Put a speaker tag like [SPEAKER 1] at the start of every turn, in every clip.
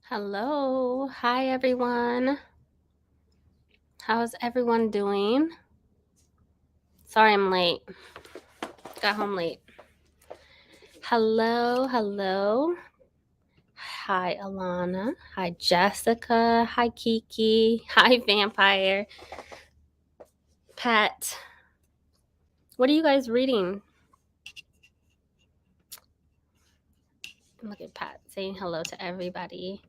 [SPEAKER 1] Hello. Hi, everyone. How's everyone doing? Sorry I'm late. Got home late. Hello. Hi, Alana. Hi, Jessica. Hi, Kiki. Hi, Vampire. Pat. What are you guys reading? Look at Pat saying hello to everybody.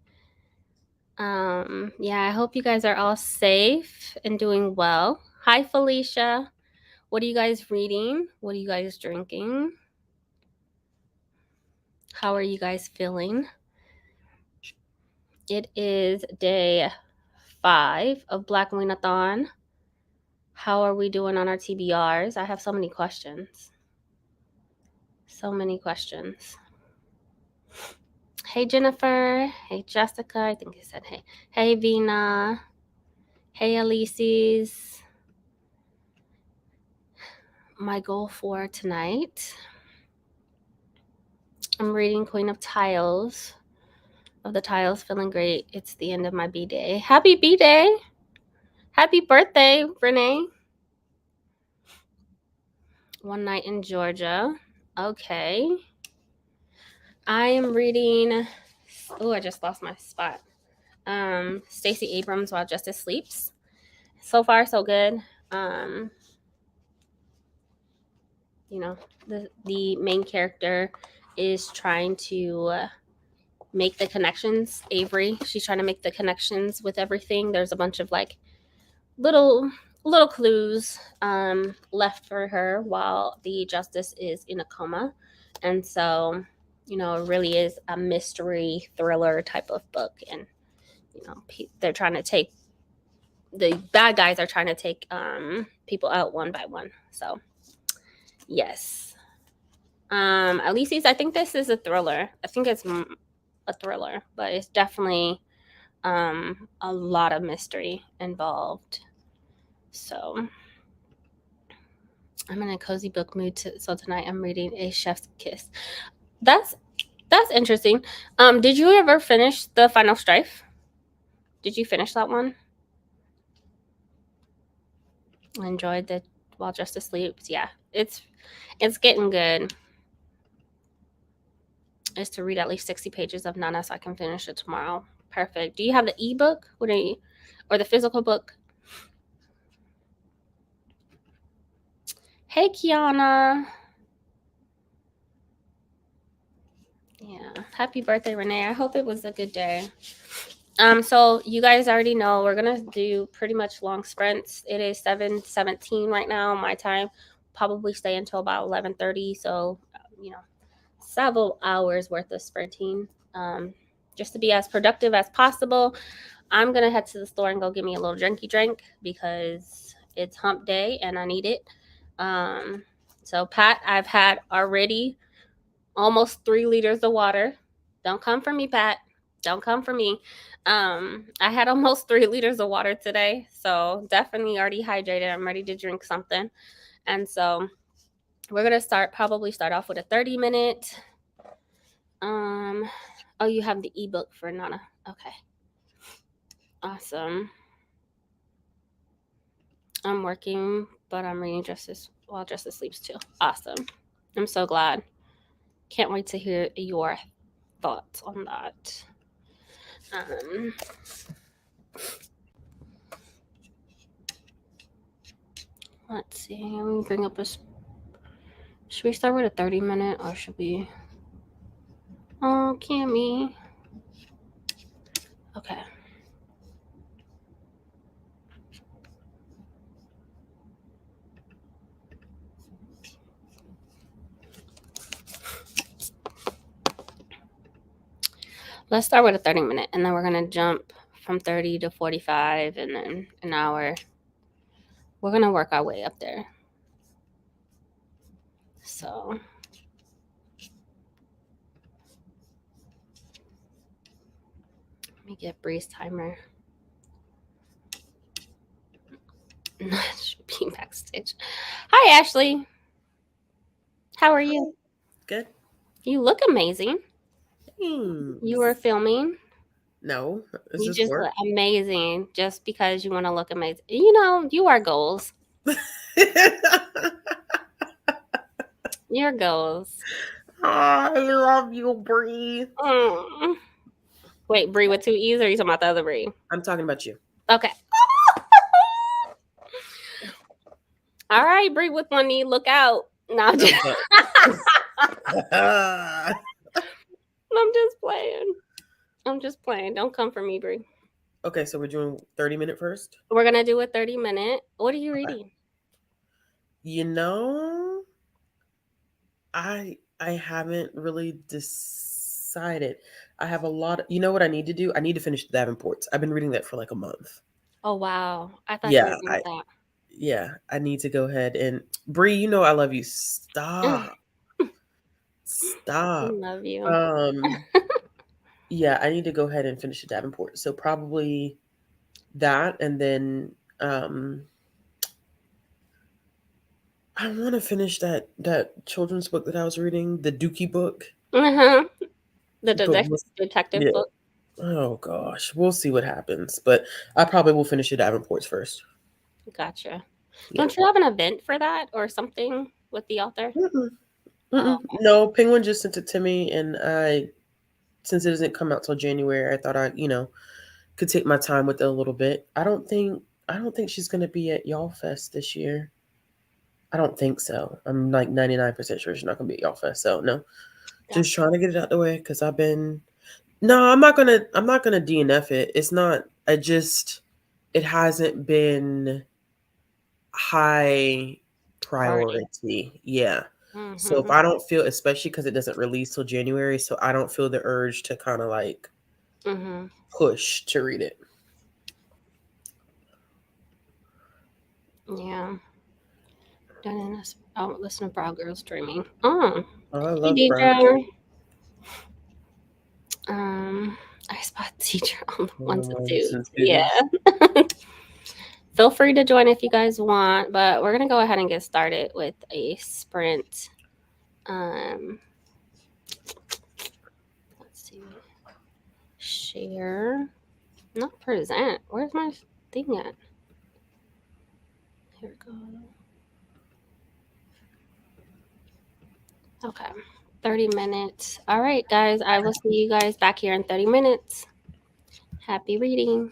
[SPEAKER 1] Yeah, I hope you guys are all safe and doing well. Hi, Felicia. What are you guys reading? What are you guys drinking? How are you guys feeling? It is day 5 of Blackoweenathon. How are we doing on our TBRs? I have so many questions. Hey, Jennifer. Hey, Jessica. I think I said hey. Hey, Vina. Hey, Elises. My goal for tonight, I'm reading Queen of Tiles. Of the Tiles, feeling great. It's the end of my B-Day. Happy B-Day. Happy birthday, Renee. One Night in Georgia. Okay. I am reading. Oh, I just lost my spot. Stacey Abrams, While Justice Sleeps. So far, so good. The main character is trying to make the connections. Avery, she's trying to make the connections with everything. There's a bunch of like little clues left for her while the justice is in a coma, and so it really is a mystery thriller type of book. And they're trying to take the bad guys are trying to take people out one by one. So yes. Alice's, I think this is a thriller. I think it's a thriller, but it's definitely a lot of mystery involved. So I'm in a cozy book mood. So tonight I'm reading A Chef's Kiss. That's interesting. Did you ever finish The Final Strife? Did you finish that one? I enjoyed the While Justice Sleeps. Yeah, it's getting good. Is to read at least 60 pages of Nana so I can finish it tomorrow. Perfect. Do you have the ebook? Or the physical book? Hey, Kiana. Yeah. Happy birthday, Renee. I hope it was a good day. So you guys already know we're gonna do pretty much long sprints. It is 7:17 right now, my time. Probably stay until about 11:30. So several hours worth of sprinting. Just to be as productive as possible. I'm gonna head to the store and go get me a little drinky drink because it's hump day and I need it. So Pat, I've had already almost 3 liters of water. Don't come for me, Pat. Don't come for me. I had almost 3 liters of water today, so definitely already hydrated. I'm ready to drink something. And so we're gonna probably start off with a 30-minute. Oh, you have the ebook for Nana. Okay. Awesome. I'm working, but I'm reading While Justice Sleeps too. Awesome. I'm so glad. Can't wait to hear your thoughts on that. Let's see. Let me bring up should we start with a 30-minute or should we? Oh, Cammy. Okay. Let's start with a 30-minute, and then we're going to jump from 30 to 45 and then an hour. We're going to work our way up there. So let me get Bree's timer. Should be backstage. Hi, Ashley. How are you?
[SPEAKER 2] Good.
[SPEAKER 1] You look amazing.
[SPEAKER 2] Thanks.
[SPEAKER 1] You were filming.
[SPEAKER 2] No. Is
[SPEAKER 1] You
[SPEAKER 2] this
[SPEAKER 1] just
[SPEAKER 2] work?
[SPEAKER 1] look amazing just because you want to look amazing. You know, you are goals. Your goals.
[SPEAKER 2] I love you, Bree.
[SPEAKER 1] Mm. Wait, Brie with two E's, or are you talking about the other Brie?
[SPEAKER 2] I'm talking about you.
[SPEAKER 1] Okay. All right, Brie with one knee. Look out. No,
[SPEAKER 2] Okay.
[SPEAKER 1] I'm just playing. I'm just playing. Don't come for me, Brie.
[SPEAKER 2] Okay, so we're doing 30-minute first.
[SPEAKER 1] We're gonna do a 30-minute. What are you
[SPEAKER 2] Okay.
[SPEAKER 1] reading?
[SPEAKER 2] You know, I haven't really decided. I have a lot. You know what I need to do? I need to finish the Davenports. I've been reading that for like a month.
[SPEAKER 1] Oh wow, I thought you
[SPEAKER 2] Yeah,
[SPEAKER 1] were done with that.
[SPEAKER 2] I need to go ahead and Bree. You know I love you. Stop,
[SPEAKER 1] I
[SPEAKER 2] stop.
[SPEAKER 1] love you.
[SPEAKER 2] Um, yeah, I need to go ahead and finish the Davenport. So probably that, and then I want to finish that children's book that I was reading, the Dookie book.
[SPEAKER 1] Uh-huh. The
[SPEAKER 2] But
[SPEAKER 1] detective
[SPEAKER 2] yeah,
[SPEAKER 1] book.
[SPEAKER 2] oh gosh, we'll see what happens. But I probably will finish the Davenports first.
[SPEAKER 1] Gotcha.
[SPEAKER 2] Yeah.
[SPEAKER 1] Don't you have an event for that or something with the author?
[SPEAKER 2] Mm-mm,
[SPEAKER 1] Oh,
[SPEAKER 2] mm-mm. No, Penguin just sent it to me, and since it doesn't come out till January, I thought could take my time with it a little bit. I don't think she's gonna be at Y'all Fest this year. I don't think so. I'm like 99% sure she's not gonna be at Y'all Fest. So no, just
[SPEAKER 1] gotcha.
[SPEAKER 2] trying to get it out the way because I've been. No, I'm not gonna DNF it. It's not. It hasn't been high
[SPEAKER 1] Priority.
[SPEAKER 2] priority. Yeah. So if
[SPEAKER 1] Mm-hmm.
[SPEAKER 2] I don't feel, especially because it doesn't release till January, so I don't feel the urge to kind of like
[SPEAKER 1] Mm-hmm.
[SPEAKER 2] push to read it.
[SPEAKER 1] Yeah. Oh, listen to Brow Girl streaming. Oh,
[SPEAKER 2] Oh, I
[SPEAKER 1] hey,
[SPEAKER 2] love Brown.
[SPEAKER 1] Deidre. Um, I spot teacher on the ones and twos.
[SPEAKER 2] Since
[SPEAKER 1] Yeah.
[SPEAKER 2] duties.
[SPEAKER 1] Feel free to join if you guys want, but we're gonna go ahead and get started with a sprint. Um, let's see. Share. Not present. Where's my thing at? Here we go. Okay. 30 minutes. All right, guys. I will see you guys back here in 30 minutes. Happy reading.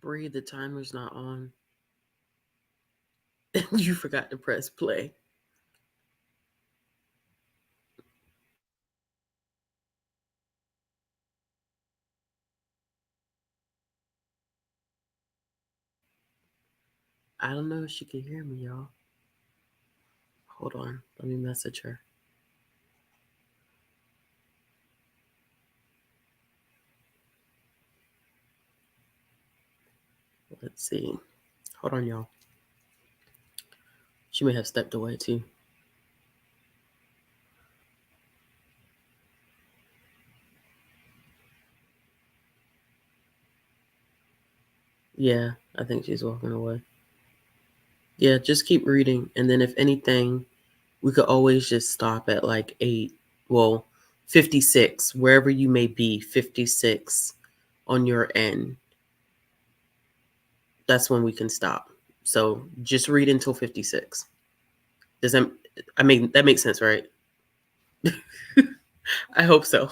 [SPEAKER 2] Breathe, the timer's not on. And you forgot to press play. I don't know if she can hear me, y'all. Hold on. Let me message her. Let's see. Hold on, y'all. She may have stepped away too. Yeah, I think she's walking away. Yeah, just keep reading. And then if anything, we could always just stop at like 8. Well, 56, wherever you may be, 56 on your end. That's when we can stop. So just read until 56. Does that, I mean, that makes sense, right? I hope so.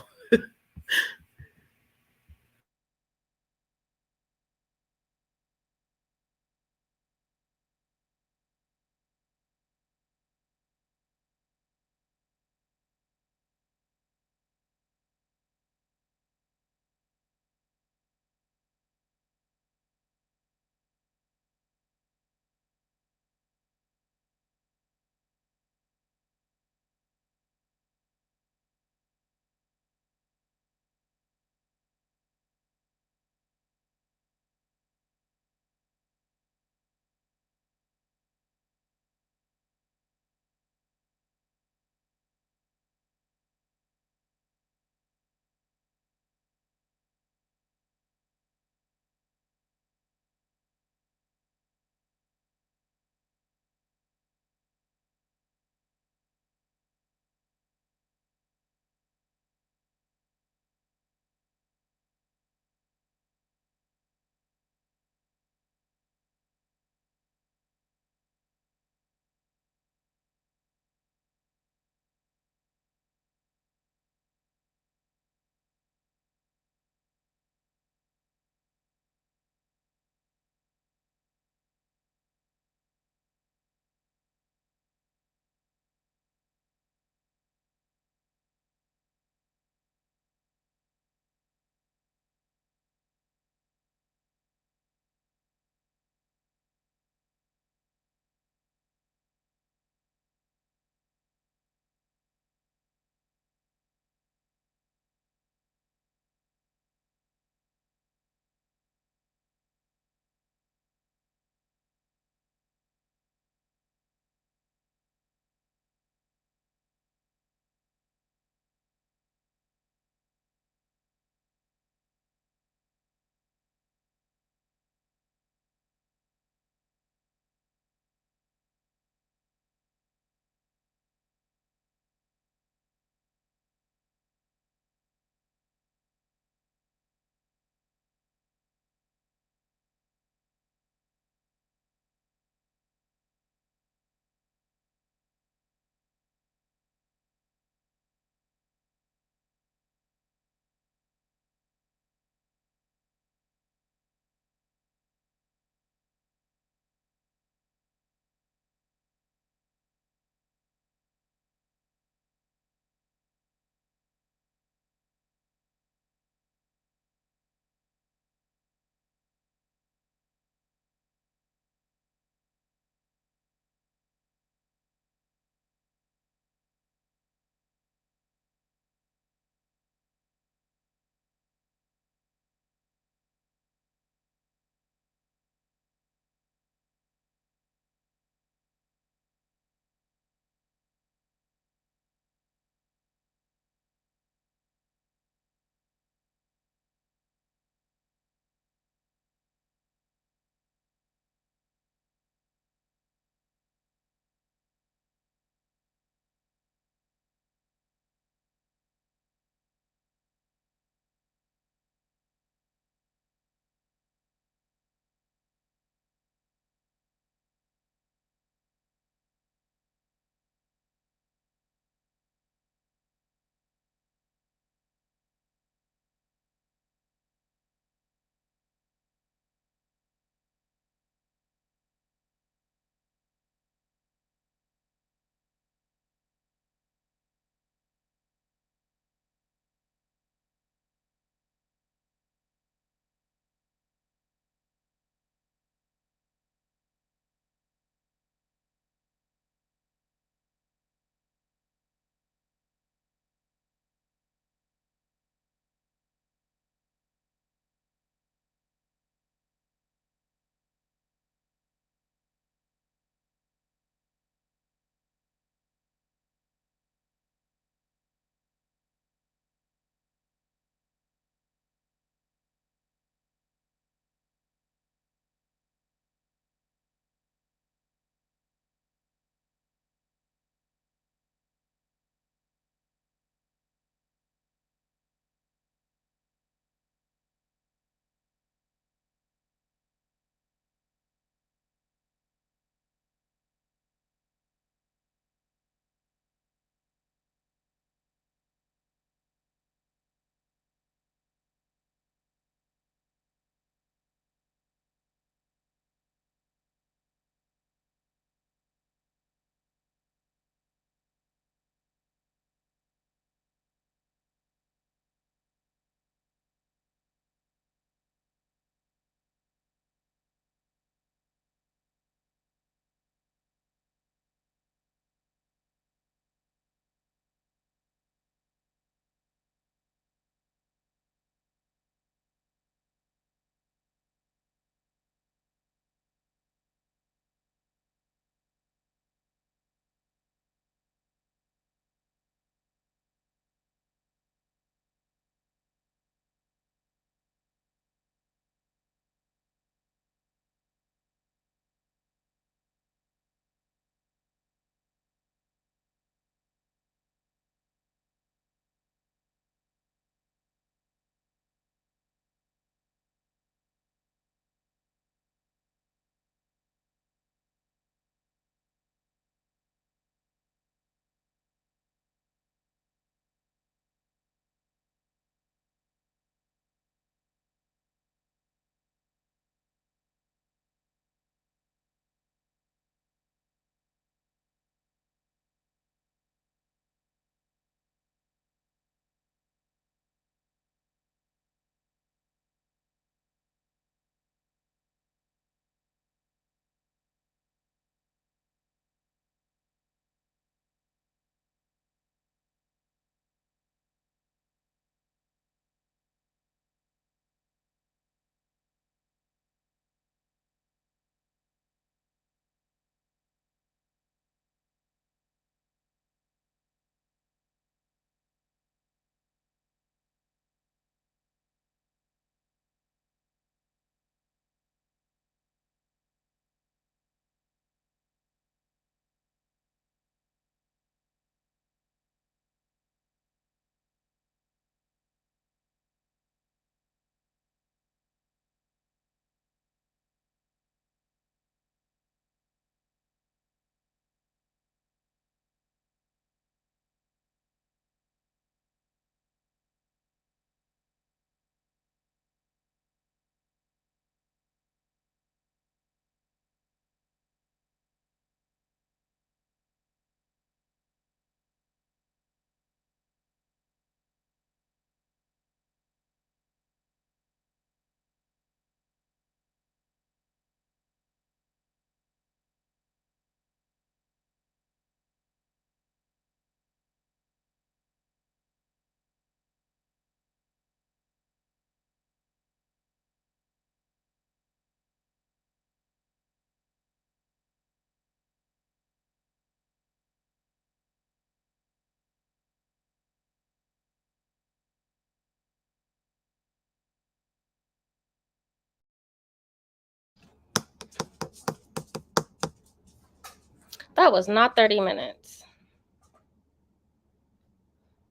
[SPEAKER 3] That was not 30 minutes.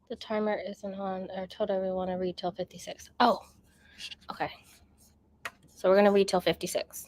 [SPEAKER 3] The timer isn't on. I told everyone to read till 56. Oh, okay. So we're going to read till 56.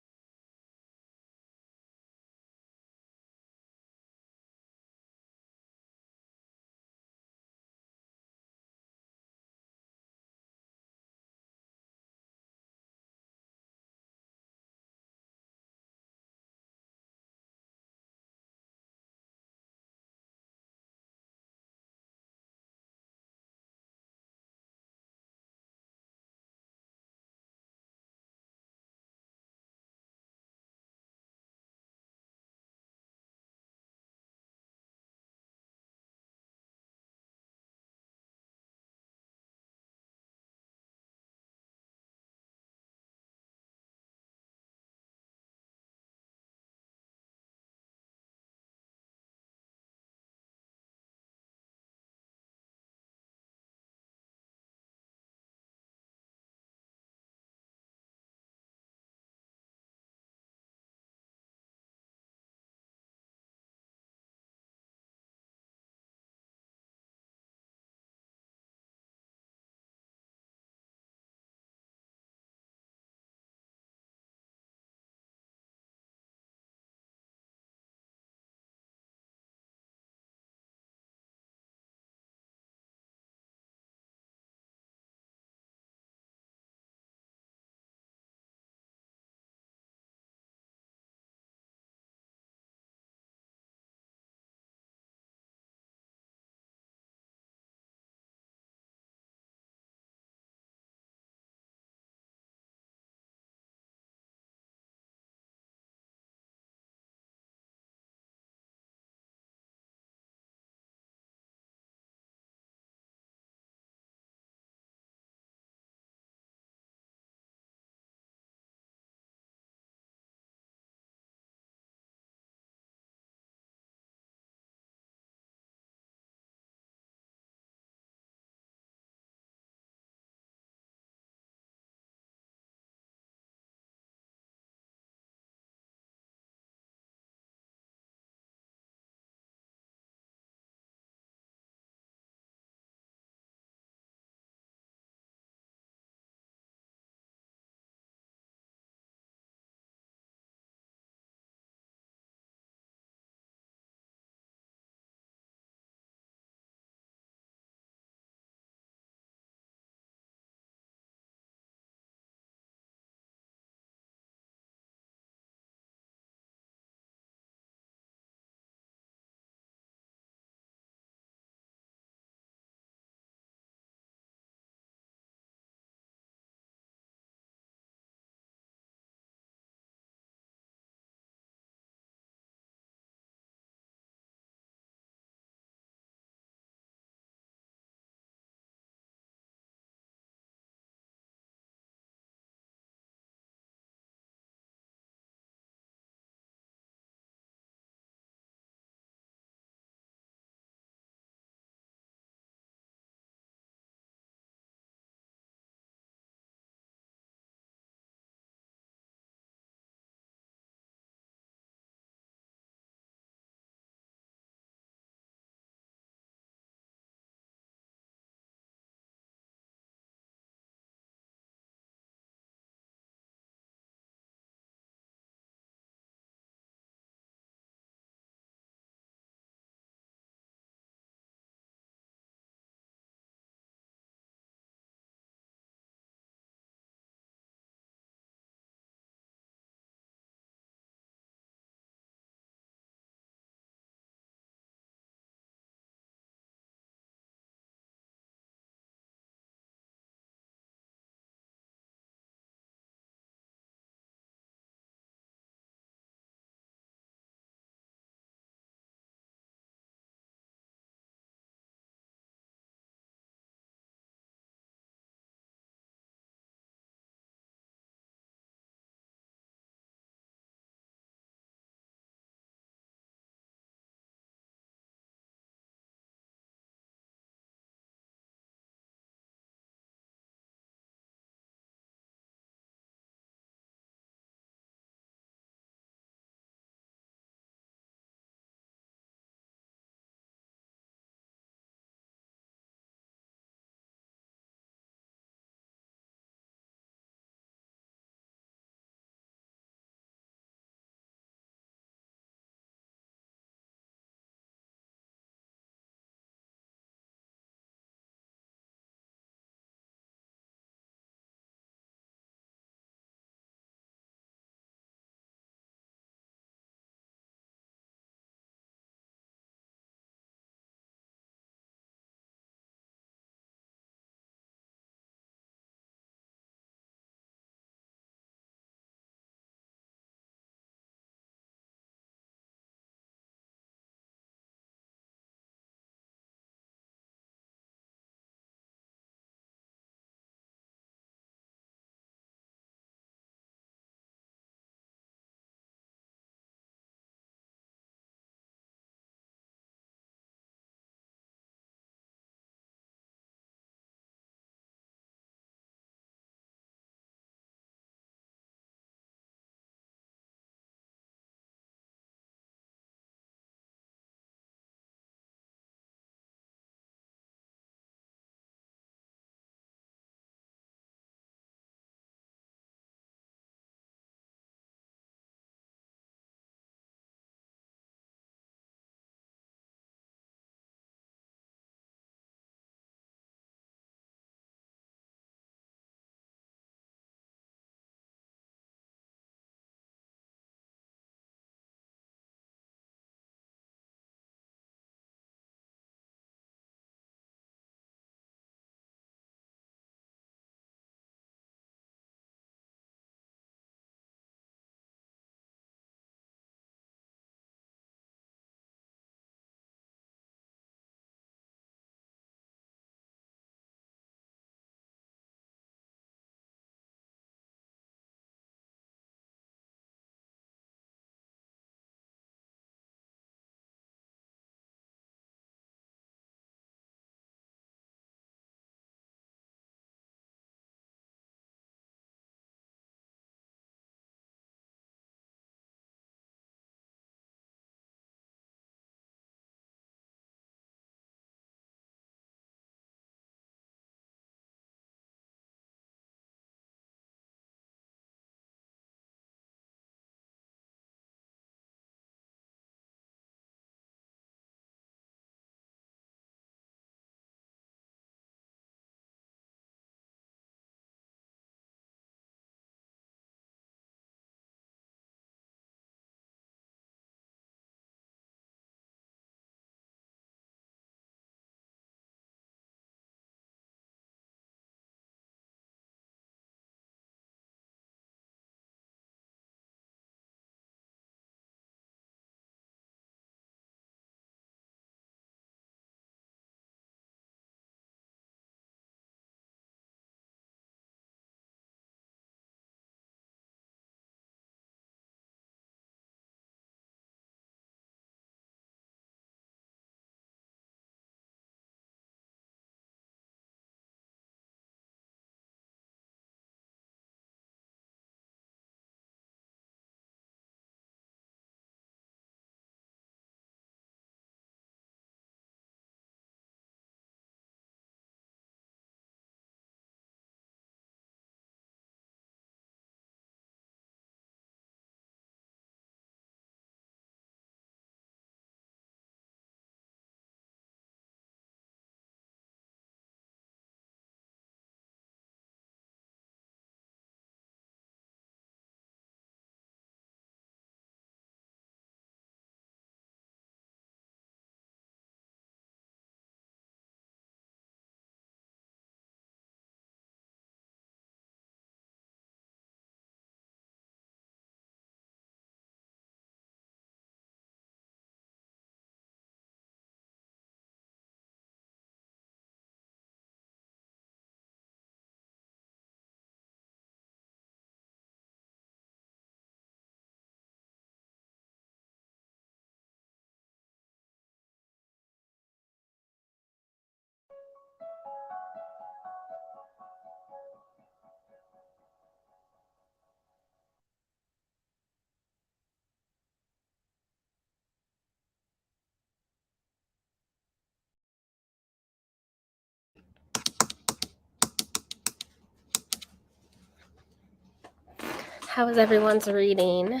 [SPEAKER 3] How was everyone's reading?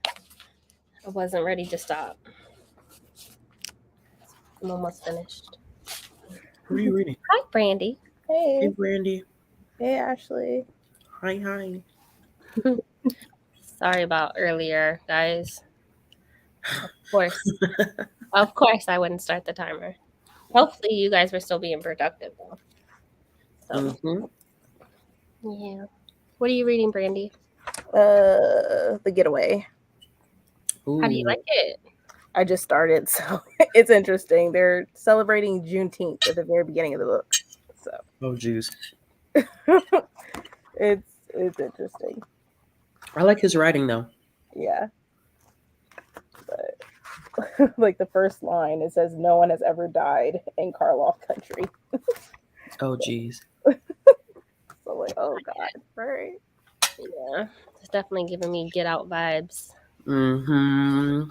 [SPEAKER 3] I wasn't ready to stop. I'm almost finished.
[SPEAKER 2] Who are you reading?
[SPEAKER 3] Hi, Brandie.
[SPEAKER 2] Hey,
[SPEAKER 4] Hey,
[SPEAKER 2] Brandie.
[SPEAKER 4] hey, Ashley.
[SPEAKER 2] Hi.
[SPEAKER 3] Sorry about earlier, guys. Of course, I wouldn't start the timer. Hopefully, you guys were still being productive, though. So, yeah. What are you reading, Brandie?
[SPEAKER 4] The Getaway.
[SPEAKER 3] How do you like it?
[SPEAKER 4] I just started, so it's interesting. They're celebrating Juneteenth at the very beginning of the book, so
[SPEAKER 2] Oh, jeez.
[SPEAKER 4] it's interesting.
[SPEAKER 2] I like his writing, though.
[SPEAKER 4] Yeah, but like the first line, it says, "No one has ever died in Karloff country."
[SPEAKER 2] Oh, jeez.
[SPEAKER 4] So like, oh god, right?
[SPEAKER 3] Yeah, it's definitely giving me Get Out vibes.
[SPEAKER 2] Mm-hmm.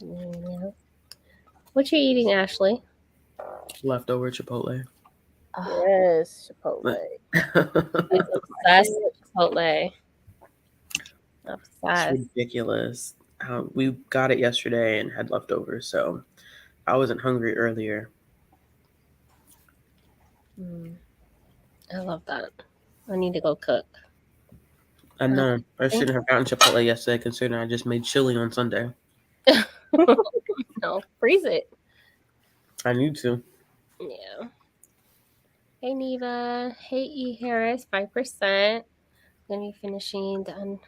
[SPEAKER 3] Yeah. What you eating, Ashley?
[SPEAKER 2] Leftover Chipotle.
[SPEAKER 3] Oh,
[SPEAKER 4] Yes, Chipotle.
[SPEAKER 3] it's obsessed with Chipotle.
[SPEAKER 2] It's
[SPEAKER 3] Obsessed.
[SPEAKER 2] ridiculous. We got it yesterday and had leftovers, so I wasn't hungry earlier.
[SPEAKER 3] I love that. I need to go cook.
[SPEAKER 2] I know. I shouldn't have gotten Chipotle yesterday, considering I just made chili on Sunday.
[SPEAKER 3] No, freeze it.
[SPEAKER 2] I need to.
[SPEAKER 3] Yeah. Hey, Neva. Hey, E. Harris, 5%. Gonna be finishing the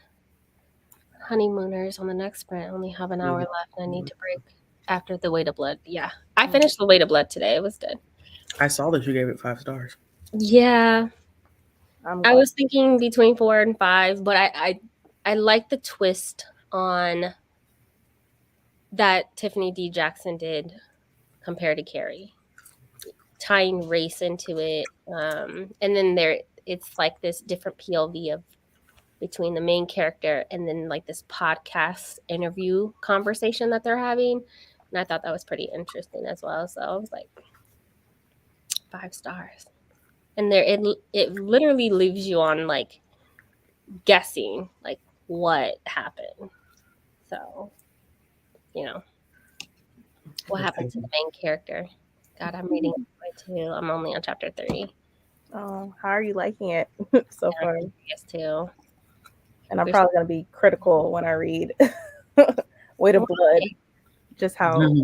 [SPEAKER 3] honeymooners on the next sprint. Only have an hour left, and I need to break after the Weight of Blood. Yeah, I finished the Weight of Blood today. It was good.
[SPEAKER 2] I saw that you gave it 5 stars.
[SPEAKER 3] Yeah,
[SPEAKER 4] I'm
[SPEAKER 3] I
[SPEAKER 4] glad.
[SPEAKER 3] was thinking between 4 and 5, but I like the twist on that Tiffany D. Jackson did compared to Carrie, tying race into it, and then it's like this different POV of between the main character and then like this podcast interview conversation that they're having, and I thought that was pretty interesting as well. So I was like, 5 stars, and it literally leaves you on like guessing like what happened. So, what happened to the main character? God, I'm reading it too. I'm only on chapter 3.
[SPEAKER 4] Oh, how are you liking it so far?
[SPEAKER 3] I guess too.
[SPEAKER 4] And I'm probably gonna be critical when I read Weight of Blood. Just how
[SPEAKER 3] Oh,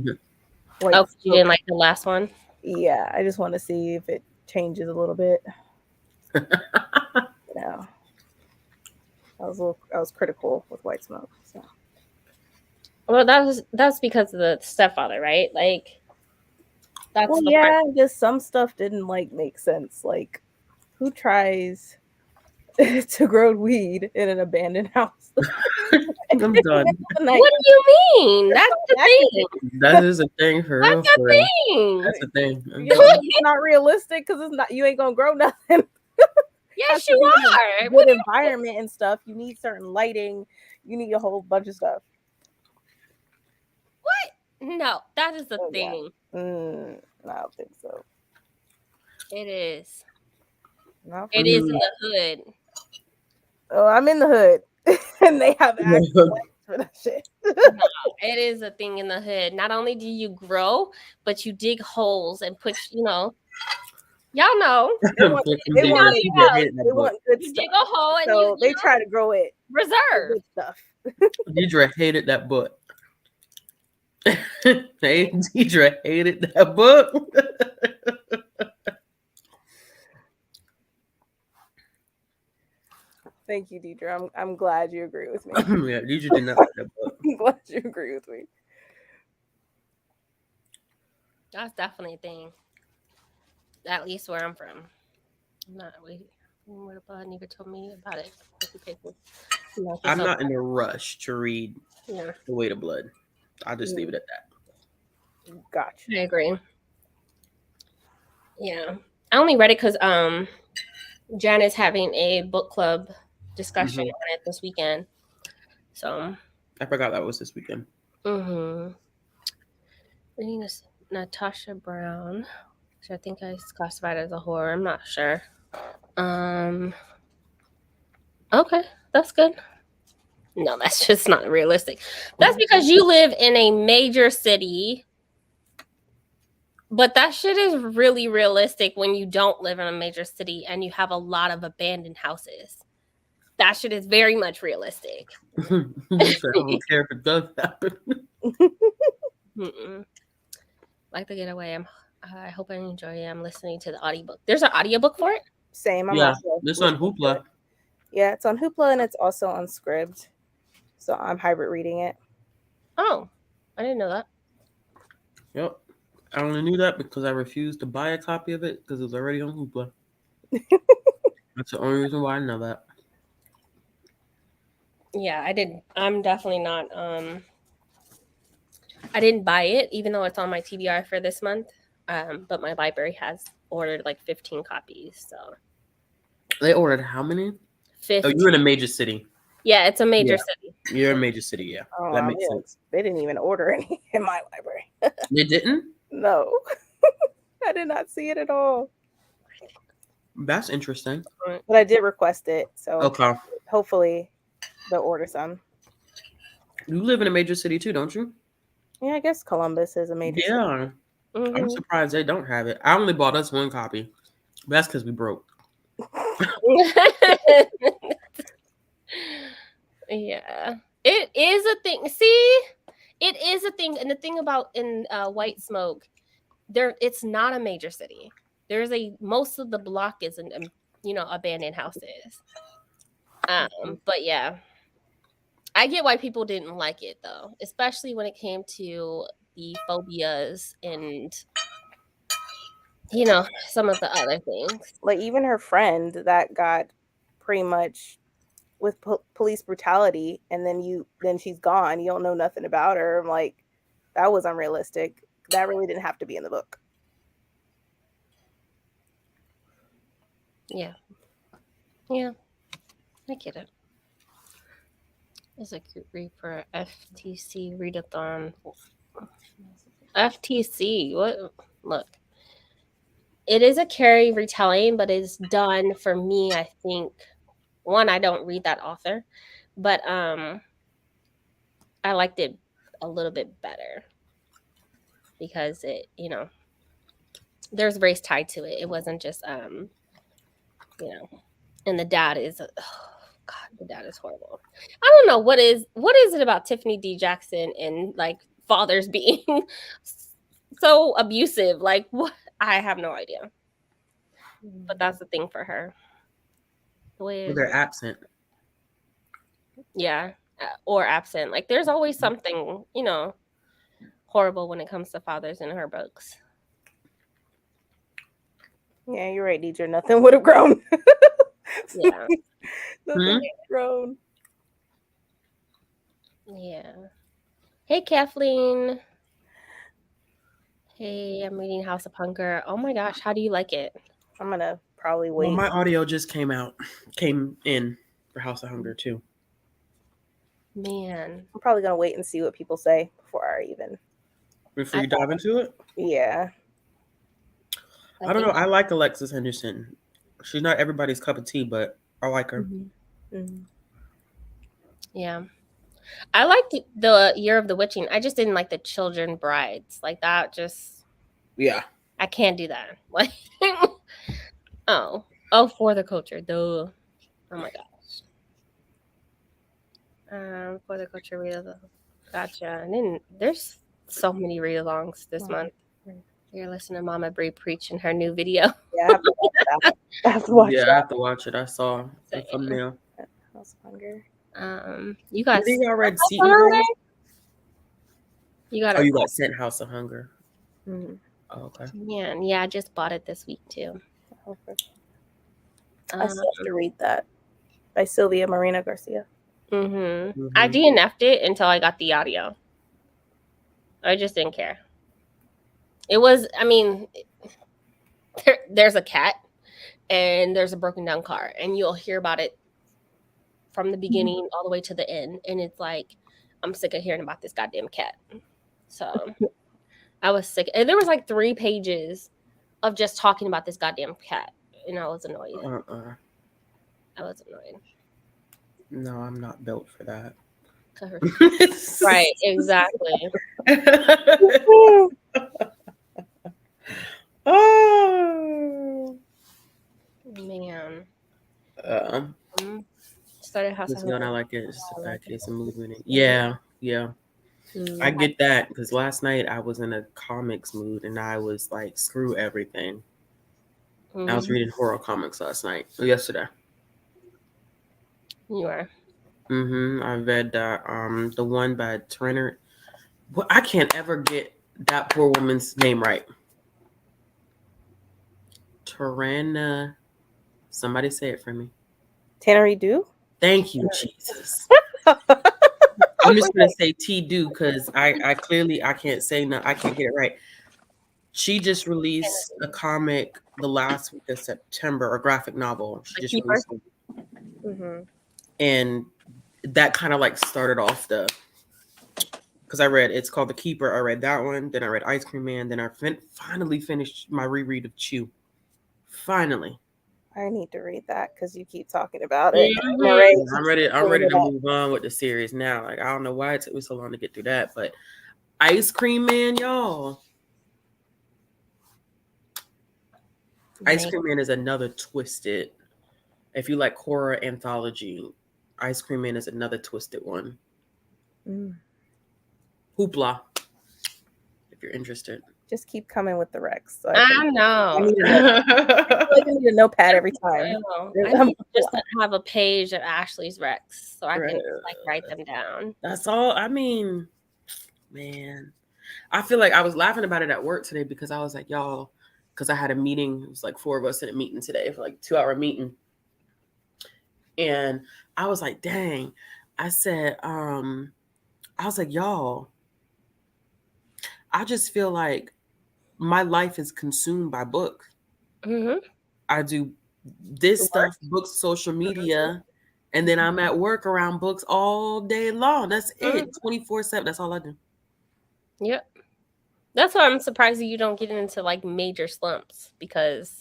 [SPEAKER 3] you didn't like the last one?
[SPEAKER 4] Yeah, I just want to see if it changes a little bit. Yeah, I was critical with White Smoke. So.
[SPEAKER 3] Well, that's because of the stepfather, right? Like, that's
[SPEAKER 4] Well,
[SPEAKER 3] the
[SPEAKER 4] yeah,
[SPEAKER 3] part.
[SPEAKER 4] just some stuff didn't like make sense. Like, who tries to grow weed in an abandoned house?
[SPEAKER 2] I'm done.
[SPEAKER 3] What do you mean? That's the thing.
[SPEAKER 2] That is a thing for real.
[SPEAKER 3] That's the thing.
[SPEAKER 2] That's the thing.
[SPEAKER 4] It's not realistic because it's not. You ain't gonna grow nothing.
[SPEAKER 3] Yes, you are.
[SPEAKER 4] Good environment and stuff. You need certain lighting. You need a whole bunch of stuff.
[SPEAKER 3] What? No, that is the thing.
[SPEAKER 4] Yeah. I don't think so.
[SPEAKER 3] It is.
[SPEAKER 4] No,
[SPEAKER 3] It is in the hood.
[SPEAKER 4] Oh, I'm in the hood, and they have access for that shit.
[SPEAKER 3] No, it is a thing in the hood. Not only do you grow, but you dig holes and put, y'all know.
[SPEAKER 4] They want good
[SPEAKER 3] You
[SPEAKER 4] stuff.
[SPEAKER 3] dig a hole and
[SPEAKER 4] so they try to grow it.
[SPEAKER 3] Reserve
[SPEAKER 4] Good stuff.
[SPEAKER 2] Deidre hated that book. Deidre hated that book.
[SPEAKER 4] Thank you, Deidre. I'm glad you agree with me.
[SPEAKER 2] Yeah, Deidre did not like that book.
[SPEAKER 4] I'm glad you agree with me.
[SPEAKER 3] That's definitely a thing. At least where I'm from. Not waiting. What about Neva told me about it?
[SPEAKER 2] I'm not in a rush to read
[SPEAKER 3] The
[SPEAKER 2] Weight of Blood. I'll just leave it at that.
[SPEAKER 4] Gotcha.
[SPEAKER 3] I agree. Yeah. I only read it because Jan is having a book club discussion on it this weekend. So
[SPEAKER 2] I forgot that was this weekend.
[SPEAKER 3] Reading this Natasha Brown, which I think I classified as a horror. I'm not sure. Okay, that's good. No, that's just not realistic. That's because you live in a major city. But that shit is really realistic when you don't live in a major city and you have a lot of abandoned houses. That shit is very much realistic.
[SPEAKER 2] You said, I don't care if it does happen.
[SPEAKER 3] Mm-mm. Like to get away. I hope I enjoy it. I'm listening to the audiobook. There's an audiobook for it?
[SPEAKER 4] Same. I'm
[SPEAKER 2] Yeah,
[SPEAKER 4] also
[SPEAKER 2] this on
[SPEAKER 4] listening to
[SPEAKER 2] Hoopla.
[SPEAKER 4] it. Yeah, it's on Hoopla and it's also on Scribd. So I'm hybrid reading it.
[SPEAKER 3] Oh, I didn't know that.
[SPEAKER 2] Yep. I only knew that because I refused to buy a copy of it because it was already on Hoopla. That's the only reason why I know that.
[SPEAKER 3] Yeah, I didn't. I'm definitely not. I didn't buy it, even though it's on my TBR for this month. But my library has ordered like 15 copies. So
[SPEAKER 2] They ordered how many?
[SPEAKER 3] 15.
[SPEAKER 2] Oh, you're in a major city.
[SPEAKER 3] Yeah, it's a major
[SPEAKER 2] Yeah.
[SPEAKER 3] city.
[SPEAKER 2] You're in a major city, yeah.
[SPEAKER 4] Oh,
[SPEAKER 2] That makes sense.
[SPEAKER 4] they didn't even order any in my library.
[SPEAKER 2] They didn't?
[SPEAKER 4] No. I did not see it at all.
[SPEAKER 2] That's interesting.
[SPEAKER 4] But I did request it. So
[SPEAKER 2] Okay.
[SPEAKER 4] hopefully they'll order some.
[SPEAKER 2] You live in a major city too, don't you?
[SPEAKER 4] Yeah, I guess Columbus is a major city.
[SPEAKER 2] Yeah.
[SPEAKER 3] Mhm.
[SPEAKER 2] I'm surprised they don't have it. I only bought us one copy. That's because we broke.
[SPEAKER 3] Yeah, it is a thing. See, it is a thing, and the thing about in White Smoke, it's not a major city. There's most of the block is in abandoned houses. But yeah, I get why people didn't like it though, especially when it came to the phobias and some of the other things.
[SPEAKER 4] Like even her friend that got pretty much with police brutality, and then she's gone. You don't know nothing about her. I'm like, that was unrealistic. That really didn't have to be in the book.
[SPEAKER 3] Yeah, I get it. It's a group read for FTC readathon. FTC, what? Look, it is a Carrie retelling, but it's done for me. I think one, I don't read that author, but I liked it a little bit better because there's race tied to it. It wasn't just and the dad is God, the dad is horrible. I don't know what is it about Tiffany D. Jackson and like fathers being so abusive. Like what? I have no idea. But that's the thing for her. The way
[SPEAKER 2] They're absent.
[SPEAKER 3] yeah, or absent. Like there's always something, horrible when it comes to fathers in her books.
[SPEAKER 4] Yeah, you're right, Deidre. Nothing would have grown.
[SPEAKER 3] Yeah.
[SPEAKER 4] Nothing would have grown.
[SPEAKER 3] Yeah. Hey, Kathleen. Hey, I'm reading House of Hunger. Oh my gosh, how do you like it?
[SPEAKER 4] I'm gonna probably wait.
[SPEAKER 2] Well, my audio just came in for House of Hunger too.
[SPEAKER 3] Man,
[SPEAKER 4] I'm probably gonna wait and see what people say before
[SPEAKER 2] Before you dive into it?
[SPEAKER 4] Yeah.
[SPEAKER 2] I don't know. I like Alexis Henderson. She's not everybody's cup of tea, but I like her.
[SPEAKER 4] Mm-hmm.
[SPEAKER 3] Yeah. I liked the Year of the Witching. I just didn't like the Children Brides. Like that just
[SPEAKER 2] Yeah.
[SPEAKER 3] I can't do that. Like oh, for the culture. Duh. Oh my gosh. For the culture read along. Gotcha. And then there's so many read alongs this month. You're listening to Mama Bree preach in her new video.
[SPEAKER 4] Yeah, I have to watch that. I have to watch
[SPEAKER 2] Yeah,
[SPEAKER 4] that.
[SPEAKER 2] I have to watch it. I saw the thumbnail.
[SPEAKER 4] House of Hunger.
[SPEAKER 3] You guys.
[SPEAKER 2] Have y'all read Seton Girls?
[SPEAKER 3] You got
[SPEAKER 2] you got sent House of Hunger.
[SPEAKER 4] Mm-hmm.
[SPEAKER 2] Oh, okay.
[SPEAKER 3] Yeah, I just bought it this week too.
[SPEAKER 4] Okay. I still have to read that by Sylvia Marina Garcia.
[SPEAKER 3] Mm-hmm. I DNF'd it until I got the audio. I just didn't care. It was, I mean, there's a cat and there's a broken down car, and you'll hear about it from the beginning all the way to the end. And it's like, I'm sick of hearing about this goddamn cat. So I was sick. And there was like 3 pages of just talking about this goddamn cat. And I was annoyed. I was annoyed.
[SPEAKER 2] No, I'm not built for that.
[SPEAKER 3] Right, exactly.
[SPEAKER 2] Oh.
[SPEAKER 3] Man. Started house.
[SPEAKER 2] It's not like it. It's just a bad case of mood ring.
[SPEAKER 3] Yeah.
[SPEAKER 2] Yeah. I get that because last night I was in a comics mood and I was like, screw everything. I was reading horror comics yesterday.
[SPEAKER 3] You are.
[SPEAKER 2] I read the one by Trenner. Well, I can't ever get that poor woman's name right. Tarana. Somebody say it for me.
[SPEAKER 4] Tannery Do?
[SPEAKER 2] Thank you, Jesus. I'm just gonna say T Do because I clearly I can't say no, I can't get it right. She just released a comic the last week of September, a graphic novel. She just released it. And that kind of like started off because it's called The Keeper. I read that one, then I read Ice Cream Man, then I finally finished my reread of Chew. Finally.
[SPEAKER 4] I need to read that because you keep talking about it.
[SPEAKER 2] I'm ready to move on with the series now. Like, I don't know why it took me so long to get through that, but Ice Cream Man, y'all. Ice Cream Man is another twisted. If you like horror anthology, Ice Cream Man is another twisted one. Hoopla. If you're interested.
[SPEAKER 4] Just keep coming with the Rex. So
[SPEAKER 3] I know.
[SPEAKER 4] I need a notepad every time.
[SPEAKER 3] I need just to have a page of Ashley's Rex so I can like write them down.
[SPEAKER 2] That's all. I mean, man, I feel like I was laughing about it at work today because I was like, y'all, because I had a meeting. It was like 4 of us in a meeting today for like 2-hour meeting. And I was like, dang. I said, I was like, y'all, I just feel like my life is consumed by books. I do this stuff, books, social media, and then I'm at work around books all day long. That's it. 24/7. That's all I do.
[SPEAKER 3] Yep. That's why I'm surprised that you don't get into like major slumps because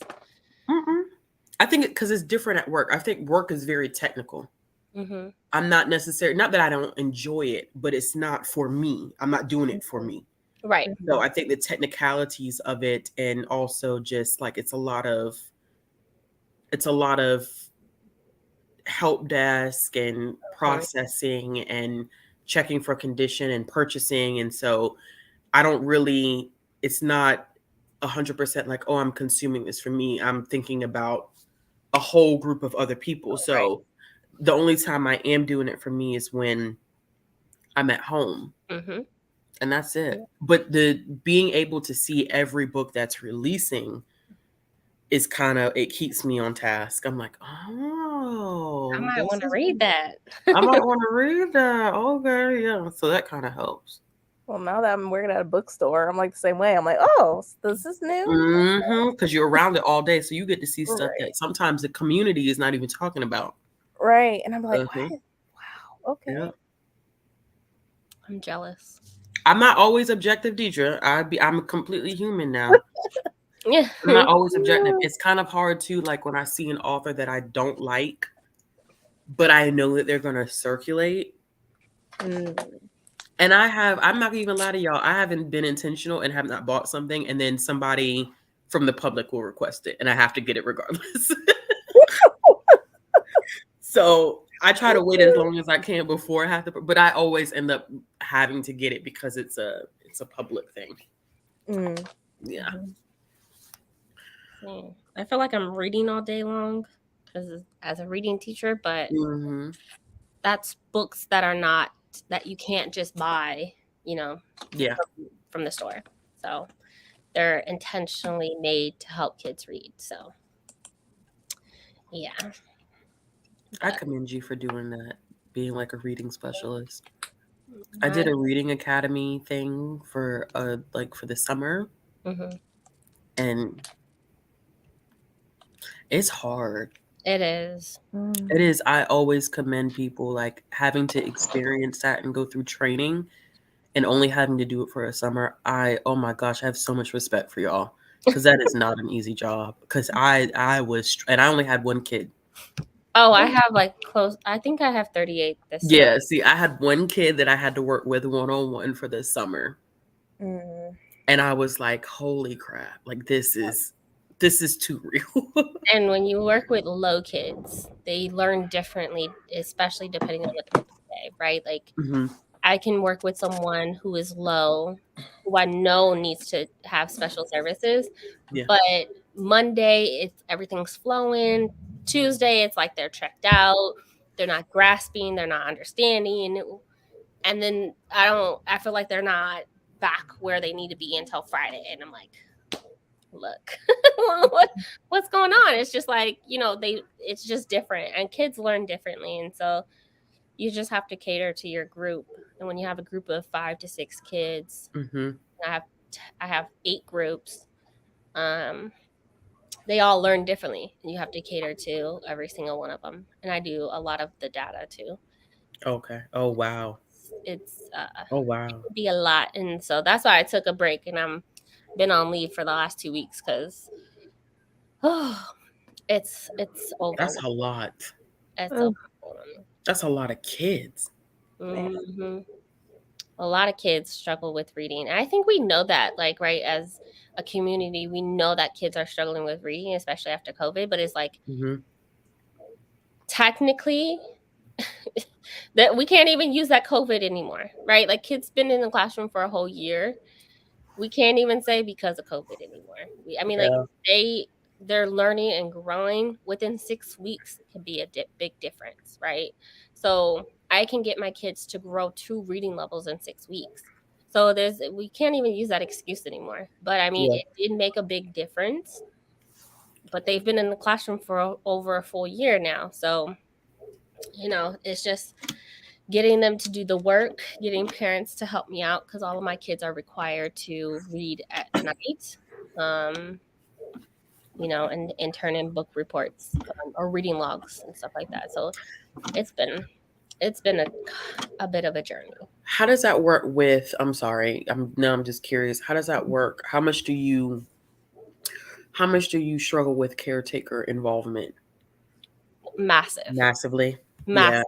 [SPEAKER 2] I think because it's different at work. I think work is very technical. I'm not necessarily, not that I don't enjoy it, but it's not for me. I'm not doing it for me.
[SPEAKER 3] Right.
[SPEAKER 2] So I think the technicalities of it, and also just like it's a lot of help desk and processing and checking for condition and purchasing. And so I don't really, it's not 100% like, oh, I'm consuming this for me. I'm thinking about a whole group of other people. So the only time I am doing it for me is when I'm at home. And that's it. But the being able to see every book that's releasing is it keeps me on task. I'm like, oh,
[SPEAKER 3] I might want to read that.
[SPEAKER 2] I might want to read that. Okay, yeah. So that kind of helps.
[SPEAKER 4] Well, now that I'm working at a bookstore, I'm like the same way. I'm like, oh, this is new.
[SPEAKER 2] Because you're around it all day, so you get to see stuff that sometimes the community is not even talking about.
[SPEAKER 4] Right, and I'm like, wow, okay.
[SPEAKER 2] Yeah.
[SPEAKER 3] I'm jealous.
[SPEAKER 2] I'm not always objective, Deidre. I'm completely human now.
[SPEAKER 3] Yeah.
[SPEAKER 2] I'm not always objective. It's kind of hard too, like when I see an author that I don't like, but I know that they're going to circulate. And I'm not even lie to y'all, I haven't been intentional and have not bought something, and then somebody from the public will request it, and I have to get it regardless. So I try to wait as long as I can before I have to, but I always end up having to get it because it's a public thing. Yeah.
[SPEAKER 3] I feel like I'm reading all day long as a reading teacher, but that's books that you can't just buy, from the store. So they're intentionally made to help kids read. So yeah.
[SPEAKER 2] I commend you for doing that, being like a reading specialist. I did a reading academy thing for the summer. And it's hard.
[SPEAKER 3] It is.
[SPEAKER 2] It is. I always commend people like having to experience that and go through training and only having to do it for a summer. Oh my gosh, I have so much respect for y'all because that is not an easy job. Because I was, and I only had one kid.
[SPEAKER 3] Oh, I have like close. I think I have 38 this time.
[SPEAKER 2] Yeah, see, I had one kid that I had to work with one-on-one for this summer.
[SPEAKER 4] Mm.
[SPEAKER 2] And I was like, holy crap, like this is too real.
[SPEAKER 3] And when you work with low kids, they learn differently, especially depending on what time of day, right? Like
[SPEAKER 2] Hmm.
[SPEAKER 3] I can work with someone who is low, who I know needs to have special services,
[SPEAKER 2] Yeah.
[SPEAKER 3] but Monday it's everything's flowing. Tuesday it's like they're checked out, they're not grasping, they're not understanding, and then I feel like they're not back where they need to be until Friday, and I'm like, look, what's going on? It's just like, it's just different, and kids learn differently, and so you just have to cater to your group. And when you have a group of 5 to 6 kids,
[SPEAKER 2] Hmm.
[SPEAKER 3] I have 8 groups. They all learn differently, and you have to cater to every single one of them. And I do a lot of the data too.
[SPEAKER 2] Okay. Oh wow.
[SPEAKER 3] It's
[SPEAKER 2] Oh
[SPEAKER 3] it
[SPEAKER 2] wow.
[SPEAKER 3] could be a lot, and so that's why I took a break, and I'm been on leave for the last 2 weeks because it's
[SPEAKER 2] That's
[SPEAKER 3] overwhelming.
[SPEAKER 2] a lot.
[SPEAKER 3] It's
[SPEAKER 4] Mm.
[SPEAKER 3] overwhelming.
[SPEAKER 2] That's a lot of kids.
[SPEAKER 3] Hmm. A lot of kids struggle with reading. And I think we know that, like, right, as a community, we know that kids are struggling with reading, especially after COVID. But it's like,
[SPEAKER 2] Hmm.
[SPEAKER 3] technically, that we can't even use that COVID anymore, right? Like, kids been in the classroom for a whole year. We can't even say because of COVID anymore. I mean, like,
[SPEAKER 2] Yeah.
[SPEAKER 3] they're learning and growing within 6 weeks can be a big difference, right? So I can get my kids to grow 2 reading levels in 6 weeks. So we can't even use that excuse anymore. But I mean,
[SPEAKER 2] Yeah.
[SPEAKER 3] it did make a big difference. But they've been in the classroom for over a full year now. So, it's just getting them to do the work, getting parents to help me out because all of my kids are required to read at night. Um, and turn in book reports, or reading logs and stuff like that. So it's been it's been a bit of a journey.
[SPEAKER 2] How does that work with, I'm sorry, I'm just curious. How does that work? How much do you struggle with caretaker involvement?
[SPEAKER 3] Massive,
[SPEAKER 2] Massively. Yeah.
[SPEAKER 3] massive.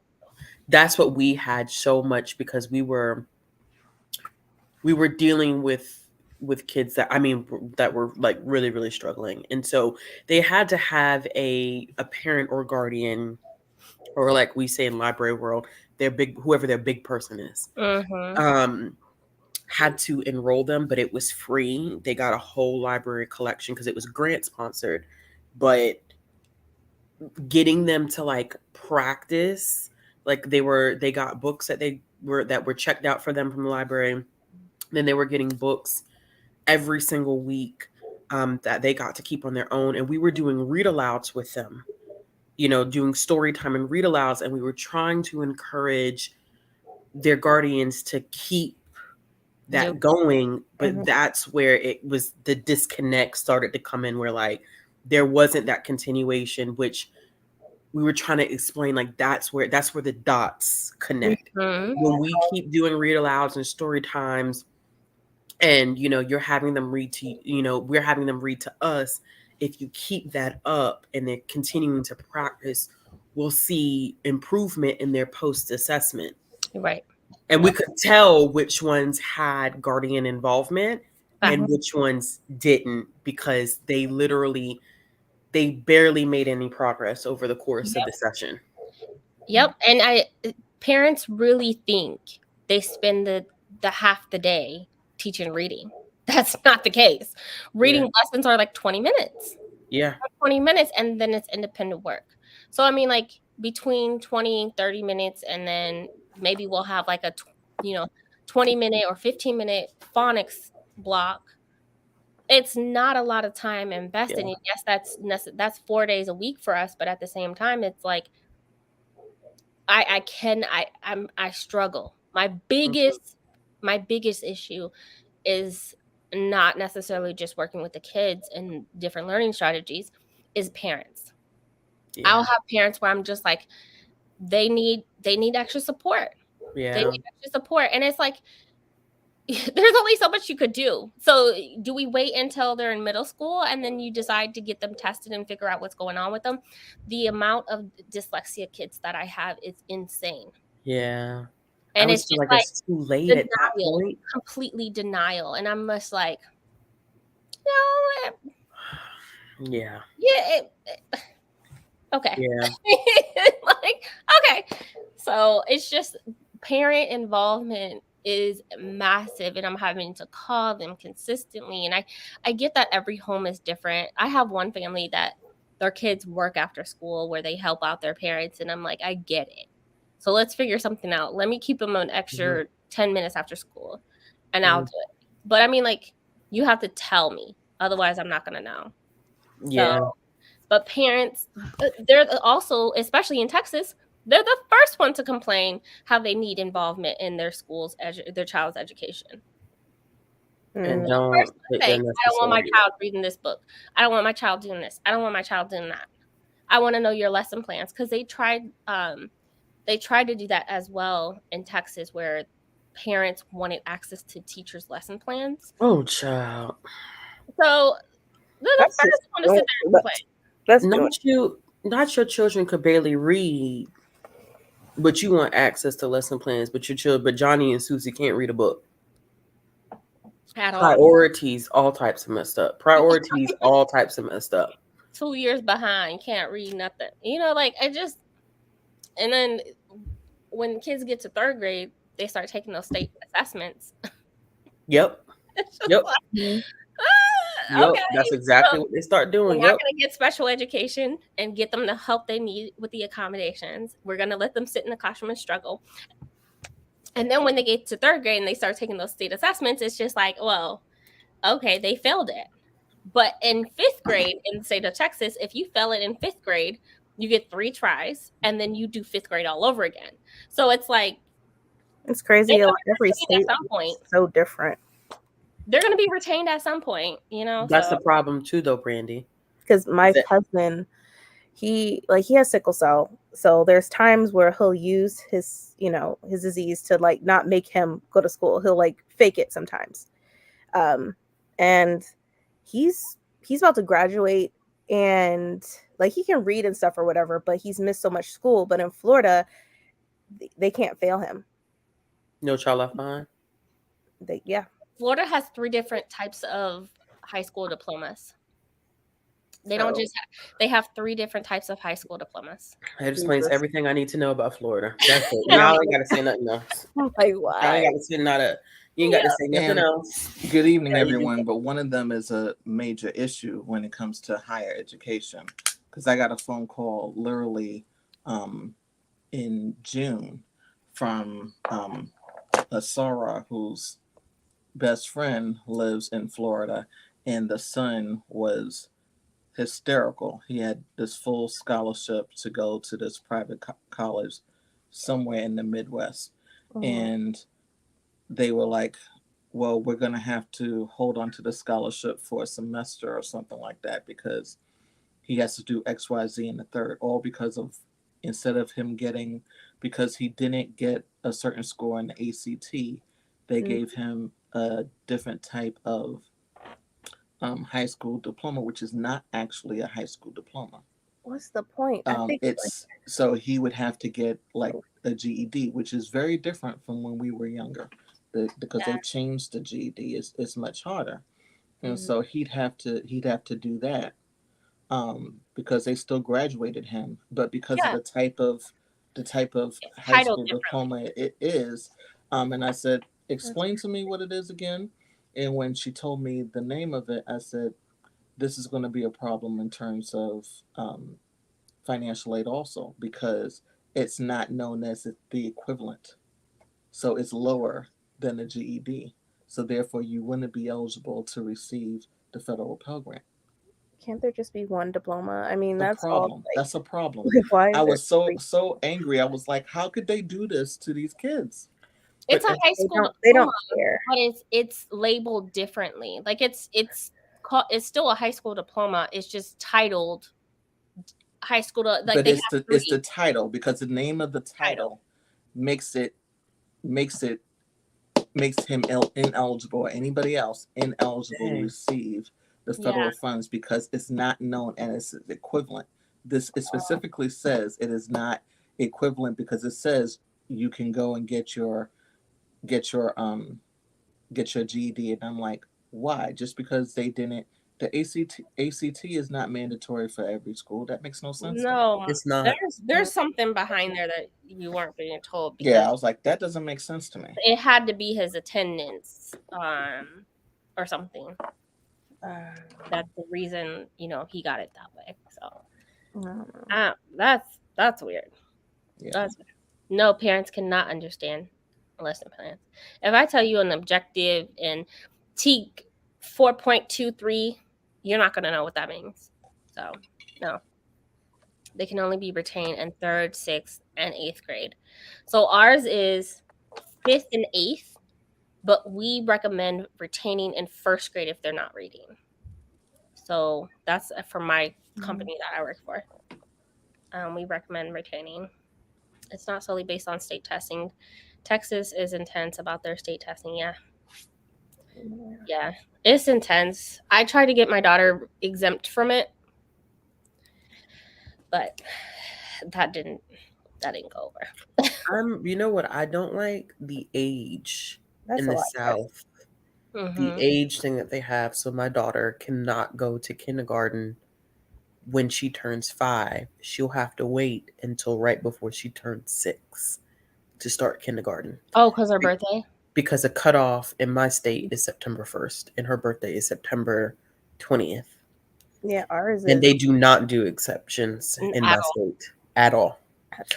[SPEAKER 2] That's what we had so much because we were dealing with kids that, I mean, that were like really really struggling, and so they had to have a parent or guardian, or like we say in library world, their big, whoever their big person is,
[SPEAKER 3] Mm-hmm.
[SPEAKER 2] um had to enroll them, but it was free. They got a whole library collection because it was grant sponsored, but getting them to like practice, like they got books that were checked out for them from the library. Then they were getting books every single week, that they got to keep on their own, and we were doing read alouds with them, doing story time and read alouds, and we were trying to encourage their guardians to keep
[SPEAKER 3] Do
[SPEAKER 2] that going. But
[SPEAKER 4] Mhm.
[SPEAKER 2] that's where it was, the disconnect started to come in, where like there wasn't that continuation, which we were trying to explain, like that's where the dots connect.
[SPEAKER 3] Mm-hmm.
[SPEAKER 2] When we keep doing read alouds and story times, and you're having them read to we're having them read to us, if you keep that up and they're continuing to practice, we'll see improvement in their post assessment.
[SPEAKER 3] Right.
[SPEAKER 2] And we
[SPEAKER 3] Yep.
[SPEAKER 2] could tell which ones had guardian involvement
[SPEAKER 3] Uh,
[SPEAKER 2] and which ones didn't, because they barely made any progress over the course of the session.
[SPEAKER 3] yep. And parents really think they spend the half the day teaching reading. That's not the case.
[SPEAKER 2] Yeah.
[SPEAKER 3] Reading lessons are like 20 minutes.
[SPEAKER 2] Yeah.
[SPEAKER 3] 20 minutes, and then it's independent work. So I mean, like, between 20 and 30 minutes, and then maybe we'll have like a 20-minute or 15-minute phonics block. It's not a lot of time invested.
[SPEAKER 2] Yeah.
[SPEAKER 3] And yes, that's 4 days a week for us, but at the same time, it's like I struggle. My biggest issue is not necessarily just working with the kids and different learning strategies, is parents. I'll
[SPEAKER 2] Yeah.
[SPEAKER 3] have parents where I'm just like, they need extra support. They
[SPEAKER 2] Yeah.
[SPEAKER 3] need extra support. And it's like, there's only so much you could do. So do we wait until they're in middle school and then you decide to get them tested and figure out what's going on with them? The amount of dyslexia kids that I have is insane.
[SPEAKER 2] Yeah. I
[SPEAKER 3] And
[SPEAKER 2] always
[SPEAKER 3] it's
[SPEAKER 2] feel
[SPEAKER 3] just
[SPEAKER 2] like
[SPEAKER 3] like
[SPEAKER 2] it's too late at that
[SPEAKER 3] denial,
[SPEAKER 2] point.
[SPEAKER 3] completely denial. And I'm just like,
[SPEAKER 2] Yeah.
[SPEAKER 3] Okay.
[SPEAKER 2] Yeah.
[SPEAKER 3] Like, okay. So it's just parent involvement is massive, and I'm having to call them consistently. And I get that every home is different. I have one family that their kids work after school where they help out their parents, and I'm like, I get it. So let's figure something out. Let me keep them an extra 10 minutes after school, and I'll do it. But I mean, like, you have to tell me, otherwise I'm not gonna know.
[SPEAKER 2] Yeah.
[SPEAKER 3] So, but parents, they're also, especially in Texas, they're the first one to complain how they need involvement in their their child's education.
[SPEAKER 2] And
[SPEAKER 4] Mm.
[SPEAKER 2] don't
[SPEAKER 3] First
[SPEAKER 2] take
[SPEAKER 3] thing,
[SPEAKER 2] the
[SPEAKER 3] I don't want my
[SPEAKER 2] necessary.
[SPEAKER 3] child reading this book. I don't want my child doing this. I don't want my child doing that. I want to know your lesson plans, because they tried to do that as well in Texas, where parents wanted access to teachers' lesson plans.
[SPEAKER 2] Oh, child.
[SPEAKER 3] So they're the
[SPEAKER 4] That's just
[SPEAKER 3] first one to sit there and
[SPEAKER 4] but
[SPEAKER 3] complain.
[SPEAKER 4] that's doing
[SPEAKER 2] Not your children could barely read, but you want access to lesson plans, but Johnny and Susie can't read a book.
[SPEAKER 3] At all.
[SPEAKER 2] Priorities, all types of messed up.
[SPEAKER 3] 2 years behind, can't read nothing. Like, and then when kids get to 3rd grade, they start taking those state assessments.
[SPEAKER 2] Yep.
[SPEAKER 3] It's just
[SPEAKER 2] Yep.
[SPEAKER 3] like,
[SPEAKER 2] Yep.
[SPEAKER 3] okay.
[SPEAKER 2] That's exactly
[SPEAKER 3] So
[SPEAKER 2] what they start
[SPEAKER 3] we're
[SPEAKER 2] doing.
[SPEAKER 3] not
[SPEAKER 2] Yep.
[SPEAKER 3] going to get special education and get them the help they need with the accommodations. We're going to let them sit in the classroom and struggle. And then when they get to 3rd grade and they start taking those state assessments, it's just like, well, okay, they failed it. But in 5th grade in the state of Texas, if you fail it in 5th grade, you get 3 tries, and then you do 5th grade all over again. So it's like,
[SPEAKER 4] it's crazy.
[SPEAKER 3] they're
[SPEAKER 4] Every state
[SPEAKER 3] at some point.
[SPEAKER 4] is so different.
[SPEAKER 3] They're going to be retained at some point,
[SPEAKER 2] That's
[SPEAKER 3] so.
[SPEAKER 2] the problem too, though, Brandie.
[SPEAKER 4] Because my cousin, he has sickle cell, so there's times where he'll use his his disease to like not make him go to school. He'll like fake it sometimes, and he's about to graduate, and like he can read and stuff or whatever, but he's missed so much school. But in Florida, they can't fail him.
[SPEAKER 2] No child left behind.
[SPEAKER 3] Florida has 3 different types of high school diplomas. They don't just they have 3 different types of high school diplomas.
[SPEAKER 2] That explains everything I need to know about Florida. That's it. Y'all ain't got to say nothing else.
[SPEAKER 4] Like, why?
[SPEAKER 2] Y'all ain't got to say you ain't got to say nothing else.
[SPEAKER 5] Good evening, everyone. But one of them is a major issue when it comes to higher education, because I got a phone call literally in June from a Sarah whose best friend lives in Florida, and the son was hysterical. He had this full scholarship to go to this private college somewhere in the Midwest. And they were like, well, we're going to have to hold on to the scholarship for a semester or something like that, because he has to do XYZ in the third, all because of, instead of him getting, because he didn't get a certain score in the ACT, they gave him a different type of high school diploma, which is not actually a high school diploma.
[SPEAKER 4] What's the point?
[SPEAKER 5] So he would have to get like a GED, which is very different from when we were younger, because they've changed the GED. It's much harder, and so he'd have to do that because they still graduated him, but because of the type of high school diploma it is, and I said, explain to me what it is again. And when she told me the name of it, I said, this is going to be a problem in terms of financial aid also, because it's not known as the equivalent. So it's lower than a GED. So therefore, you wouldn't be eligible to receive the federal Pell Grant.
[SPEAKER 4] Can't there just be one diploma? I mean, that's
[SPEAKER 5] a problem.
[SPEAKER 4] All,
[SPEAKER 5] that's a problem.
[SPEAKER 4] Why
[SPEAKER 5] I was so angry. I was like, how could they do this to these kids?
[SPEAKER 3] It's a high school diploma,
[SPEAKER 4] they don't care.
[SPEAKER 3] But it's labeled differently. Like it's still a high school diploma. It's just titled high school. Like,
[SPEAKER 5] but it's the title, because the name of the title makes it makes him ineligible, or anybody else ineligible to
[SPEAKER 2] Dang.
[SPEAKER 5] receive the federal funds because it's not known as its equivalent. This it specifically says it is not equivalent because it says you can go and get your get your GED, and I'm like, why? Just because they didn't. The ACT is not mandatory for every school. That makes no sense to me.
[SPEAKER 3] No,
[SPEAKER 2] It's not.
[SPEAKER 3] there's something behind there that you weren't being told because
[SPEAKER 5] Yeah, I was like, that doesn't make sense to me.
[SPEAKER 3] it had to be his attendance, or something. That's the reason, you know, he got it that way. So that's weird.
[SPEAKER 5] Yeah.
[SPEAKER 3] That's weird. No, parents cannot understand lesson plans. If I tell you an objective in TEAC 4.23, you're not gonna know what that means. So no. They can only be retained in 3rd, 6th, and 8th grade. So ours is 5th and 8th, but we recommend retaining in 1st grade if they're not reading. So that's for my company that I work for. We recommend retaining. It's not solely based on state testing. Texas is intense about their state testing. Yeah, it's intense. I tried to get my daughter exempt from it, but that didn't go over.
[SPEAKER 2] You know what I don't like? The age
[SPEAKER 4] That's
[SPEAKER 2] in
[SPEAKER 4] a
[SPEAKER 2] the
[SPEAKER 4] lot.
[SPEAKER 2] South. The age thing that they have. So my daughter cannot go to kindergarten when she turns 5. She'll have to wait until right before she turns 6 to start kindergarten.
[SPEAKER 3] Oh, because her birthday?
[SPEAKER 2] Because a cutoff in my state is September 1st, and her birthday is September 20th.
[SPEAKER 4] Yeah, ours is.
[SPEAKER 2] And they do not do exceptions in my state at all.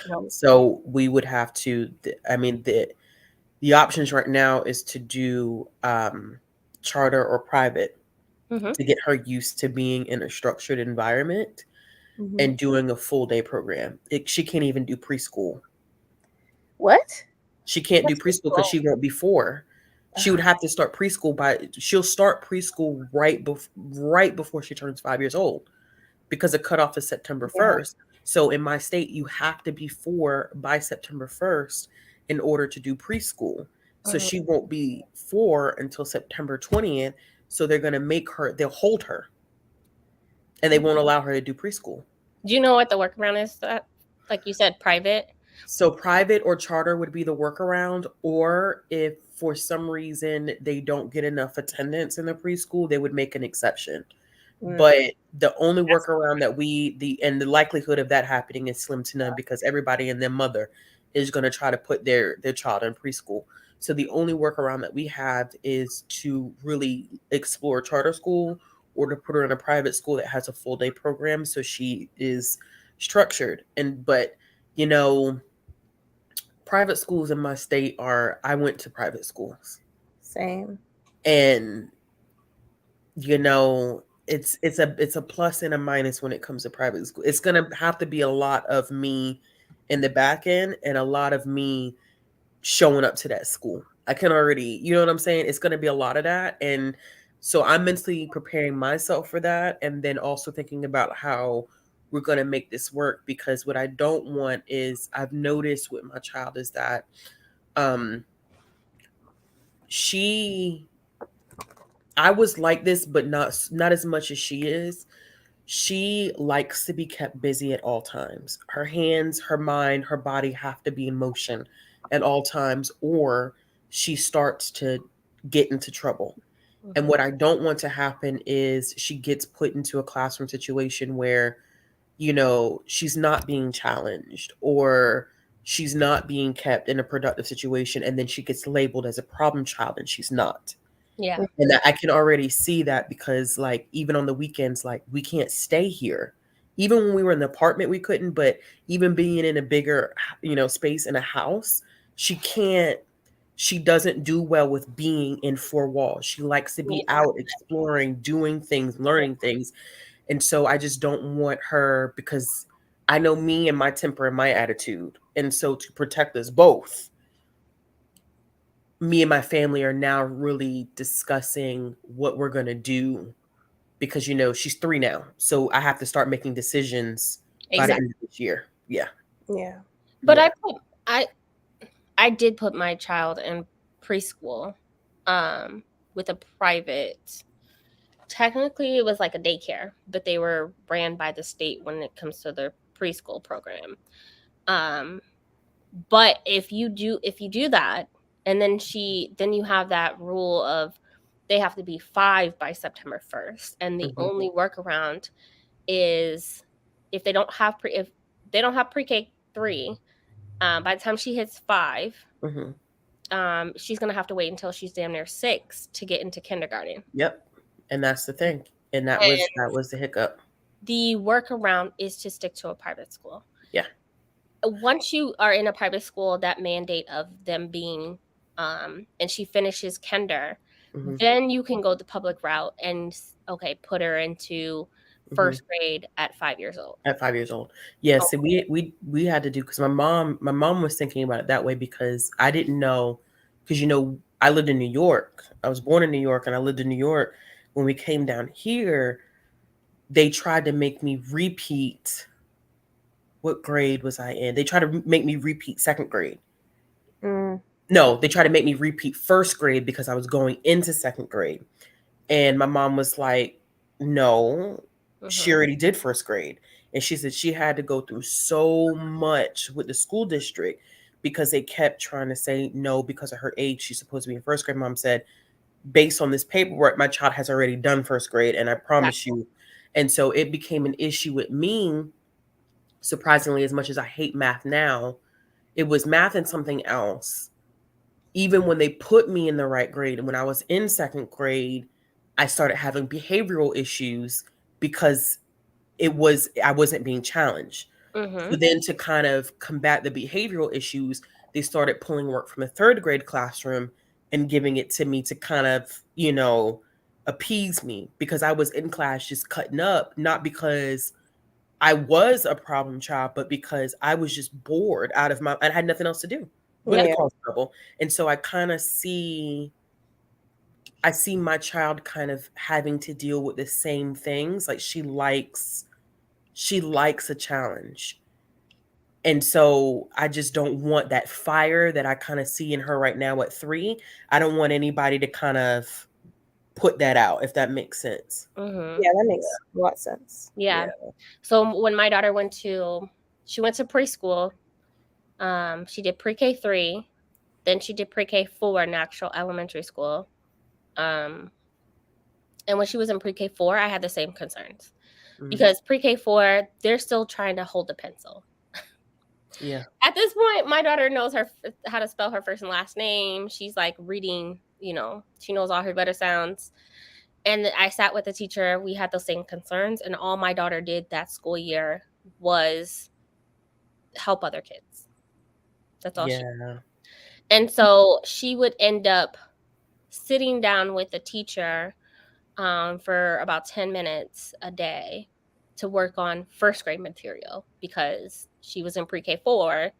[SPEAKER 3] No.
[SPEAKER 2] So we would have to, I mean, the options right now is to do charter or private to get her used to being in a structured environment and doing a full day program. She can't even do preschool.
[SPEAKER 4] What?
[SPEAKER 2] She can't do preschool because she won't be 4. She would have to start preschool she'll start preschool right before she turns 5 years old because the cutoff is September 1st. So in my state, you have to be 4 by September 1st in order to do preschool. So she won't be 4 until September 20th. So they're going to they'll hold her and they won't allow her to do preschool.
[SPEAKER 3] Do you know what the workaround is? That, like you said, private?
[SPEAKER 2] So private or charter would be the workaround, or if for some reason they don't get enough attendance in the preschool, they would make an exception. But the only workaround that the likelihood of that happening is slim to none because everybody and their mother is going to try to put their child in preschool. So the only workaround that we have is to really explore charter school or to put her in a private school that has a full day program so she is structured. But you know, private schools in my state I went to private schools.
[SPEAKER 4] Same.
[SPEAKER 2] And you know, it's a plus and a minus when it comes to private school. It's going to have to be a lot of me in the back end and a lot of me showing up to that school. I can already, you know what I'm saying? It's going to be a lot of that. And so I'm mentally preparing myself for that. And then also thinking about how we're going to make this work, because what I don't want is, I've noticed with my child is that I was like this, but not as much as she is. She likes to be kept busy at all times. Her hands, her mind, her body have to be in motion at all times, or she starts to get into trouble. And what I don't want to happen is she gets put into a classroom situation where, you know, she's not being challenged or she's not being kept in a productive situation, and then she gets labeled as a problem child and she's not.
[SPEAKER 3] Yeah.
[SPEAKER 2] And I can already see that because, like, even on the weekends, like, we can't stay here. Even when we were in the apartment, we couldn't. But even being in a bigger, you know, space in a house, she doesn't do well with being in 4 walls. She likes to be out exploring, doing things, learning things. And so I just don't want her, because I know me and my temper and my attitude. And so to protect us both, me and my family are now really discussing what we're going to do, because, you know, she's 3 now. So I have to start making decisions by the end of this year. Yeah.
[SPEAKER 4] Yeah.
[SPEAKER 3] But I did put my child in preschool with a private. Technically, it was like a daycare, but they were ran by the state when it comes to their preschool program. But if you do that, and then you have that rule of they have to be 5 by September 1st, and the only workaround is if they don't have pre-K 3, by the time she hits 5, she's gonna have to wait until she's damn near 6 to get into kindergarten.
[SPEAKER 2] Yep, and that's the thing, and that was the hiccup.
[SPEAKER 3] The workaround is to stick to a private school.
[SPEAKER 2] Yeah.
[SPEAKER 3] Once you are in a private school, that mandate of them being, and she finishes kinder, then you can go the public route and put her into first grade at 5 years old.
[SPEAKER 2] At 5 years old, yes. Yeah, so we had to do, because my mom was thinking about it that way, because I didn't know, because I lived in New York. I was born in New York, and I lived in New York. When we came down here, they tried to make me repeat. What grade was I in? They tried to make me repeat 2nd grade. No, they tried to make me repeat 1st grade because I was going into 2nd grade. And my mom was like, no, she already did 1st grade. And she said she had to go through so much with the school district because they kept trying to say no, because of her age, she's supposed to be in 1st grade. Mom said, based on this paperwork, my child has already done 1st grade. And I promise you. And so it became an issue with me. Surprisingly, as much as I hate math now, it was math and something else. Even when they put me in the right grade, and when I was in 2nd grade, I started having behavioral issues because I wasn't being challenged. So then, to kind of combat the behavioral issues, they started pulling work from a 3rd grade classroom and giving it to me to kind of, appease me, because I was in class just cutting up, not because I was a problem child, but because I was just bored I had nothing else to do but to cause trouble. And so I see my child kind of having to deal with the same things. Like, she likes a challenge. And so I just don't want that fire that I kind of see in her right now at 3. I don't want anybody to kind of put that out, if that makes sense.
[SPEAKER 4] Yeah, that makes a lot of sense.
[SPEAKER 3] Yeah. So when my daughter went to preschool, she did pre-K 3, then she did pre-K 4 in actual elementary school. And when she was in pre-K 4, I had the same concerns because pre-K 4, they're still trying to hold the pencil.
[SPEAKER 2] Yeah.
[SPEAKER 3] At this point, my daughter knows how to spell her first and last name. She's like reading, she knows all her letter sounds. And I sat with the teacher. We had the same concerns. And all my daughter did that school year was help other kids. That's all she did. And so she would end up sitting down with the teacher for about 10 minutes a day to work on 1st grade material, because she was in pre-K 4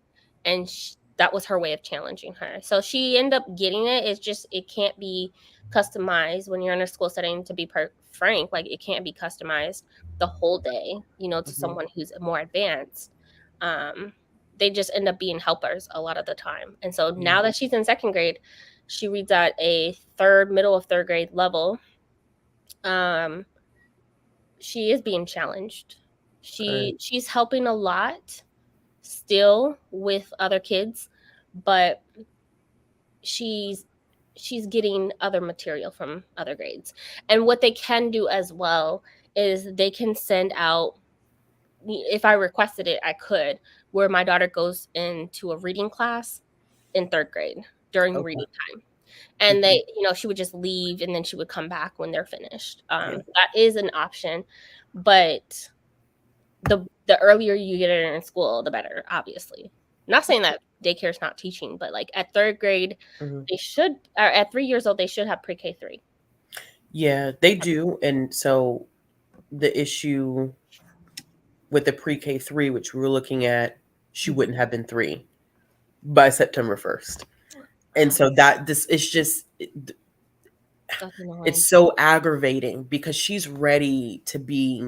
[SPEAKER 3] and that was her way of challenging her. So she ended up getting it. It's just, it can't be customized when you're in a school setting, to be frank. Like, it can't be customized the whole day, to someone who's more advanced. They just end up being helpers a lot of the time. And so now that she's in 2nd grade, she reads at a middle of 3rd grade level. She is being challenged. She's helping a lot still with other kids, but she's getting other material from other grades. And what they can do as well is they can send out, if I requested it, I could, where my daughter goes into a reading class in 3rd grade during reading time. And they, she would just leave and then she would come back when they're finished. That is an option, but the earlier you get it in school, the better, obviously. Not saying that daycare is not teaching, but like at 3rd grade, they should, or at 3 years old, they should have pre-K 3.
[SPEAKER 2] Yeah, they do. And so the issue with the pre-K 3, which we were looking at, she wouldn't have been 3 by September 1st. And so it's just, it's so aggravating, because she's ready to be,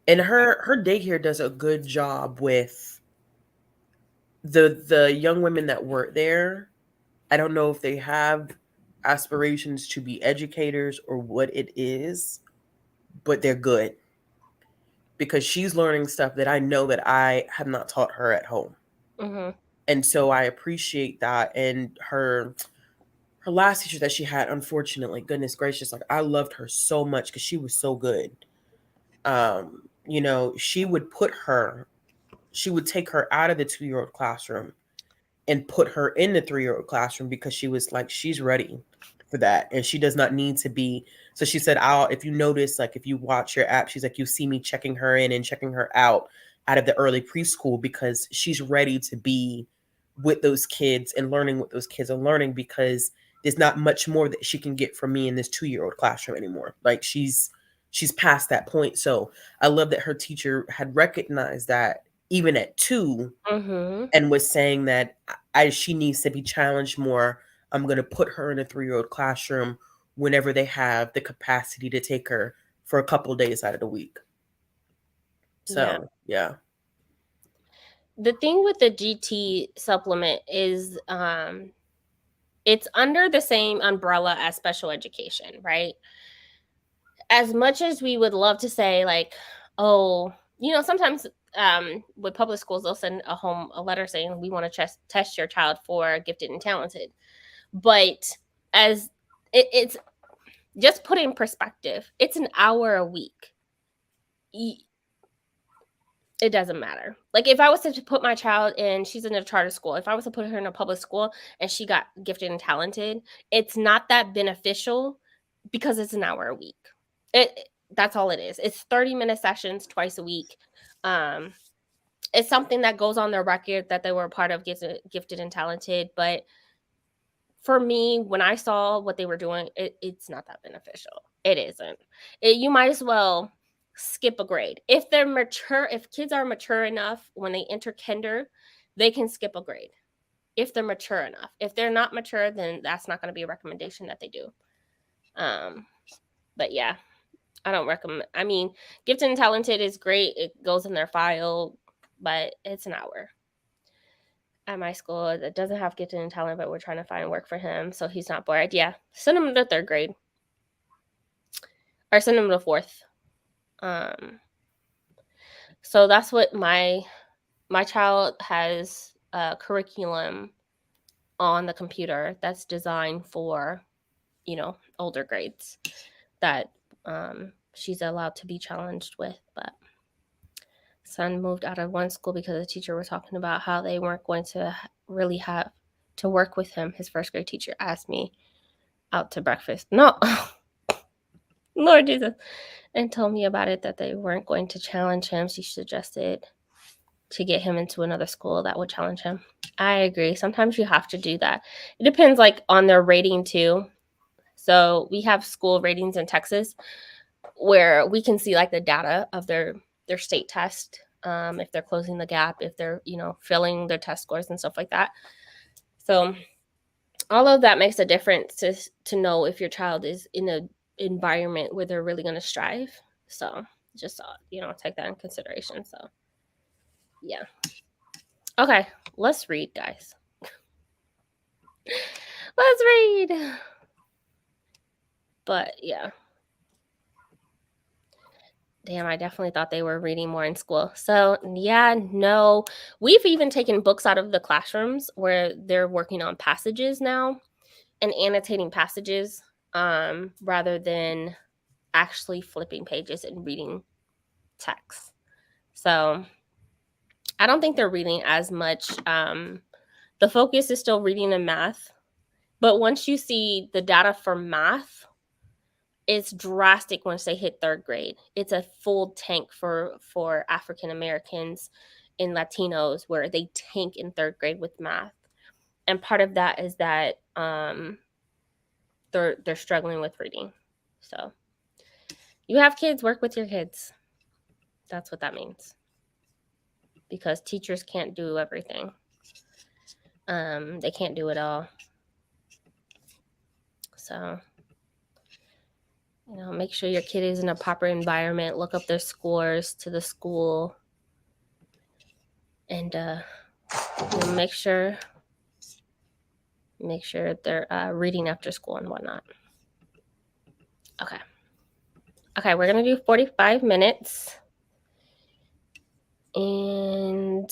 [SPEAKER 2] and her daycare does a good job with the young women that work there. I don't know if they have aspirations to be educators or what it is, but they're good because she's learning stuff that I know that I have not taught her at home.
[SPEAKER 3] Mm-hmm.
[SPEAKER 2] And so I appreciate that. And her last teacher that she had, unfortunately, goodness gracious, like I loved her so much because she was so good. You know, she would take her out of the 2-year-old classroom and put her in the 3-year-old classroom because she was like, she's ready for that. And she does not need to be. So she said, if you notice, like if you watch your app, she's like, you see me checking her in and checking her out of the early preschool because she's ready to be with those kids and learning what those kids are learning because there's not much more that she can get from me in this 2-year-old classroom anymore. Like she's past that point. So I love that her teacher had recognized that even at 2
[SPEAKER 3] Mm-hmm.
[SPEAKER 2] and was saying that she needs to be challenged more. I'm going to put her in a 3-year-old classroom whenever they have the capacity to take her for a couple days out of the week. So, yeah.
[SPEAKER 3] The thing with the GT supplement is it's under the same umbrella as special education, right? As much as we would love to say like, oh, sometimes with public schools they'll send a letter saying we want to test your child for gifted and talented, but as it's just put in perspective, it's an hour a week. It doesn't matter. Like if I was to put my child in, she's in a charter school, if I was to put her in a public school and she got gifted and talented, it's not that beneficial because it's an hour a week. That's all it is. It's 30-minute sessions twice a week. It's something that goes on their record that they were a part of gifted and talented, but for me, when I saw what they were doing, it's not that beneficial. It isn't. You might as well skip a grade. If they're mature, if kids are mature enough when they enter kinder, they can skip a grade. If they're mature enough. If they're not mature, then that's not going to be a recommendation that they do. But yeah, I don't recommend. I mean, gifted and talented is great. It goes in their file, but it's an hour. At my school that doesn't have gifted and talent, but we're trying to find work for him so he's not bored. Yeah, send him to 3rd grade or send him to 4th. So that's what my child has a curriculum on the computer that's designed for older grades that she's allowed to be challenged with. But son moved out of one school because the teacher was talking about how they weren't going to really have to work with him. His 1st grade teacher asked me out to breakfast. No, Lord Jesus. And told me about it, that they weren't going to challenge him. She suggested to get him into another school that would challenge him. I agree. Sometimes you have to do that. It depends like on their rating too. So we have school ratings in Texas where we can see like the data of their state test, if they're closing the gap, if they're filling their test scores and stuff like that. So all of that makes a difference to know if your child is in an environment where they're really going to strive. So just take that in consideration. So yeah. Okay, let's read, guys. Let's read. But yeah. Damn, I definitely thought they were reading more in school. So yeah, no. We've even taken books out of the classrooms where they're working on passages now and annotating passages rather than actually flipping pages and reading text. So I don't think they're reading as much. The focus is still reading and math. But once you see the data for math, it's drastic once they hit 3rd grade. It's a full tank for African Americans and Latinos where they tank in 3rd grade with math. And part of that is that they're struggling with reading. So you have kids, work with your kids. That's what that means. Because teachers can't do everything. They can't do it all. So make sure your kid is in a proper environment. Look up their scores to the school. And make sure make sure they're reading after school and whatnot. Okay. Okay, we're going to do 45 minutes. And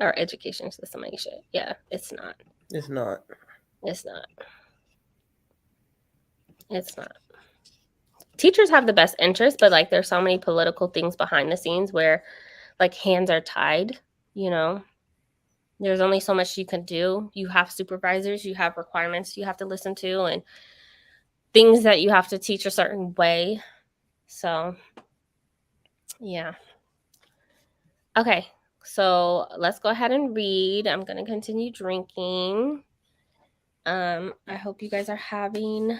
[SPEAKER 3] our education system ain't shit. Yeah, it's not.
[SPEAKER 2] It's not.
[SPEAKER 3] It's not. It's not. Teachers have the best interest, but like there's so many political things behind the scenes where like hands are tied, you know. There's only so much you can do. You have supervisors, you have requirements you have to listen to, and things that you have to teach a certain way. So, yeah. Okay, so let's go ahead and read. I'm going to continue drinking. I hope you guys are having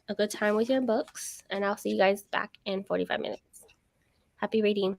[SPEAKER 3] a good time with your books, and I'll see you guys back in 45 minutes. Happy reading.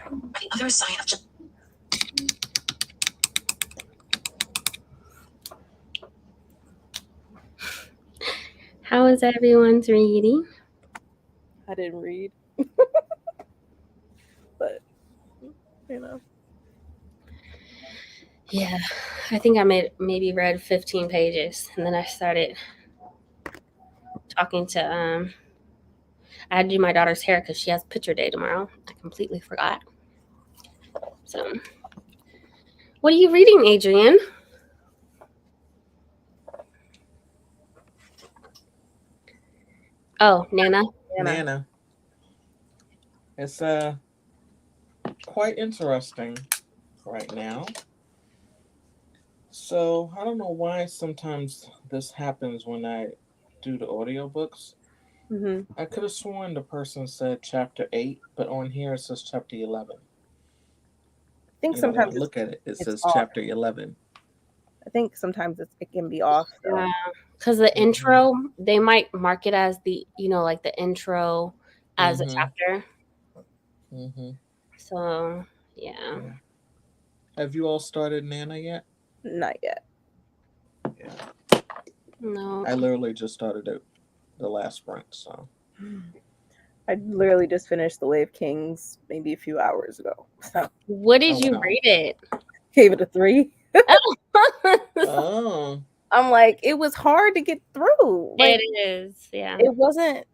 [SPEAKER 6] The other side of
[SPEAKER 1] How is everyone's reading?
[SPEAKER 4] I didn't read. But, you know.
[SPEAKER 1] Yeah, I think I maybe read 15 pages, and then I started talking to I had to do my daughter's hair because she has picture day tomorrow. I completely forgot. So, what are you reading, Adrian? Oh, Nana.
[SPEAKER 5] Nana. It's quite interesting right now. So I don't know why sometimes this happens when I do the audiobooks.
[SPEAKER 4] Mm-hmm.
[SPEAKER 5] I could have sworn the person said chapter 8, but on here it says chapter 11.
[SPEAKER 4] I think
[SPEAKER 5] When I
[SPEAKER 4] sometimes
[SPEAKER 5] look at it, it
[SPEAKER 4] it's
[SPEAKER 5] says
[SPEAKER 4] off.
[SPEAKER 5] chapter 11.
[SPEAKER 4] I think sometimes it can be off though.
[SPEAKER 1] Because the intro, they might mark it as the, like the intro as a chapter.
[SPEAKER 5] Mm-hmm.
[SPEAKER 1] So, yeah.
[SPEAKER 5] Have you all started Nana yet?
[SPEAKER 4] Not yet.
[SPEAKER 5] Yeah.
[SPEAKER 1] No.
[SPEAKER 5] I literally just started it the last sprint, so.
[SPEAKER 4] I literally just finished The Way of Kings maybe a few hours ago. So
[SPEAKER 1] What did you
[SPEAKER 5] wow.
[SPEAKER 1] rate it?
[SPEAKER 4] gave it a 3.
[SPEAKER 5] Oh.
[SPEAKER 4] I'm like, it was hard to get through. Like,
[SPEAKER 1] It is, yeah.
[SPEAKER 4] it wasn't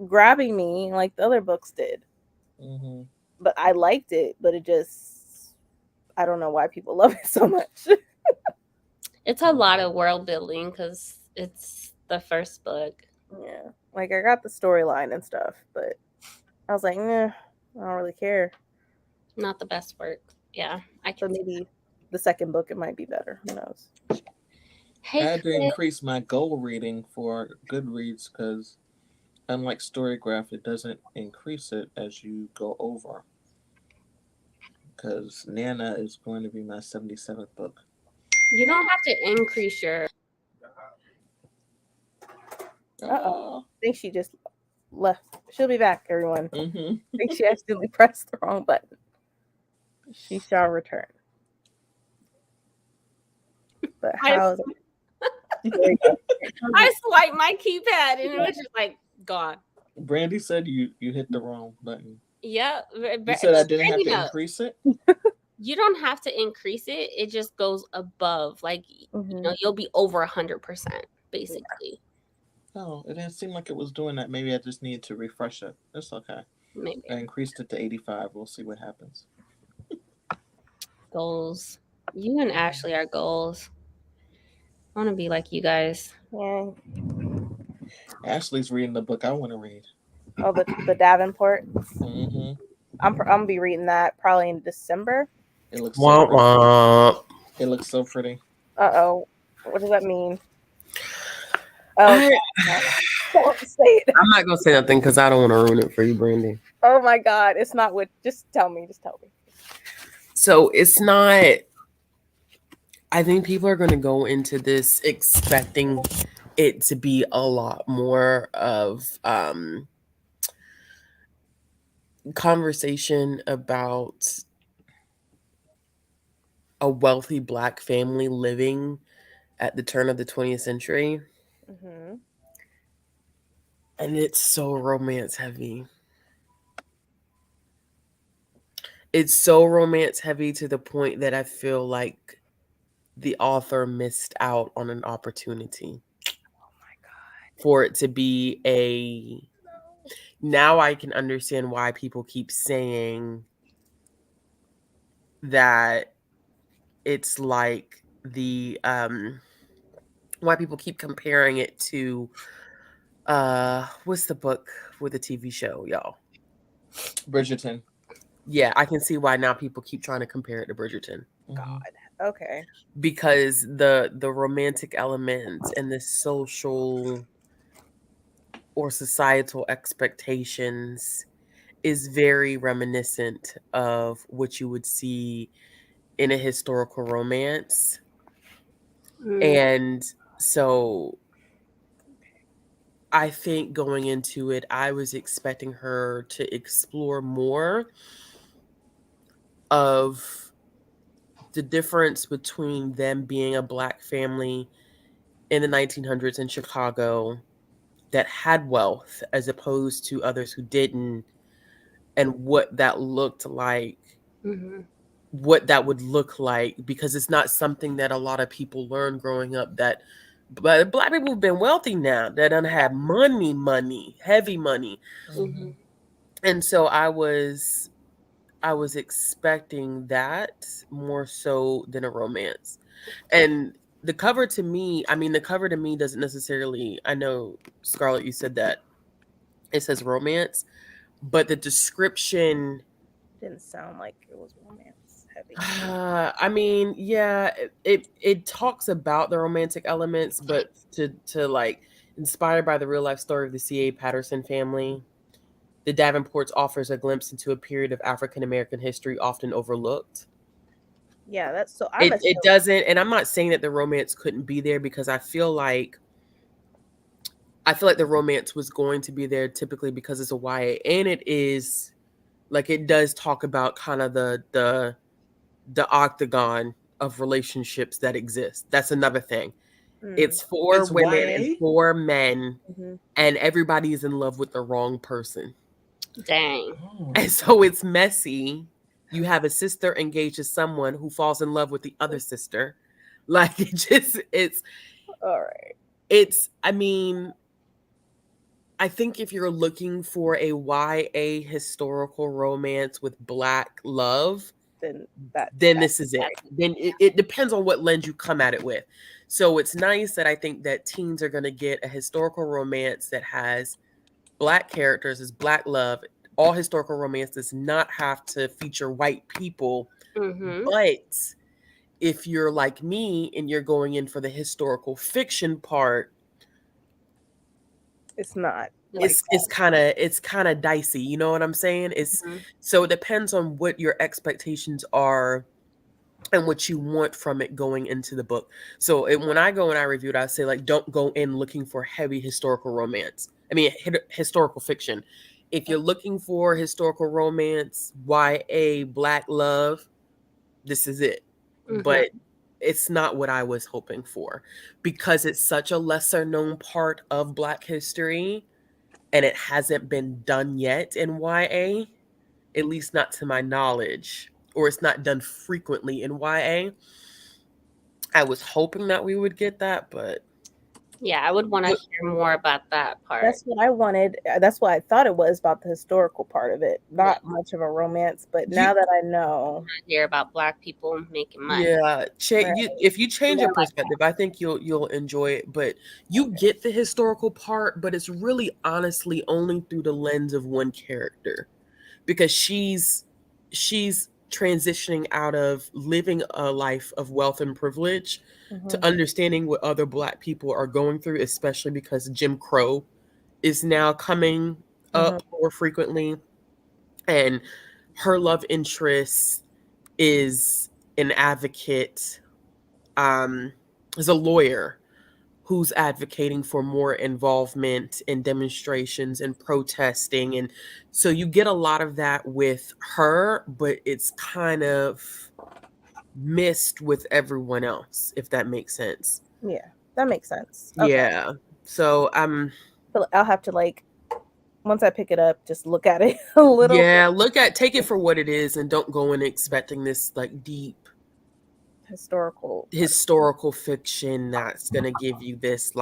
[SPEAKER 4] grabbing me like the other books did.
[SPEAKER 5] Mm-hmm.
[SPEAKER 4] But I liked it, but it just, I don't know why people love it so much.
[SPEAKER 1] It's a lot of world building because it's the first book.
[SPEAKER 4] Yeah. Like, I got the storyline and stuff, but I was like, I don't really care.
[SPEAKER 1] Not the best work. Yeah, I
[SPEAKER 4] So
[SPEAKER 1] can see
[SPEAKER 4] maybe the second book, it might be better. Who knows?
[SPEAKER 1] Hey,
[SPEAKER 5] I had to
[SPEAKER 1] Chris.
[SPEAKER 5] increase my goal reading for Goodreads because, unlike Storygraph, it doesn't increase it as you go over. Because Nana is going to be my 77th book.
[SPEAKER 1] You don't have to increase your.
[SPEAKER 4] Uh-oh. I think she just left. She'll be back, everyone.
[SPEAKER 5] Mm-hmm.
[SPEAKER 4] I think she accidentally pressed the wrong button. She shall return. But how's
[SPEAKER 1] I swiped my keypad and it was just like gone.
[SPEAKER 5] Brandie said you hit the wrong button.
[SPEAKER 1] Yeah.
[SPEAKER 5] You said I didn't have to increase it?
[SPEAKER 1] You don't have to increase it. It just goes above. Like, you'll be over 100%, basically.
[SPEAKER 5] Oh, it didn't seem like it was doing that. Maybe I just needed to refresh it. It's okay.
[SPEAKER 1] Maybe.
[SPEAKER 5] I increased it to 85. We'll see what happens.
[SPEAKER 1] Goals. You and Ashley are goals. I want to be like you guys.
[SPEAKER 4] Yeah.
[SPEAKER 5] Ashley's reading the book I want to read.
[SPEAKER 4] Oh, the Davenport.
[SPEAKER 5] Mm-hmm.
[SPEAKER 4] I'm gonna be reading that probably in December.
[SPEAKER 5] It looks so pretty. It looks so pretty.
[SPEAKER 4] Uh-oh. What does that mean? Oh, don't say it.
[SPEAKER 2] I'm not gonna say nothing because I don't want to ruin it for you, Brandie.
[SPEAKER 4] Oh my God, it's not what. Just tell me.
[SPEAKER 2] So it's not. I think people are going to go into this expecting it to be a lot more of conversation about a wealthy Black family living at the turn of the 20th century.
[SPEAKER 4] Mm-hmm.
[SPEAKER 2] And it's so romance heavy. It's so romance heavy to the point that I feel like the author missed out on an opportunity.
[SPEAKER 4] Oh my God.
[SPEAKER 2] For it to be a... Now I can understand why people keep saying that it's like the... why people keep comparing it to... what's the book with the TV show, y'all?
[SPEAKER 5] Bridgerton.
[SPEAKER 2] Yeah, I can see why now people keep trying to compare it to Bridgerton.
[SPEAKER 4] God. Okay.
[SPEAKER 2] Because the romantic elements and the social or societal expectations is very reminiscent of what you would see in a historical romance. And so I think going into it, I was expecting her to explore more of the difference between them being a Black family in the 1900s in Chicago that had wealth as opposed to others who didn't, and what that looked like,
[SPEAKER 3] Mm-hmm.
[SPEAKER 2] what that would look like, because it's not something that a lot of people learn growing up, that but Black people have been wealthy now, that don't have money, heavy money.
[SPEAKER 3] Mm-hmm.
[SPEAKER 2] And so I was expecting that more so than a romance. And the cover to me, the cover to me doesn't necessarily, I know, Scarlett, you said that it says romance, but the description,
[SPEAKER 4] Didn't sound like it was romance heavy.
[SPEAKER 2] yeah, it talks about the romantic elements, but to like, inspired by the real life story of the C.A. Patterson family, the Davenports offers a glimpse into a period of African American history often overlooked.
[SPEAKER 4] Yeah, that's so. I'm
[SPEAKER 2] It doesn't, and I'm not saying that the romance couldn't be there, because I feel like the romance was going to be there, typically because it's a YA, and it is like, it does talk about kind of the octagon of relationships that exist. That's another thing. It's for
[SPEAKER 5] It's
[SPEAKER 2] women and
[SPEAKER 5] YA?
[SPEAKER 2] for men,
[SPEAKER 4] Mm-hmm.
[SPEAKER 2] and everybody is in love with the wrong person.
[SPEAKER 3] Dang.
[SPEAKER 5] Oh.
[SPEAKER 2] And so it's messy. You have a sister engaged to someone who falls in love with the other sister. Like,
[SPEAKER 4] All right.
[SPEAKER 2] I think if you're looking for a YA historical romance with Black love,
[SPEAKER 4] Then
[SPEAKER 2] this is it. Then it depends on what lens you come at it with. So it's nice that I think that teens are going to get a historical romance that has Black characters, is Black love. All historical romance does not have to feature white people.
[SPEAKER 3] Mm-hmm.
[SPEAKER 2] But if you're like me and you're going in for the historical fiction part,
[SPEAKER 4] it's not.
[SPEAKER 2] it's kind of dicey. You know what I'm saying?
[SPEAKER 3] Mm-hmm.
[SPEAKER 2] So it depends on what your expectations are and what you want from it going into the book. So when I go and I review it, I say, like, don't go in looking for heavy historical romance. Historical fiction. If you're looking for historical romance, YA, Black love, this is it.
[SPEAKER 3] Mm-hmm.
[SPEAKER 2] But it's not what I was hoping for, because it's such a lesser known part of Black history, and it hasn't been done yet in YA, at least not to my knowledge, or it's not done frequently in YA. I was hoping that we would get that, but
[SPEAKER 3] Yeah, I would want to hear more about that part.
[SPEAKER 4] That's what I wanted. That's what I thought it was, about the historical part of it. Not much of a romance, but now that I know,
[SPEAKER 3] hear about Black people making money.
[SPEAKER 2] yeah, if you change your perspective, I think you'll enjoy it. But you get the historical part, but it's really honestly only through the lens of one character, because she's transitioning out of living a life of wealth and privilege to understanding what other Black people are going through, especially because Jim Crow is now coming up more frequently. And her love interest is an advocate, is a lawyer who's advocating for more involvement in demonstrations and protesting. And so you get a lot of that with her, but it's kind of missed with everyone else, if that makes sense.
[SPEAKER 4] Yeah, that makes sense. Okay.
[SPEAKER 2] Yeah. So
[SPEAKER 4] I'll have to, once I pick it up, just look at it a little.
[SPEAKER 2] Yeah, take it for what it is, and don't go in expecting this deep historical fiction that's gonna give you this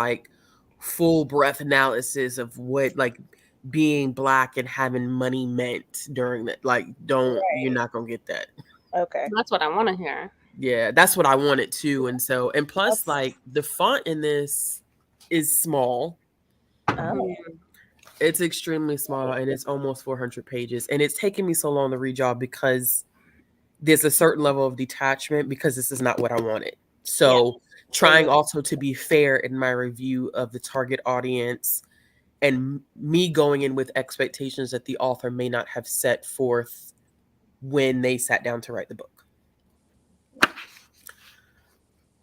[SPEAKER 2] full breath analysis of what being Black and having money meant during that. You're not gonna get that.
[SPEAKER 4] Okay.
[SPEAKER 3] That's what I want to hear.
[SPEAKER 2] Yeah, that's what I wanted too. And plus the font in this is small. It's extremely small, and it's almost 400 pages, and it's taken me so long to read y'all because there's a certain level of detachment, because this is not what I wanted. So trying also to be fair in my review of the target audience, and me going in with expectations that the author may not have set forth when they sat down to write the book.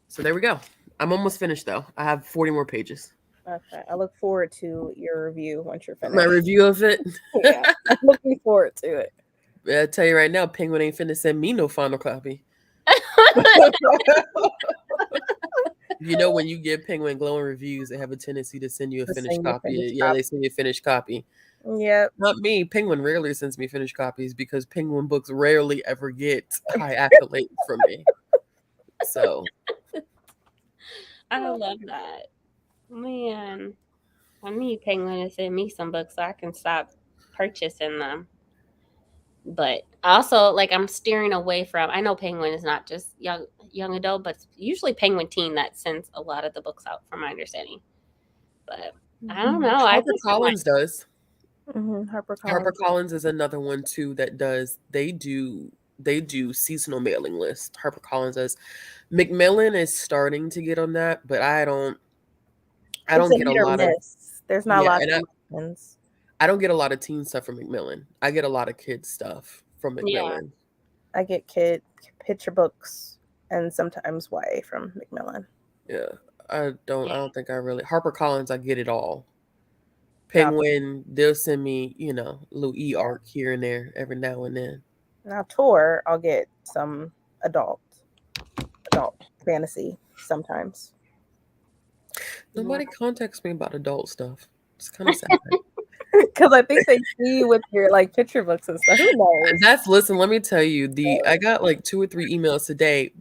[SPEAKER 2] So there we go. I'm almost finished though. I have 40 more pages.
[SPEAKER 4] Okay. I look forward to your review once you're finished.
[SPEAKER 2] My review of it?
[SPEAKER 4] Yeah, I'm looking forward to it.
[SPEAKER 2] I tell you right now, Penguin ain't finna send me no final copy. You know, when you give Penguin glowing reviews, they have a tendency to send you a
[SPEAKER 4] To
[SPEAKER 2] finished
[SPEAKER 4] send you a
[SPEAKER 2] copy.
[SPEAKER 4] finished
[SPEAKER 2] Yeah,
[SPEAKER 4] copy.
[SPEAKER 2] they send you a finished copy.
[SPEAKER 4] Yep.
[SPEAKER 2] Not me. Penguin rarely sends me finished copies because Penguin books rarely ever get high accolades from me. So
[SPEAKER 1] I love that. Man, I need Penguin to send me some books so I can stop purchasing them. But also, like, I'm steering away from. I know Penguin is not just young adult, but it's usually Penguin Teen that sends a lot of the books out, from my understanding. But I don't know. I just
[SPEAKER 2] HarperCollins does.
[SPEAKER 4] HarperCollins.
[SPEAKER 2] HarperCollins is another one too that does. They do seasonal mailing lists. HarperCollins does. Macmillan is starting to get on that, but I don't
[SPEAKER 4] It's a
[SPEAKER 2] get a
[SPEAKER 4] hit or
[SPEAKER 2] lot of
[SPEAKER 4] miss. There's not lots
[SPEAKER 2] and
[SPEAKER 4] of ones.
[SPEAKER 2] I don't get a lot of teen stuff from Macmillan. I get a lot of kids stuff from Macmillan.
[SPEAKER 4] I get kid picture books and sometimes YA from Macmillan.
[SPEAKER 2] Yeah. I don't think I really HarperCollins, I get it all.
[SPEAKER 4] Now,
[SPEAKER 2] Penguin, they'll send me, little arc here and there every now and then.
[SPEAKER 4] now Tor, I'll get some adult fantasy sometimes.
[SPEAKER 2] Nobody contacts me about adult stuff. It's kind of sad.
[SPEAKER 4] Because I think they see with your like picture books and stuff. Who knows?
[SPEAKER 2] Listen, let me tell you, I got like 2 or 3 emails today.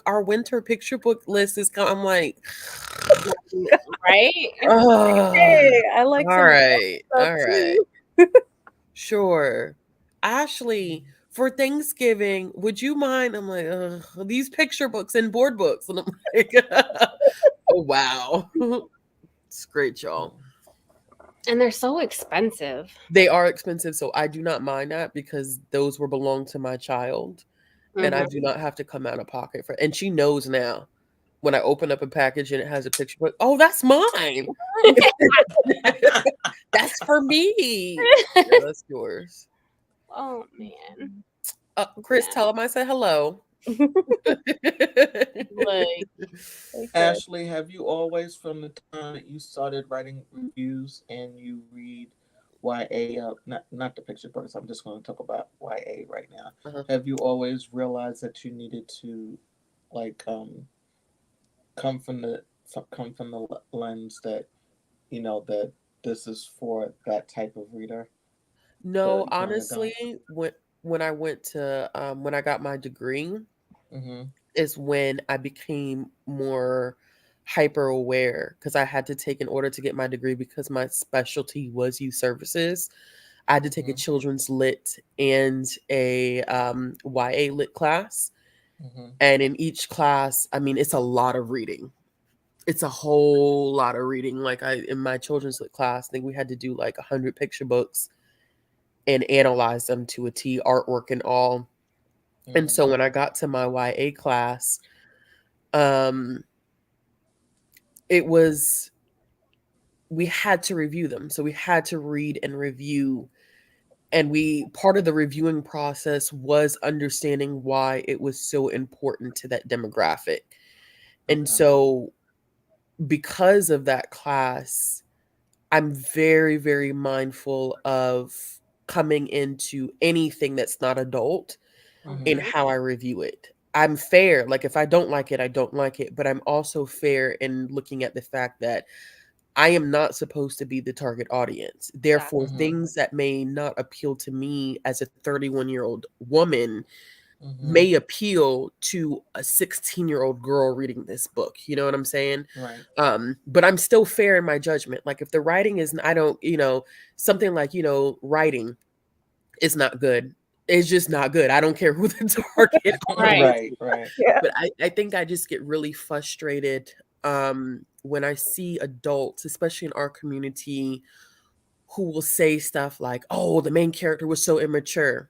[SPEAKER 2] Our winter picture book list is coming. I'm like,
[SPEAKER 1] right?
[SPEAKER 4] Hey, I like
[SPEAKER 2] all
[SPEAKER 4] some
[SPEAKER 2] right,
[SPEAKER 4] stuff
[SPEAKER 2] all right.
[SPEAKER 4] too.
[SPEAKER 2] Sure. Ashley, for Thanksgiving, would you mind? I'm like, these picture books and board books. And I'm like, oh, wow. It's great, y'all.
[SPEAKER 1] And they're so expensive.
[SPEAKER 2] They are expensive, so I do not mind that because those will belong to my child. And I do not have to come out of pocket for. And she knows now when I open up a package and it has a picture book. Oh, that's mine. That's for me. Yeah, that's yours.
[SPEAKER 1] Oh man.
[SPEAKER 2] Chris, tell him I said hello.
[SPEAKER 1] Like,
[SPEAKER 5] Ashley, have you always, from the time that you started writing reviews and you read YA, not the picture books, I'm just going to talk about YA right now. Have you always realized that you needed to, like, come from the lens that, that this is for that type of reader?
[SPEAKER 2] No, honestly, when I went to when I got my degree, is when I became more hyper aware because I had to take, in order to get my degree, because my specialty was youth services, I had to take a children's lit and a YA lit class. And in each class, I mean, it's a lot of reading. It's a whole lot of reading. Like in my children's lit class, I think we had to do like 100 picture books and analyze them to a T, artwork and all. And so when I got to my YA class, we had to review them. So we had to read and review. And part of the reviewing process was understanding why it was so important to that demographic. And so because of that class, I'm very, very mindful of coming into anything that's not adult in how I review it. I'm fair. Like if I don't like it, I don't like it. But I'm also fair in looking at the fact that I am not supposed to be the target audience. Therefore, things that may not appeal to me as a 31-year-old woman may appeal to a 16-year-old girl reading this book. You know what I'm saying?
[SPEAKER 5] Right.
[SPEAKER 2] But I'm still fair in my judgment. Like if the writing is, I don't, something like, writing is not good. It's just not good. I don't care who the target audience is.
[SPEAKER 5] Right.
[SPEAKER 4] Yeah.
[SPEAKER 2] But I think I just get really frustrated when I see adults, especially in our community, who will say stuff like, oh, the main character was so immature.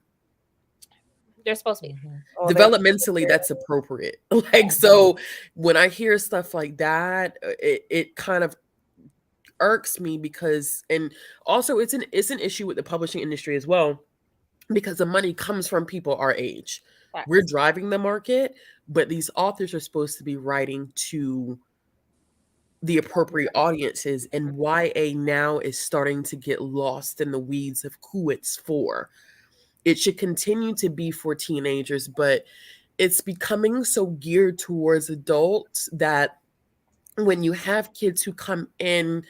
[SPEAKER 1] they're supposed to be.
[SPEAKER 4] Well,
[SPEAKER 2] Developmentally, that's appropriate. Like, so when I hear stuff like that, it kind of irks me because, and also it's an issue with the publishing industry as well, because the money comes from people our age.
[SPEAKER 1] Facts.
[SPEAKER 2] We're driving the market, but these authors are supposed to be writing to the appropriate audiences, and YA now is starting to get lost in the weeds of who it's for. it should continue to be for teenagers, but it's becoming so geared towards adults that when you have kids who come in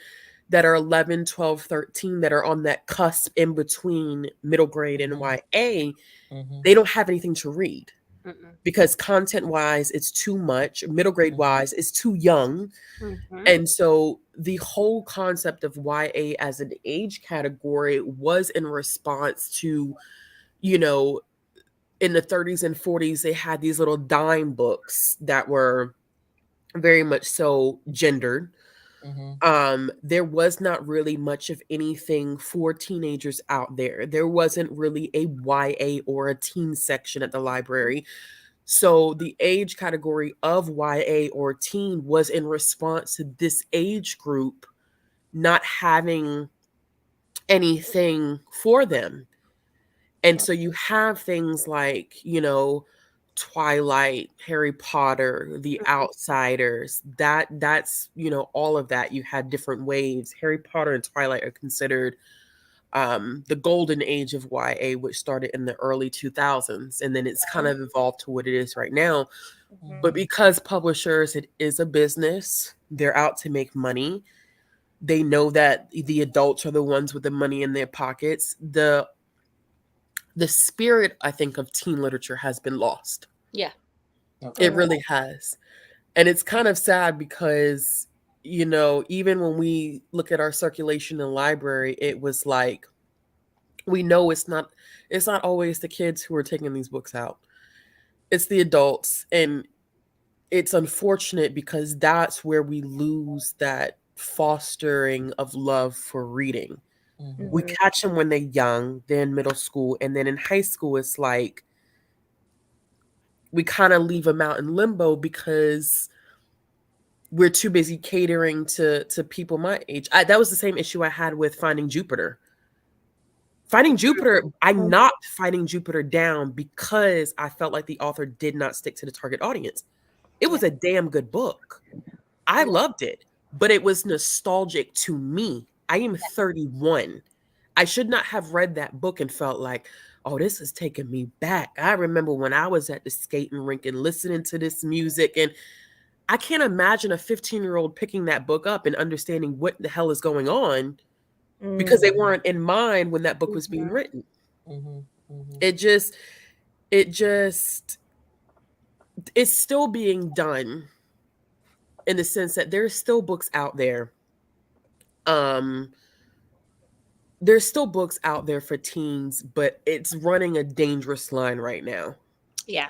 [SPEAKER 2] that are 11, 12, 13, that are on that cusp in between middle grade and YA, they don't have anything to read because content wise, it's too much. Middle grade wise, it's too young. And so the whole concept of YA as an age category was in response to, you know, in the 30s and 40s, they had these little dime books that were very much so gendered. There was not really much of anything for teenagers out there. There wasn't really a YA or a teen section at the library. So the age category of YA or teen was in response to this age group not having anything for them. And so you have things like, you know, Twilight, Harry Potter, The Outsiders, that's, you know, all of that. You had different waves. Harry Potter and Twilight are considered the golden age of YA, which started in the early 2000s. And then it's kind of evolved to what it is right now. But because publishers, it is a business, they're out to make money. They know that the adults are the ones with the money in their pockets. The spirit, I think, of teen literature has been lost.
[SPEAKER 1] Yeah.
[SPEAKER 2] It really has. And it's kind of sad because, you know, even when we look at our circulation in the library, it was like, we know it's not always the kids who are taking these books out. It's the adults. And it's unfortunate because that's where we lose that fostering of love for reading. We catch them when they're young, they're in middle school, and then in high school, it's like we kind of leave them out in limbo because we're too busy catering to people my age. That was the same issue I had with Finding Jupiter. Finding Jupiter, I knocked Finding Jupiter down because I felt like the author did not stick to the target audience. It was a damn good book. I loved it, but it was nostalgic to me. I am 31. I should not have read that book and felt like, oh, this is taking me back. I remember when I was at the skating rink and listening to this music, and I can't imagine a 15-year-old picking that book up and understanding what the hell is going on because they weren't in mind when that book was being written. It just, it's still being done in the sense that there's still books out there. There's still books out there for teens, but it's running a dangerous line right now.
[SPEAKER 1] Yeah.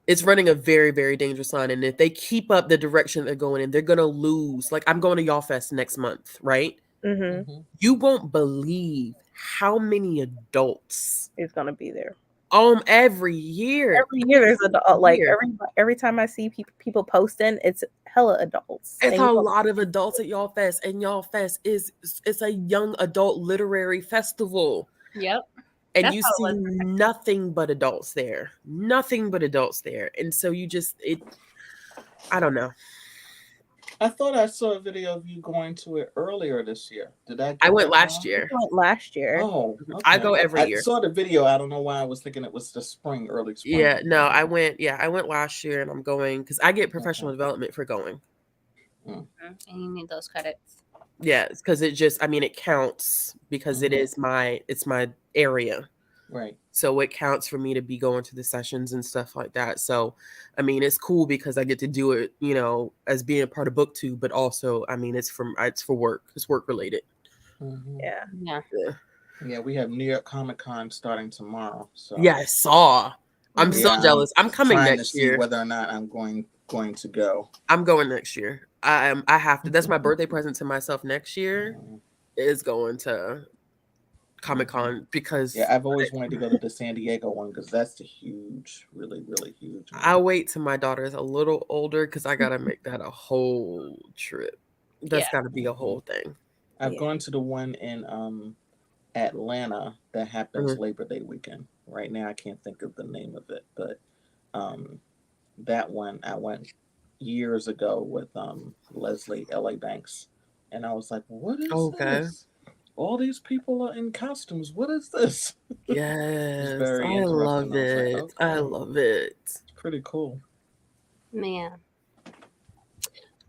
[SPEAKER 2] It's running a very, very dangerous line. And if they keep up the direction they're going in, they're going to lose. Like, I'm going to Y'all Fest next month, right? You won't believe how many adults
[SPEAKER 4] It's gonna be there.
[SPEAKER 2] every year.
[SPEAKER 4] Every year there's adult. Like every time I see people posting, it's hella adults.
[SPEAKER 2] It's a lot of adults at Y'all Fest, and Y'all Fest it's a young adult literary festival.
[SPEAKER 1] Yep.
[SPEAKER 2] And
[SPEAKER 1] That's
[SPEAKER 2] you
[SPEAKER 1] how it
[SPEAKER 2] see
[SPEAKER 1] was.
[SPEAKER 2] nothing but adults there. Nothing but adults there. And so you just I don't know.
[SPEAKER 5] I thought I saw a video of you going to it earlier this year. Did I?
[SPEAKER 2] I went last year.
[SPEAKER 4] I went last year.
[SPEAKER 5] Oh, okay.
[SPEAKER 2] I go every year.
[SPEAKER 5] I saw the video. I don't know why I was thinking it was the spring, early spring.
[SPEAKER 2] Yeah, no, I went last year, and I'm going because I get professional development for going.
[SPEAKER 1] And you need those credits.
[SPEAKER 2] Yeah, because it counts because it's my area.
[SPEAKER 5] Right.
[SPEAKER 2] So it counts for me to be going to the sessions and stuff like that. So, I mean, it's cool because I get to do it, you know, as being a part of BookTube, but also, I mean, it's for work. It's work related.
[SPEAKER 4] Yeah.
[SPEAKER 5] Yeah, we have New York Comic Con starting tomorrow. So
[SPEAKER 2] yeah, I saw. I'm so jealous. I'm coming next year.
[SPEAKER 5] Whether or not I'm going to go.
[SPEAKER 2] I'm going next year. I have to. That's my birthday present to myself next year. Is going to Comic-Con because
[SPEAKER 5] I've always wanted to go to the San Diego one because that's the huge, really, really huge one.
[SPEAKER 2] I'll wait till my daughter's a little older because I gotta make that a whole trip. That's gotta be a whole thing.
[SPEAKER 5] I've gone to the one in Atlanta that happens Labor Day weekend. Right now I can't think of the name of it, but that one I went years ago with Leslie L.A. Banks, and I was like, what is this? all these people are in costumes. What is this? It's
[SPEAKER 2] Yes,
[SPEAKER 5] very
[SPEAKER 2] I
[SPEAKER 5] interesting.
[SPEAKER 2] love
[SPEAKER 5] I was like,
[SPEAKER 2] it. I
[SPEAKER 5] okay,
[SPEAKER 2] love it.
[SPEAKER 5] it's pretty cool.
[SPEAKER 1] Man.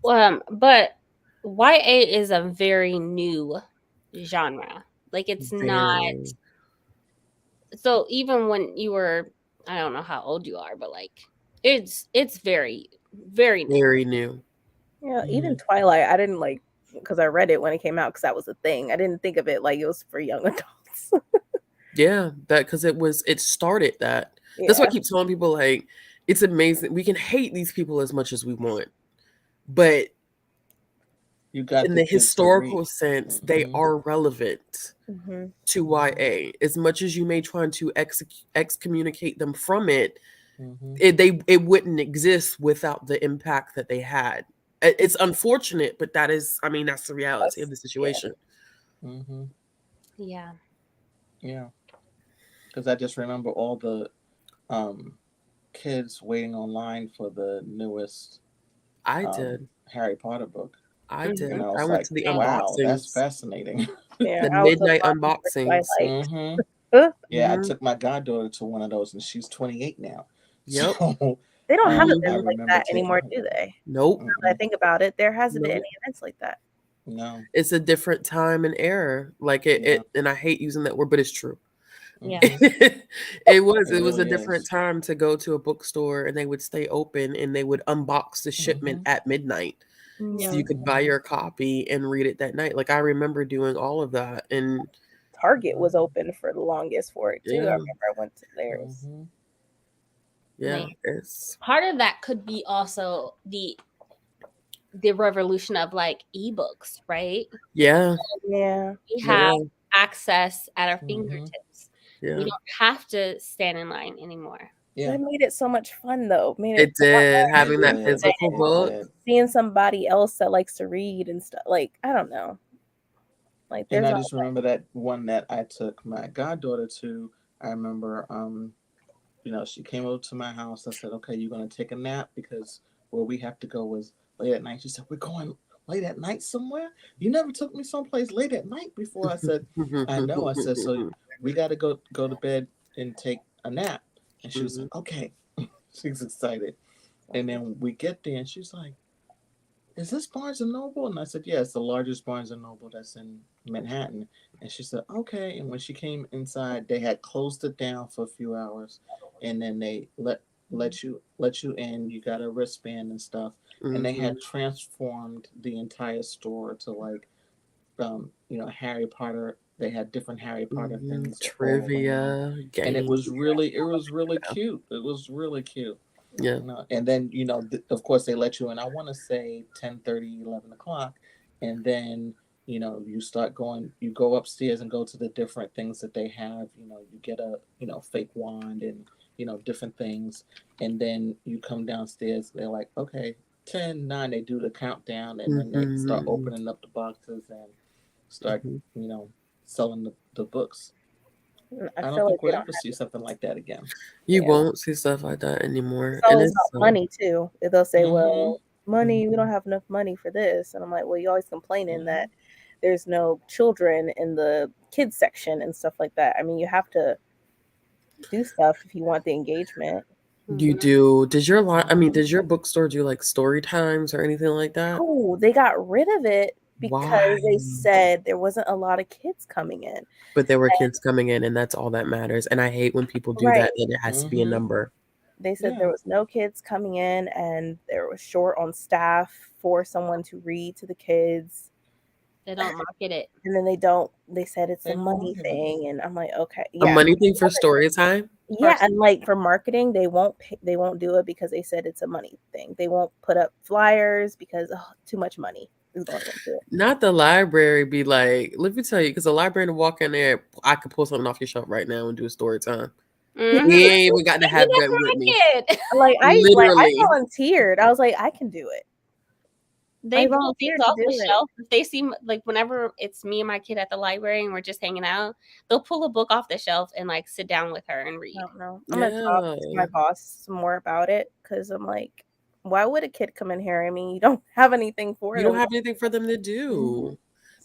[SPEAKER 1] But YA is a very new genre. Like it's not.
[SPEAKER 2] Very,
[SPEAKER 1] So even when you were, I don't know how old you are, but like it's very very new.
[SPEAKER 2] very new.
[SPEAKER 4] Yeah, even
[SPEAKER 5] Mhm.
[SPEAKER 4] Twilight, I didn't like because I read it when it came out because that was a thing. I didn't think of it like it was for young adults.
[SPEAKER 2] Yeah, that because it started that. That's why I
[SPEAKER 4] Yeah.
[SPEAKER 2] keep telling people like it's amazing. We can hate these people as much as we want, but
[SPEAKER 5] You got
[SPEAKER 2] in
[SPEAKER 5] the
[SPEAKER 2] the
[SPEAKER 5] kids to read.
[SPEAKER 2] historical sense, they
[SPEAKER 5] Hmm.
[SPEAKER 2] are relevant
[SPEAKER 4] Hmm.
[SPEAKER 2] to YA. As much as you may try to excommunicate them from it,
[SPEAKER 5] Hmm.
[SPEAKER 2] it wouldn't exist without the impact that they had. It's unfortunate, but that is, I mean, that's the reality of the
[SPEAKER 4] Yeah.
[SPEAKER 2] situation.
[SPEAKER 5] Hmm.
[SPEAKER 1] Yeah.
[SPEAKER 5] Yeah, because I just remember all the um, kids waiting online for the newest
[SPEAKER 2] I
[SPEAKER 5] um,
[SPEAKER 2] did.
[SPEAKER 5] Harry Potter book,
[SPEAKER 2] I
[SPEAKER 5] and
[SPEAKER 1] Hmm.
[SPEAKER 2] did.
[SPEAKER 5] I
[SPEAKER 2] I
[SPEAKER 5] was
[SPEAKER 2] went
[SPEAKER 5] like,
[SPEAKER 2] to the
[SPEAKER 1] Same.
[SPEAKER 5] "Wow, that's
[SPEAKER 2] unboxings,
[SPEAKER 5] fascinating."
[SPEAKER 4] Yeah.
[SPEAKER 2] the
[SPEAKER 4] I was
[SPEAKER 2] midnight
[SPEAKER 4] applying for
[SPEAKER 2] unboxings.
[SPEAKER 4] Twilight.
[SPEAKER 5] Hmm.
[SPEAKER 4] Huh?
[SPEAKER 5] Yeah, I
[SPEAKER 2] Hmm.
[SPEAKER 5] took my goddaughter to one of those, and she's 28 now.
[SPEAKER 2] Yep.
[SPEAKER 5] So
[SPEAKER 4] They don't have
[SPEAKER 5] I
[SPEAKER 2] Hmm.
[SPEAKER 4] events like
[SPEAKER 5] remember
[SPEAKER 4] that
[SPEAKER 5] taking
[SPEAKER 4] anymore,
[SPEAKER 5] her
[SPEAKER 4] do
[SPEAKER 5] there.
[SPEAKER 4] they?
[SPEAKER 2] Nope.
[SPEAKER 4] Now that I
[SPEAKER 5] Mm-mm,
[SPEAKER 4] think about it, there hasn't been
[SPEAKER 2] Nope.
[SPEAKER 4] any events like that.
[SPEAKER 5] no.
[SPEAKER 2] It's a different time and era. Like
[SPEAKER 5] Yeah.
[SPEAKER 2] and I hate using that word, but it's true.
[SPEAKER 1] Yeah.
[SPEAKER 5] Hmm. It
[SPEAKER 2] It was a
[SPEAKER 5] really
[SPEAKER 2] different
[SPEAKER 5] is.
[SPEAKER 2] time to go to a bookstore and they would stay open and they would unbox the shipment
[SPEAKER 5] Hmm.
[SPEAKER 2] at midnight so
[SPEAKER 1] Yeah.
[SPEAKER 2] you
[SPEAKER 4] Mhm.
[SPEAKER 2] could buy your copy and read it that night. Like I remember doing all of that and
[SPEAKER 4] Target was open for the longest for it too. I
[SPEAKER 2] yeah,
[SPEAKER 4] remember I went to theirs.
[SPEAKER 5] Hmm.
[SPEAKER 2] yeah,
[SPEAKER 1] Man.
[SPEAKER 2] it's
[SPEAKER 1] Part of that could be also the revolution of like ebooks, right?
[SPEAKER 2] yeah,
[SPEAKER 4] Yeah.
[SPEAKER 1] We have
[SPEAKER 2] yeah,
[SPEAKER 1] access at our
[SPEAKER 5] Hmm.
[SPEAKER 1] fingertips. We
[SPEAKER 2] yeah.
[SPEAKER 1] don't have to stand in line anymore.
[SPEAKER 5] Yeah,
[SPEAKER 4] That made it so much fun though. Made it
[SPEAKER 2] It
[SPEAKER 4] a lot
[SPEAKER 2] did
[SPEAKER 4] more
[SPEAKER 5] it
[SPEAKER 2] having that
[SPEAKER 5] did.
[SPEAKER 4] interesting.
[SPEAKER 2] physical
[SPEAKER 5] It
[SPEAKER 2] book.
[SPEAKER 5] did.
[SPEAKER 4] Seeing somebody else that likes to read and stuff. Like, I don't know. Like
[SPEAKER 5] And
[SPEAKER 4] there's
[SPEAKER 5] I
[SPEAKER 4] a
[SPEAKER 5] just remember that one that I took my goddaughter to. I remember, she came over to my house. I said, "Okay, you're gonna take a nap because where we have to go is late at night." She said, "We're going late at night somewhere? You never took me someplace late at night before." I said, "I know." I said, "So we got to go to bed and take a nap." And she was
[SPEAKER 2] Mhm.
[SPEAKER 5] like, "Okay." She's excited. And then we get there, and she's like, "Is this Barnes and Noble?" And I said, "Yeah, it's the largest Barnes and Noble that's in Manhattan." And she said, "Okay." And when she came inside, they had closed it down for a few hours, and then they let you in. You got a wristband and stuff, and they
[SPEAKER 2] Mhm.
[SPEAKER 5] had transformed the entire store to like, Harry Potter. They had different Harry Potter
[SPEAKER 2] Mhm.
[SPEAKER 5] things all around,
[SPEAKER 2] Trivia,
[SPEAKER 5] and it
[SPEAKER 2] game.
[SPEAKER 5] was really cute. It was really cute.
[SPEAKER 2] Yeah.
[SPEAKER 5] And then of course they let you in. I want to say 10:30, 11 o'clock, and then you start going. You go upstairs and go to the different things that they have. You get a fake wand and different things, and then you come downstairs. They're like, okay, 10, 9. They do the countdown, and then they start
[SPEAKER 2] Mhm.
[SPEAKER 5] opening up the boxes and start
[SPEAKER 2] Mhm.
[SPEAKER 5] you know selling the books.
[SPEAKER 4] I
[SPEAKER 5] I don't
[SPEAKER 4] feel like
[SPEAKER 5] think
[SPEAKER 4] they
[SPEAKER 5] we'll
[SPEAKER 4] don't
[SPEAKER 5] ever see something like that again.
[SPEAKER 2] You
[SPEAKER 4] yeah.
[SPEAKER 2] won't see stuff like that
[SPEAKER 4] It's
[SPEAKER 2] anymore, and
[SPEAKER 4] always
[SPEAKER 2] it's
[SPEAKER 4] about money too. They'll say,
[SPEAKER 5] Mm-hmm.
[SPEAKER 4] well, money, we don't
[SPEAKER 2] Mhm.
[SPEAKER 4] have enough money for this. And I'm like, well, you always complaining
[SPEAKER 5] Mm-hmm.
[SPEAKER 4] that there's no children in the kids section and stuff like that. I mean, you have to do stuff if you want the engagement.
[SPEAKER 2] You
[SPEAKER 1] Mhm.
[SPEAKER 2] do. I mean,
[SPEAKER 5] Mm-hmm.
[SPEAKER 2] does your bookstore do like story times or anything like that?
[SPEAKER 4] Oh, they got rid of it
[SPEAKER 2] Why?
[SPEAKER 4] because they said there wasn't a lot of kids coming in.
[SPEAKER 2] But there were kids coming in, and that's all that matters. And I hate when people do
[SPEAKER 4] Right.
[SPEAKER 2] that, and it has to be a
[SPEAKER 5] Mm-hmm.
[SPEAKER 2] number.
[SPEAKER 4] They said
[SPEAKER 5] Yeah.
[SPEAKER 4] there was no kids coming in and there was short on staff for someone to read to the kids.
[SPEAKER 1] They don't market it.
[SPEAKER 4] And then they said it's a
[SPEAKER 5] They don't
[SPEAKER 4] money
[SPEAKER 5] market it.
[SPEAKER 4] thing. And I'm like, okay,
[SPEAKER 2] A
[SPEAKER 4] yeah.
[SPEAKER 2] money thing for story time?
[SPEAKER 4] Yeah, and like for marketing, they won't do it because they said it's a money thing. They won't put up flyers because too much money is going into it.
[SPEAKER 2] Not the library be like, let me tell you, because the library to walk in there, I could pull something off your shelf right now and do a story time.
[SPEAKER 1] Mhm.
[SPEAKER 2] We ain't even got to
[SPEAKER 1] Maybe
[SPEAKER 2] have
[SPEAKER 1] that's
[SPEAKER 2] that
[SPEAKER 1] what
[SPEAKER 2] with me.
[SPEAKER 1] I did.
[SPEAKER 4] I
[SPEAKER 2] Literally.
[SPEAKER 4] volunteered. I was like, I can do it.
[SPEAKER 1] They
[SPEAKER 4] I
[SPEAKER 1] pull things
[SPEAKER 4] volunteered to
[SPEAKER 1] off
[SPEAKER 4] do
[SPEAKER 1] the
[SPEAKER 4] it.
[SPEAKER 1] shelf. If they seem like whenever it's me and my kid at the library and we're just hanging out, they'll pull a book off the shelf and like sit down with her and
[SPEAKER 4] I
[SPEAKER 1] read.
[SPEAKER 4] don't know. I'm gonna talk to
[SPEAKER 2] Yeah.
[SPEAKER 4] my boss some more about it because I'm like, why would a kid come in here? I mean, you don't have anything for
[SPEAKER 2] You
[SPEAKER 4] them.
[SPEAKER 2] don't have anything for them to
[SPEAKER 5] Mm-hmm.
[SPEAKER 2] do.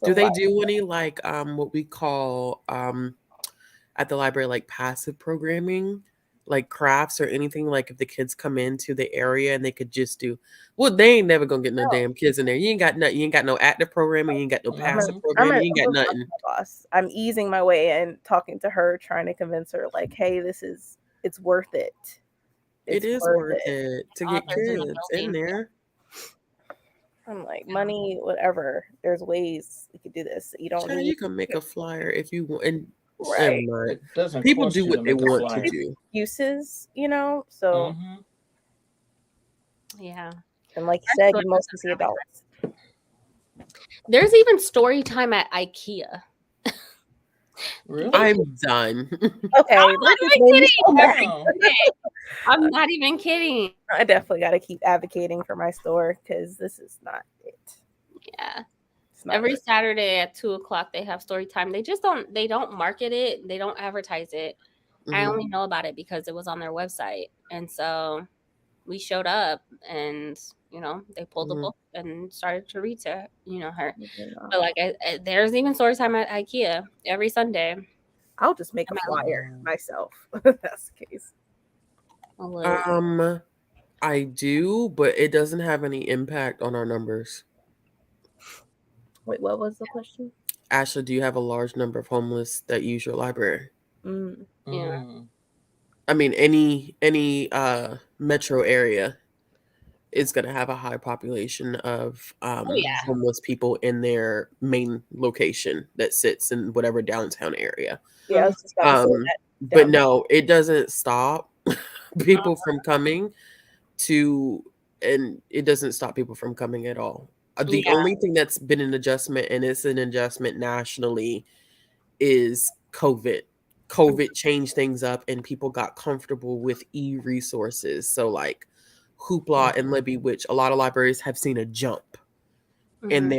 [SPEAKER 2] Do they do any like what we call at the library like passive programming, like crafts or anything? Like if the kids come into the area and they could just do, well, they ain't never gonna get no damn kids in there. You ain't got nothing. You ain't got no active programming. You ain't got no passive
[SPEAKER 4] I'm
[SPEAKER 2] programming. You ain't got
[SPEAKER 4] talking to
[SPEAKER 2] nothing.
[SPEAKER 4] my boss. I'm easing my way in, talking to her, trying to convince her, like, hey, it's worth it.
[SPEAKER 2] It is worth it to get
[SPEAKER 1] Authors in the
[SPEAKER 2] kids in
[SPEAKER 1] building.
[SPEAKER 2] there.
[SPEAKER 4] I'm like, money, whatever. There's ways we could do this. You don't
[SPEAKER 2] Child,
[SPEAKER 4] need
[SPEAKER 2] you can make a flyer if you want. And
[SPEAKER 4] right
[SPEAKER 2] never mind.
[SPEAKER 5] It doesn't
[SPEAKER 2] People
[SPEAKER 5] cost
[SPEAKER 2] do
[SPEAKER 5] you
[SPEAKER 2] what
[SPEAKER 5] to
[SPEAKER 2] they
[SPEAKER 5] make a
[SPEAKER 2] want to
[SPEAKER 5] flyer.
[SPEAKER 2] do.
[SPEAKER 4] excuses, So
[SPEAKER 5] Mhm.
[SPEAKER 1] Yeah.
[SPEAKER 4] and like you
[SPEAKER 1] Our
[SPEAKER 4] said,
[SPEAKER 1] store
[SPEAKER 4] you mostly see adults.
[SPEAKER 1] There's even story time at IKEA.
[SPEAKER 5] Really?
[SPEAKER 2] I'm done.
[SPEAKER 4] Okay,
[SPEAKER 1] I'm
[SPEAKER 4] that
[SPEAKER 1] not
[SPEAKER 4] just
[SPEAKER 1] even
[SPEAKER 4] made me so mad.
[SPEAKER 5] Wow.
[SPEAKER 1] kidding. I'm not even kidding.
[SPEAKER 4] I definitely got to keep advocating for my store because this is not it.
[SPEAKER 1] Yeah.
[SPEAKER 4] It's not
[SPEAKER 1] Every
[SPEAKER 4] it.
[SPEAKER 1] Saturday at 2:00 they have story time. They don't market it. They don't advertise it. I
[SPEAKER 2] Mhm.
[SPEAKER 1] only know about it because it was on their website. And so we showed up and, they pulled the
[SPEAKER 2] Mhm.
[SPEAKER 1] book and started to read to, her.
[SPEAKER 4] You know.
[SPEAKER 1] But like, there's even story time at IKEA every Sunday.
[SPEAKER 4] I'll just make a
[SPEAKER 1] I'm
[SPEAKER 4] flyer
[SPEAKER 5] Wow.
[SPEAKER 4] myself if that's the case.
[SPEAKER 1] Look,
[SPEAKER 2] I do, but it doesn't have any impact on our numbers.
[SPEAKER 4] Wait, what was the question?
[SPEAKER 2] Ashley, do you have a large number of homeless that use your library?
[SPEAKER 4] Mm.
[SPEAKER 1] Yeah.
[SPEAKER 5] Mm.
[SPEAKER 2] I mean, any metro area is going to have a high population of
[SPEAKER 1] yeah.
[SPEAKER 2] homeless people in their main location that sits in whatever downtown area.
[SPEAKER 4] Yeah, I was just about to say that.
[SPEAKER 2] But
[SPEAKER 4] down.
[SPEAKER 2] no, it doesn't stop people from coming to, and it doesn't stop people from coming at all. The
[SPEAKER 1] Yeah.
[SPEAKER 2] only thing that's been an adjustment, and it's an adjustment nationally, is COVID. COVID changed things up and people got comfortable with e-resources. So like Hoopla and Libby, which a lot of libraries have seen a jump in
[SPEAKER 1] Mhm.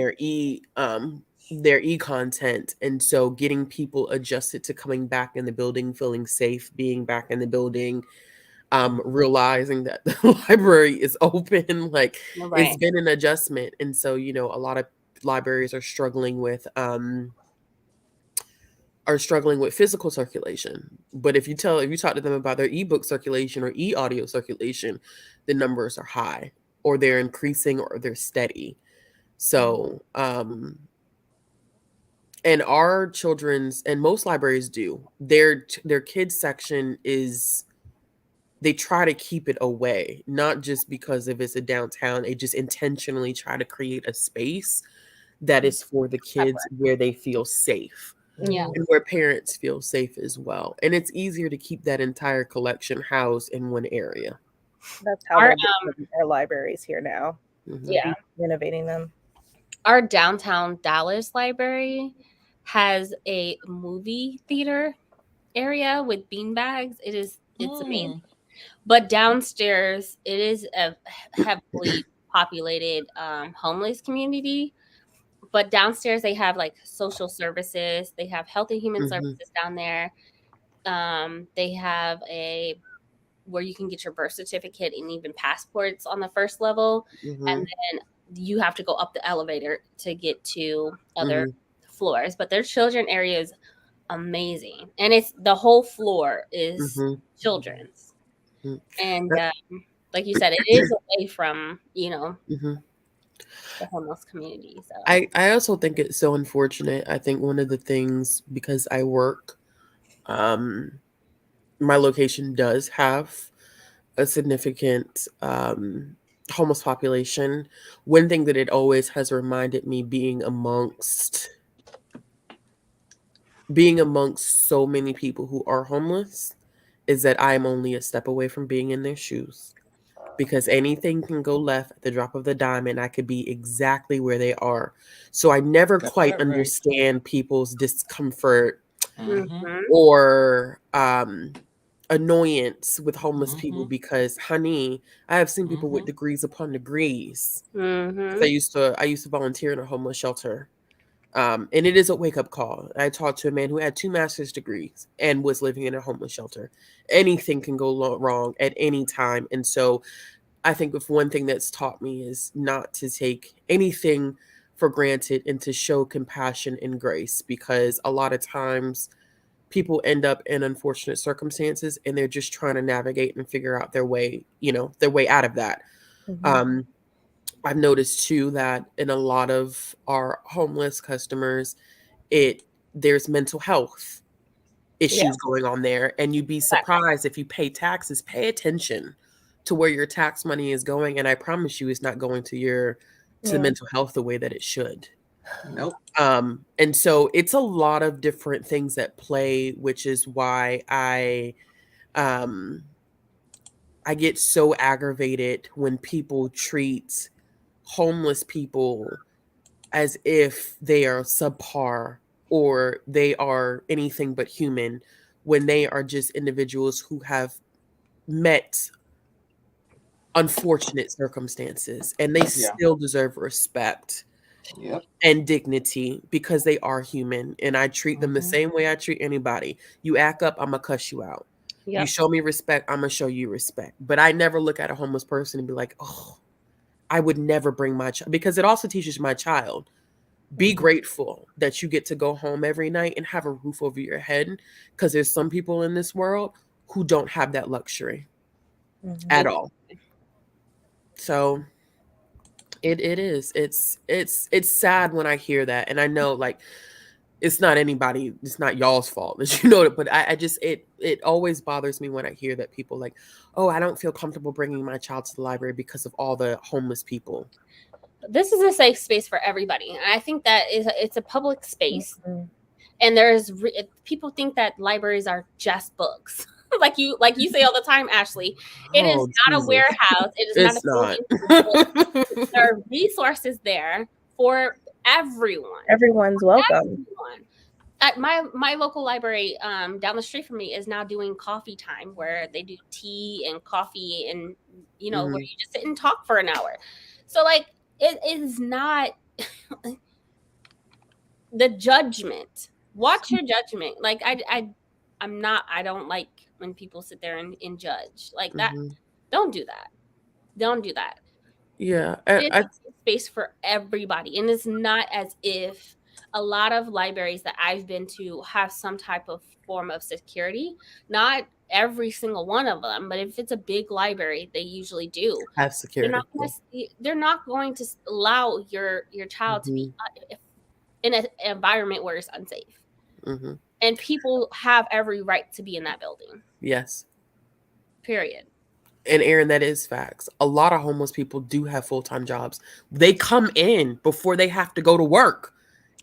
[SPEAKER 2] their e-content. And so getting people adjusted to coming back in the building, feeling safe, being back in the building, realizing that the library is open, like it's
[SPEAKER 1] Right.
[SPEAKER 2] been an adjustment. And so, a lot of libraries are struggling with physical circulation. But if you talk to them about their ebook circulation or e-audio circulation, the numbers are high or they're increasing or they're steady. So, and our children's, and most libraries do, their kids section is, they try to keep it away, not just because if it's a downtown, they just intentionally try to create a space that is for the kids where they feel safe.
[SPEAKER 1] Yeah.
[SPEAKER 2] And where parents feel safe as well. And it's easier to keep that entire collection housed in one area.
[SPEAKER 4] That's how
[SPEAKER 1] Our,
[SPEAKER 4] they're doing our libraries here now.
[SPEAKER 2] Mhm.
[SPEAKER 1] Yeah.
[SPEAKER 4] Renovating them.
[SPEAKER 1] Our downtown Dallas library has a movie theater area with beanbags. It's amazing. But downstairs, it is a heavily populated homeless community. But downstairs, they have like social services. They have health and human
[SPEAKER 2] Mhm.
[SPEAKER 1] services down there. They have where you can get your birth certificate and even passports on the first level, and
[SPEAKER 2] Mhm.
[SPEAKER 1] then you have to go up the elevator to get to other
[SPEAKER 2] Mhm.
[SPEAKER 1] floors. But their children area is amazing, and it's the whole floor is
[SPEAKER 2] Mhm.
[SPEAKER 1] children's.
[SPEAKER 2] Mhm.
[SPEAKER 1] And like you said, it is away from
[SPEAKER 2] Mhm.
[SPEAKER 1] the homeless community. So
[SPEAKER 2] I also think it's so unfortunate. I think one of the things, because I work, my location does have a significant homeless population. One thing that it always has reminded me, being amongst so many people who are homeless, is that I am only a step away from being in their shoes. Because anything can go left at the drop of the dime and I could be exactly where they are. So I never
[SPEAKER 5] Got
[SPEAKER 2] quite
[SPEAKER 5] that right.
[SPEAKER 2] understand people's discomfort
[SPEAKER 1] Mhm.
[SPEAKER 2] or annoyance with homeless people,
[SPEAKER 5] Mhm.
[SPEAKER 2] because honey, I have seen people with degrees upon degrees. 'Cause I used to volunteer in a homeless shelter. And it is a wake-up call. I talked to a man who had 2 master's degrees and was living in a homeless shelter. Anything can go wrong at any time. And so I think if one thing that's taught me is not to take anything for granted and to show compassion and grace, because a lot of times people end up in unfortunate circumstances and they're just trying to navigate and figure out their way, their way out of that.
[SPEAKER 4] Mhm.
[SPEAKER 2] I've noticed too that in a lot of our homeless customers, there's mental health
[SPEAKER 4] Yeah.
[SPEAKER 2] issues going on there, and you'd be surprised if you pay taxes. Pay attention to where your tax money is going, and I promise you, it's not going to
[SPEAKER 4] Yeah.
[SPEAKER 2] mental health the way that it should.
[SPEAKER 5] Nope.
[SPEAKER 2] And so it's a lot of different things at play, which is why I get so aggravated when people treat homeless people as if they are subpar or they are anything but human, when they are just individuals who have met unfortunate circumstances and they
[SPEAKER 5] Yeah.
[SPEAKER 2] still deserve respect
[SPEAKER 5] Yep.
[SPEAKER 2] and dignity because they are human, and I treat them the same way I treat anybody. You act up, I'm gonna cuss you out. You
[SPEAKER 3] Yep.
[SPEAKER 2] show me respect, I'm gonna show you respect. But I never look at a homeless person and be like, oh, I would never bring my child, because it also teaches my child, be grateful that you get to go home every night and have a roof over your head, because there's some people in this world who don't have that luxury
[SPEAKER 4] Mhm.
[SPEAKER 2] at all. So it is. It's sad when I hear that, and I know, like, it's not y'all's fault that you know it, but I just it always bothers me when I hear that people like, oh, I don't feel comfortable bringing my child to the library because of all the homeless people.
[SPEAKER 3] This is a safe space for everybody, and I think that it's a public space.
[SPEAKER 4] Mhm.
[SPEAKER 3] And people think that libraries are just books. like you say all the time, Ashley. It is
[SPEAKER 2] Oh,
[SPEAKER 3] not a
[SPEAKER 2] Jesus.
[SPEAKER 3] warehouse. It is not
[SPEAKER 2] It's
[SPEAKER 3] a
[SPEAKER 2] not.
[SPEAKER 3] building. There are resources there for everyone.
[SPEAKER 4] Everyone's welcome.
[SPEAKER 3] Everyone. At my local library down the street from me is now doing coffee time, where they do tea and coffee, and where you just sit and talk for an hour. So like it is not the judgment. Watch your judgment. Like I don't like when people sit there and judge like that.
[SPEAKER 2] Mhm.
[SPEAKER 3] Don't do that. Don't do that.
[SPEAKER 2] Yeah,
[SPEAKER 3] It's space for everybody, and it's not as if a lot of libraries that I've been to have some type of form of security. Not every single one of them, but if it's a big library, they usually do.
[SPEAKER 2] have security.
[SPEAKER 3] They're not going to allow your child to be in an environment where it's unsafe.
[SPEAKER 2] Mm-hmm.
[SPEAKER 3] And people have every right to be in that building.
[SPEAKER 2] Yes.
[SPEAKER 3] Period.
[SPEAKER 2] And Aaron, that is facts. A lot of homeless people do have full-time jobs. They come in before they have to go to work.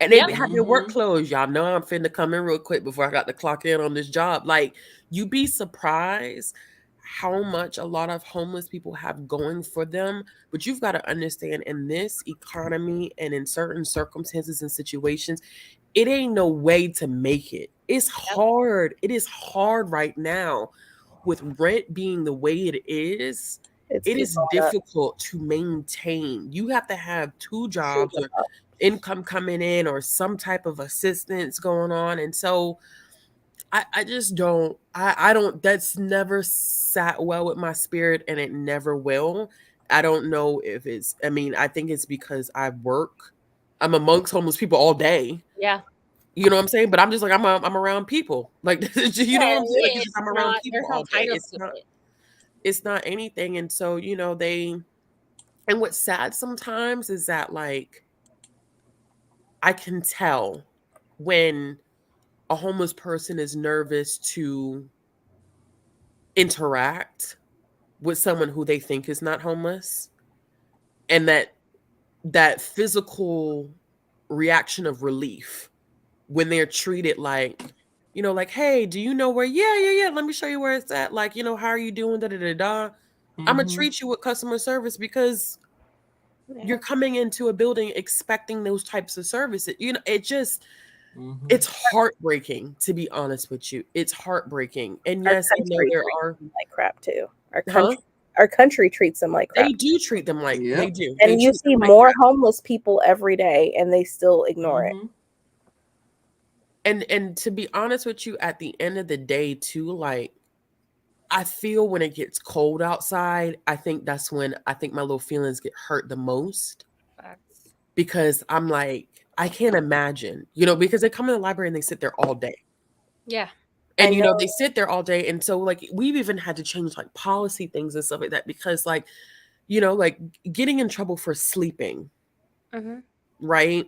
[SPEAKER 2] And they have their work clothes. Y'all know I'm finna come in real quick before I got to clock in on this job. Like, you'd be surprised how much a lot of homeless people have going for them. But you've got to understand, in this economy and in certain circumstances and situations, it ain't no way to make it. It's hard. It is hard right now. With rent being the way it is difficult to maintain. You have to have two jobs or income coming in or some type of assistance going on. And so I just don't, I don't, that's never sat well with my spirit, and it never will. I don't know if I think it's because I'm amongst homeless people all day.
[SPEAKER 3] Yeah.
[SPEAKER 2] You know what I'm saying? But I'm just like, I'm around people. Like, you know what I'm saying? Like, I'm around people all day. It's not anything. And so, and what's sad sometimes is that, like, I can tell when a homeless person is nervous to interact with someone who they think is not homeless, and that physical reaction of relief when they're treated like, like, hey, do you know where? Yeah. Let me show you where it's at. Like, how are you doing? Da da da da. I'm gonna treat you with customer service because you're coming into a building expecting those types of services. It just, it's heartbreaking, to be honest with you. It's heartbreaking. And yes, I know there are
[SPEAKER 4] like crap too. Our country treats them like crap.
[SPEAKER 2] They do treat them like they do.
[SPEAKER 4] And you see more homeless people every day, and they still ignore it.
[SPEAKER 2] And to be honest with you, at the end of the day, too, like, I feel when it gets cold outside, I think that's when my little feelings get hurt the most. because I'm like, I can't imagine, you know, because they come in the library and they sit there all day.
[SPEAKER 1] Yeah.
[SPEAKER 2] And,
[SPEAKER 4] I
[SPEAKER 2] you know,
[SPEAKER 4] know.
[SPEAKER 2] they sit there all day. And so, like, we've even had to change, like, policy things and stuff like that because, like, you know, like, getting in trouble for sleeping,
[SPEAKER 1] Mm-hmm.
[SPEAKER 2] right?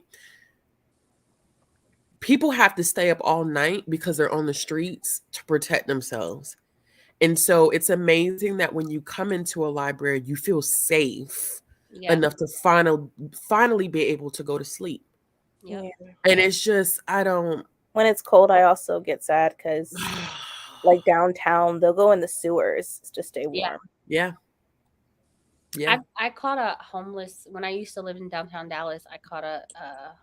[SPEAKER 2] People have to stay up all night because they're on the streets to protect themselves. And so it's amazing that when you come into a library, you feel safe
[SPEAKER 1] Yeah.
[SPEAKER 2] enough to finally be able to go to sleep.
[SPEAKER 1] Yep.
[SPEAKER 4] Yeah.
[SPEAKER 2] And it's just, I don't.
[SPEAKER 4] When it's cold, I also get sad because, like downtown, they'll go in the sewers to stay
[SPEAKER 1] Yeah.
[SPEAKER 4] warm.
[SPEAKER 2] Yeah. Yeah.
[SPEAKER 1] I caught a homeless when I used to live in downtown Dallas. I caught a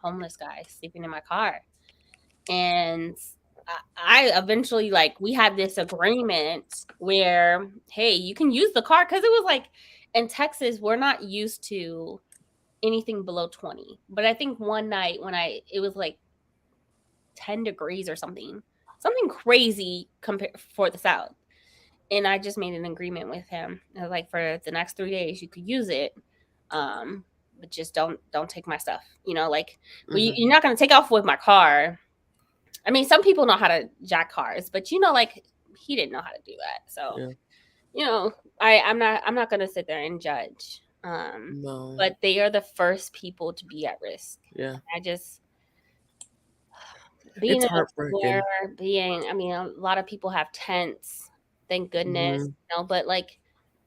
[SPEAKER 1] homeless guy sleeping in my car, and I eventually, like, we had this agreement where, hey, you can use the car, because it was like in Texas we're not used to anything below 20. But I think one night when it was like 10 degrees or something crazy compared for the South. And I just made an agreement with him. I was like, for the next 3 days, you could use it, but just don't take my stuff. You know, like, well,
[SPEAKER 2] Mhm.
[SPEAKER 1] you're not going to take off with my car. I mean, some people know how to jack cars, but, you know, like, he didn't know how to do that. So,
[SPEAKER 2] Yeah.
[SPEAKER 1] you know, I'm not going to sit there and judge.
[SPEAKER 2] No.
[SPEAKER 1] But they are the first people to be at risk.
[SPEAKER 2] Yeah.
[SPEAKER 1] I just being
[SPEAKER 2] It's
[SPEAKER 1] in a
[SPEAKER 2] heartbreaking.
[SPEAKER 1] square, I mean, a lot of people have tents, thank goodness,
[SPEAKER 2] Mhm.
[SPEAKER 1] you know, but, like,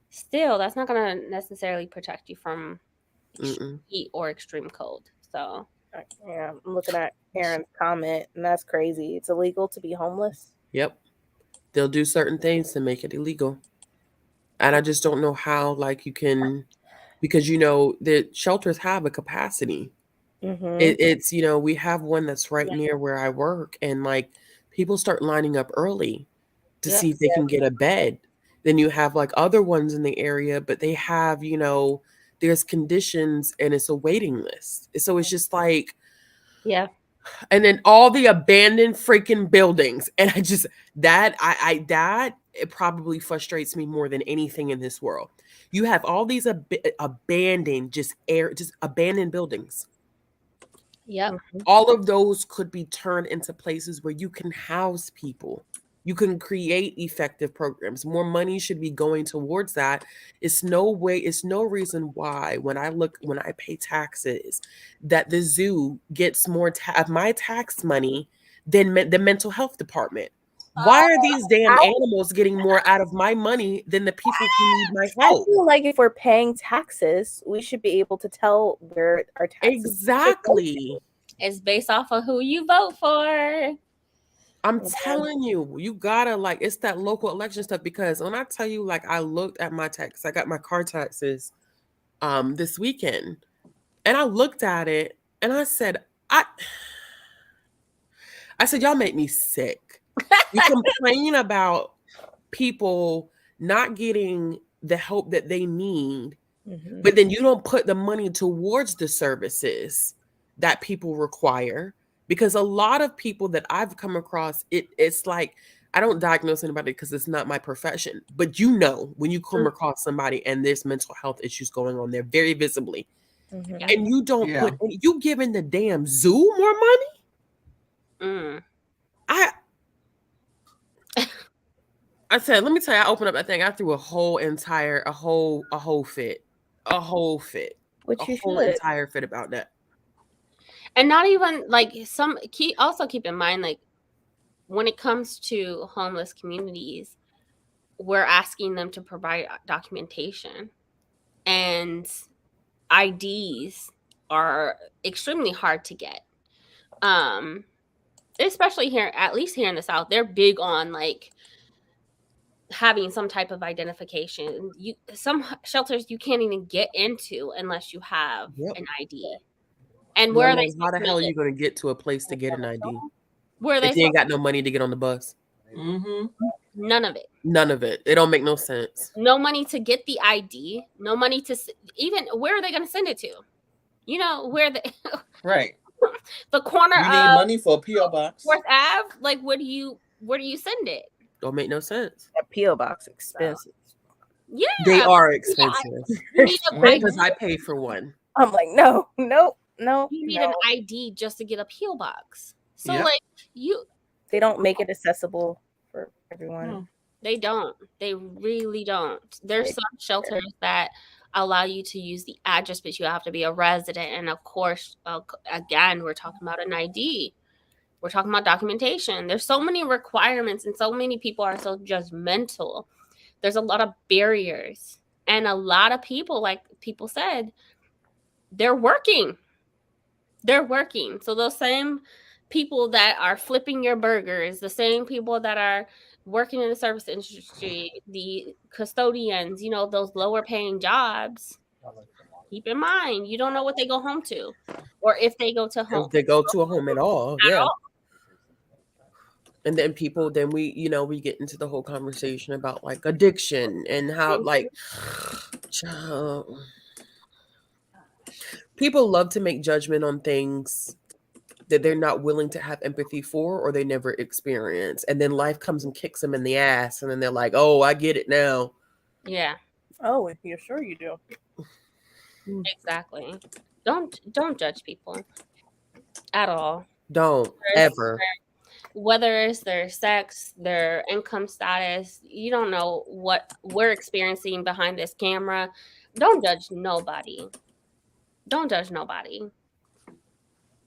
[SPEAKER 1] still, that's not going to necessarily protect you from
[SPEAKER 2] Mm-mm.
[SPEAKER 1] heat or extreme cold. So,
[SPEAKER 4] Yeah, I'm looking at Aaron's comment, and that's crazy. It's illegal to be homeless.
[SPEAKER 2] Yep. They'll do certain things to make it illegal. And I just don't know how, like, you can, because, you know, the shelters have a capacity.
[SPEAKER 4] Mm-hmm.
[SPEAKER 2] It's, you know, we have one that's right
[SPEAKER 1] Yeah.
[SPEAKER 2] near where I work, and, like, people start lining up early to
[SPEAKER 1] Yep.
[SPEAKER 2] see if they can get a bed. Then you have, like, other ones in the area, but they have, you know, there's conditions and it's a waiting list. So it's just like,
[SPEAKER 1] yeah,
[SPEAKER 2] and then all the abandoned freaking buildings. And I just, that it probably frustrates me more than anything in this world. You have all these abandoned, just abandoned buildings.
[SPEAKER 1] yep,
[SPEAKER 2] All of those could be turned into places where you can house people. You can create effective programs. More money should be going towards that. It's no reason why when I pay taxes that the zoo gets more of my tax money than the mental health department. Why are these damn animals getting more out of my money than the people who need my
[SPEAKER 4] I
[SPEAKER 2] help?
[SPEAKER 4] feel like if we're paying taxes, we should be able to tell where our taxes
[SPEAKER 2] Exactly.
[SPEAKER 1] it's based off of who you vote for.
[SPEAKER 2] I'm telling you, you gotta, like, it's that local election stuff, because when I tell you, like, I looked at my tax, I got my car taxes this weekend, and I looked at it and I said, y'all make me sick. You complain about people not getting the help that they need,
[SPEAKER 4] Mhm.
[SPEAKER 2] but then you don't put the money towards the services that people require. Because a lot of people that I've come across, it's like, I don't diagnose anybody because it's not my profession, but you know, when you come across somebody and there's mental health issues going on there very visibly,
[SPEAKER 4] Mhm.
[SPEAKER 2] and you don't
[SPEAKER 5] Yeah.
[SPEAKER 2] you giving the damn zoo more money.
[SPEAKER 1] Mm.
[SPEAKER 2] I said, let me tell you, I opened up that thing, I threw a whole fit, a whole
[SPEAKER 4] Which you should.
[SPEAKER 2] entire fit about that.
[SPEAKER 1] And not even, like, keep in mind, like, when it comes to homeless communities, we're asking them to provide documentation, and IDs are extremely hard to get. Especially here, at least here in the South, they're big on, like, having some type of identification. Some shelters you can't even get into unless you have an ID. And where
[SPEAKER 2] Let
[SPEAKER 1] are they
[SPEAKER 2] alone, how
[SPEAKER 1] supposed
[SPEAKER 2] the
[SPEAKER 1] to
[SPEAKER 2] hell are
[SPEAKER 1] live?
[SPEAKER 2] you going to get to a place to get an ID
[SPEAKER 1] Where are they
[SPEAKER 2] if you ain't
[SPEAKER 1] supposed
[SPEAKER 2] got no money to get on the bus?
[SPEAKER 5] Mm-hmm.
[SPEAKER 1] None of it.
[SPEAKER 2] None of it. It don't make no sense.
[SPEAKER 1] No money to get the ID. No money to even, where are they going to send it to? You know, where
[SPEAKER 5] Right.
[SPEAKER 1] the corner
[SPEAKER 5] You need
[SPEAKER 1] of
[SPEAKER 5] money for a PO box.
[SPEAKER 1] 4th Ave. Like, where do you send it?
[SPEAKER 2] Don't make no sense.
[SPEAKER 4] That P.O. box expensive.
[SPEAKER 1] Yeah,
[SPEAKER 2] They are
[SPEAKER 1] yeah,
[SPEAKER 2] expensive
[SPEAKER 1] you need a big.
[SPEAKER 2] because I paid for one.
[SPEAKER 4] I'm like, no, nope. No,
[SPEAKER 3] You need
[SPEAKER 4] no.
[SPEAKER 3] an ID just to get a PO box. So
[SPEAKER 5] Yep.
[SPEAKER 3] like you,
[SPEAKER 4] They don't make it accessible for everyone.
[SPEAKER 5] Hmm.
[SPEAKER 3] they don't. They really don't. There's some shelters that allow you to use the address, but you have to be a resident. And of course, again, we're talking about an ID. We're talking about documentation. There's so many requirements, and so many people are so judgmental. There's a lot of barriers, and a lot of people, like people said, they're working. They're working. So those same people that are flipping your burgers, the same people that are working in the service industry, the custodians, you know, those lower paying jobs, keep in mind, you don't know what they go home to or if they go to home
[SPEAKER 2] If they go to a home at all,
[SPEAKER 3] at
[SPEAKER 2] yeah.
[SPEAKER 3] all.
[SPEAKER 2] And then we, we get into the whole conversation about like addiction and how like child, people love to make judgment on things that they're not willing to have empathy for or they never experience. And then life comes and kicks them in the ass. And then they're like, oh, I get it now.
[SPEAKER 3] Yeah,
[SPEAKER 4] Oh, you're sure you do.
[SPEAKER 3] exactly. Don't judge people at all.
[SPEAKER 2] Don't ever.
[SPEAKER 3] Whether it's their sex, their income status, you don't know what we're experiencing behind this camera. Don't judge nobody. Don't judge nobody.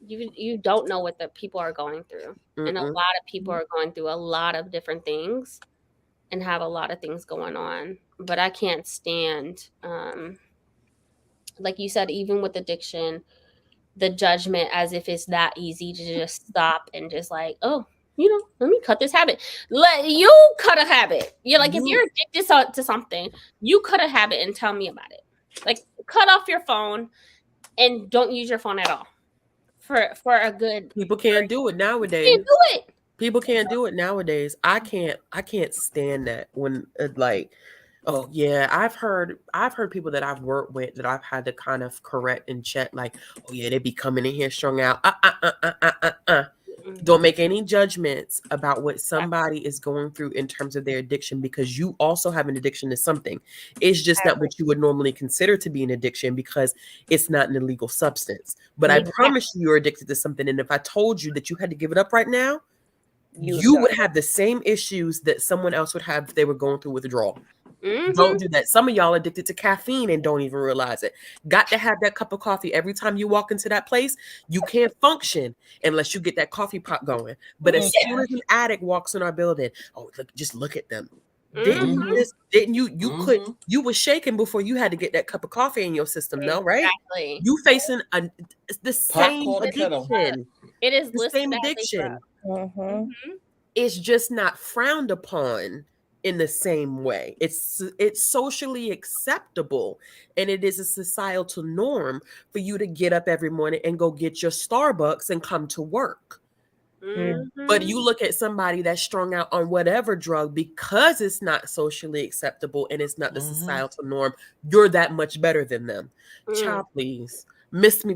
[SPEAKER 3] You don't know what the people are going through. And a
[SPEAKER 2] Mm-mm.
[SPEAKER 3] lot of people are going through a lot of different things and have a lot of things going on. But I can't stand like you said, even with addiction, the judgment as if it's that easy to just stop and just like, oh, let me cut this habit. Let you cut a habit. You're like, if you're addicted to something, you cut a habit and tell me about it. Like, cut off your phone and don't use your phone at all for a good.
[SPEAKER 2] People can't do it nowadays.
[SPEAKER 3] You can't do it.
[SPEAKER 2] People can't do it nowadays. I can't stand that when like, oh yeah, I've heard people that I've worked with that I've had to kind of correct and check, like, oh yeah, they be coming in here strung out. Don't make any judgments about what somebody is going through in terms of their addiction, because you also have an addiction to something. It's just not what you would normally consider to be an addiction because it's not an illegal substance. But I promise you're addicted to something. And if I told you that you had to give it up right now, you would have the same issues that someone else would have if they were going through withdrawal. Don't do that. Some of y'all addicted to caffeine and don't even realize it. Got to have that cup of coffee every time you walk into that place. You can't function unless you get that coffee pot going. But as soon as an addict walks in our building, oh, just look at them. Didn't you? You were shaking before you had to get that cup of coffee in your system, though, right?
[SPEAKER 3] Exactly.
[SPEAKER 2] You facing the same addiction.
[SPEAKER 3] It is
[SPEAKER 2] the same addiction.
[SPEAKER 4] Mm-hmm.
[SPEAKER 2] It's just not frowned upon in the same way. It's socially acceptable, and it is a societal norm for you to get up every morning and go get your Starbucks and come to work. But you look at somebody that's strung out on whatever drug, because it's not socially acceptable and it's not the societal norm, you're that much better than them. Child, please miss me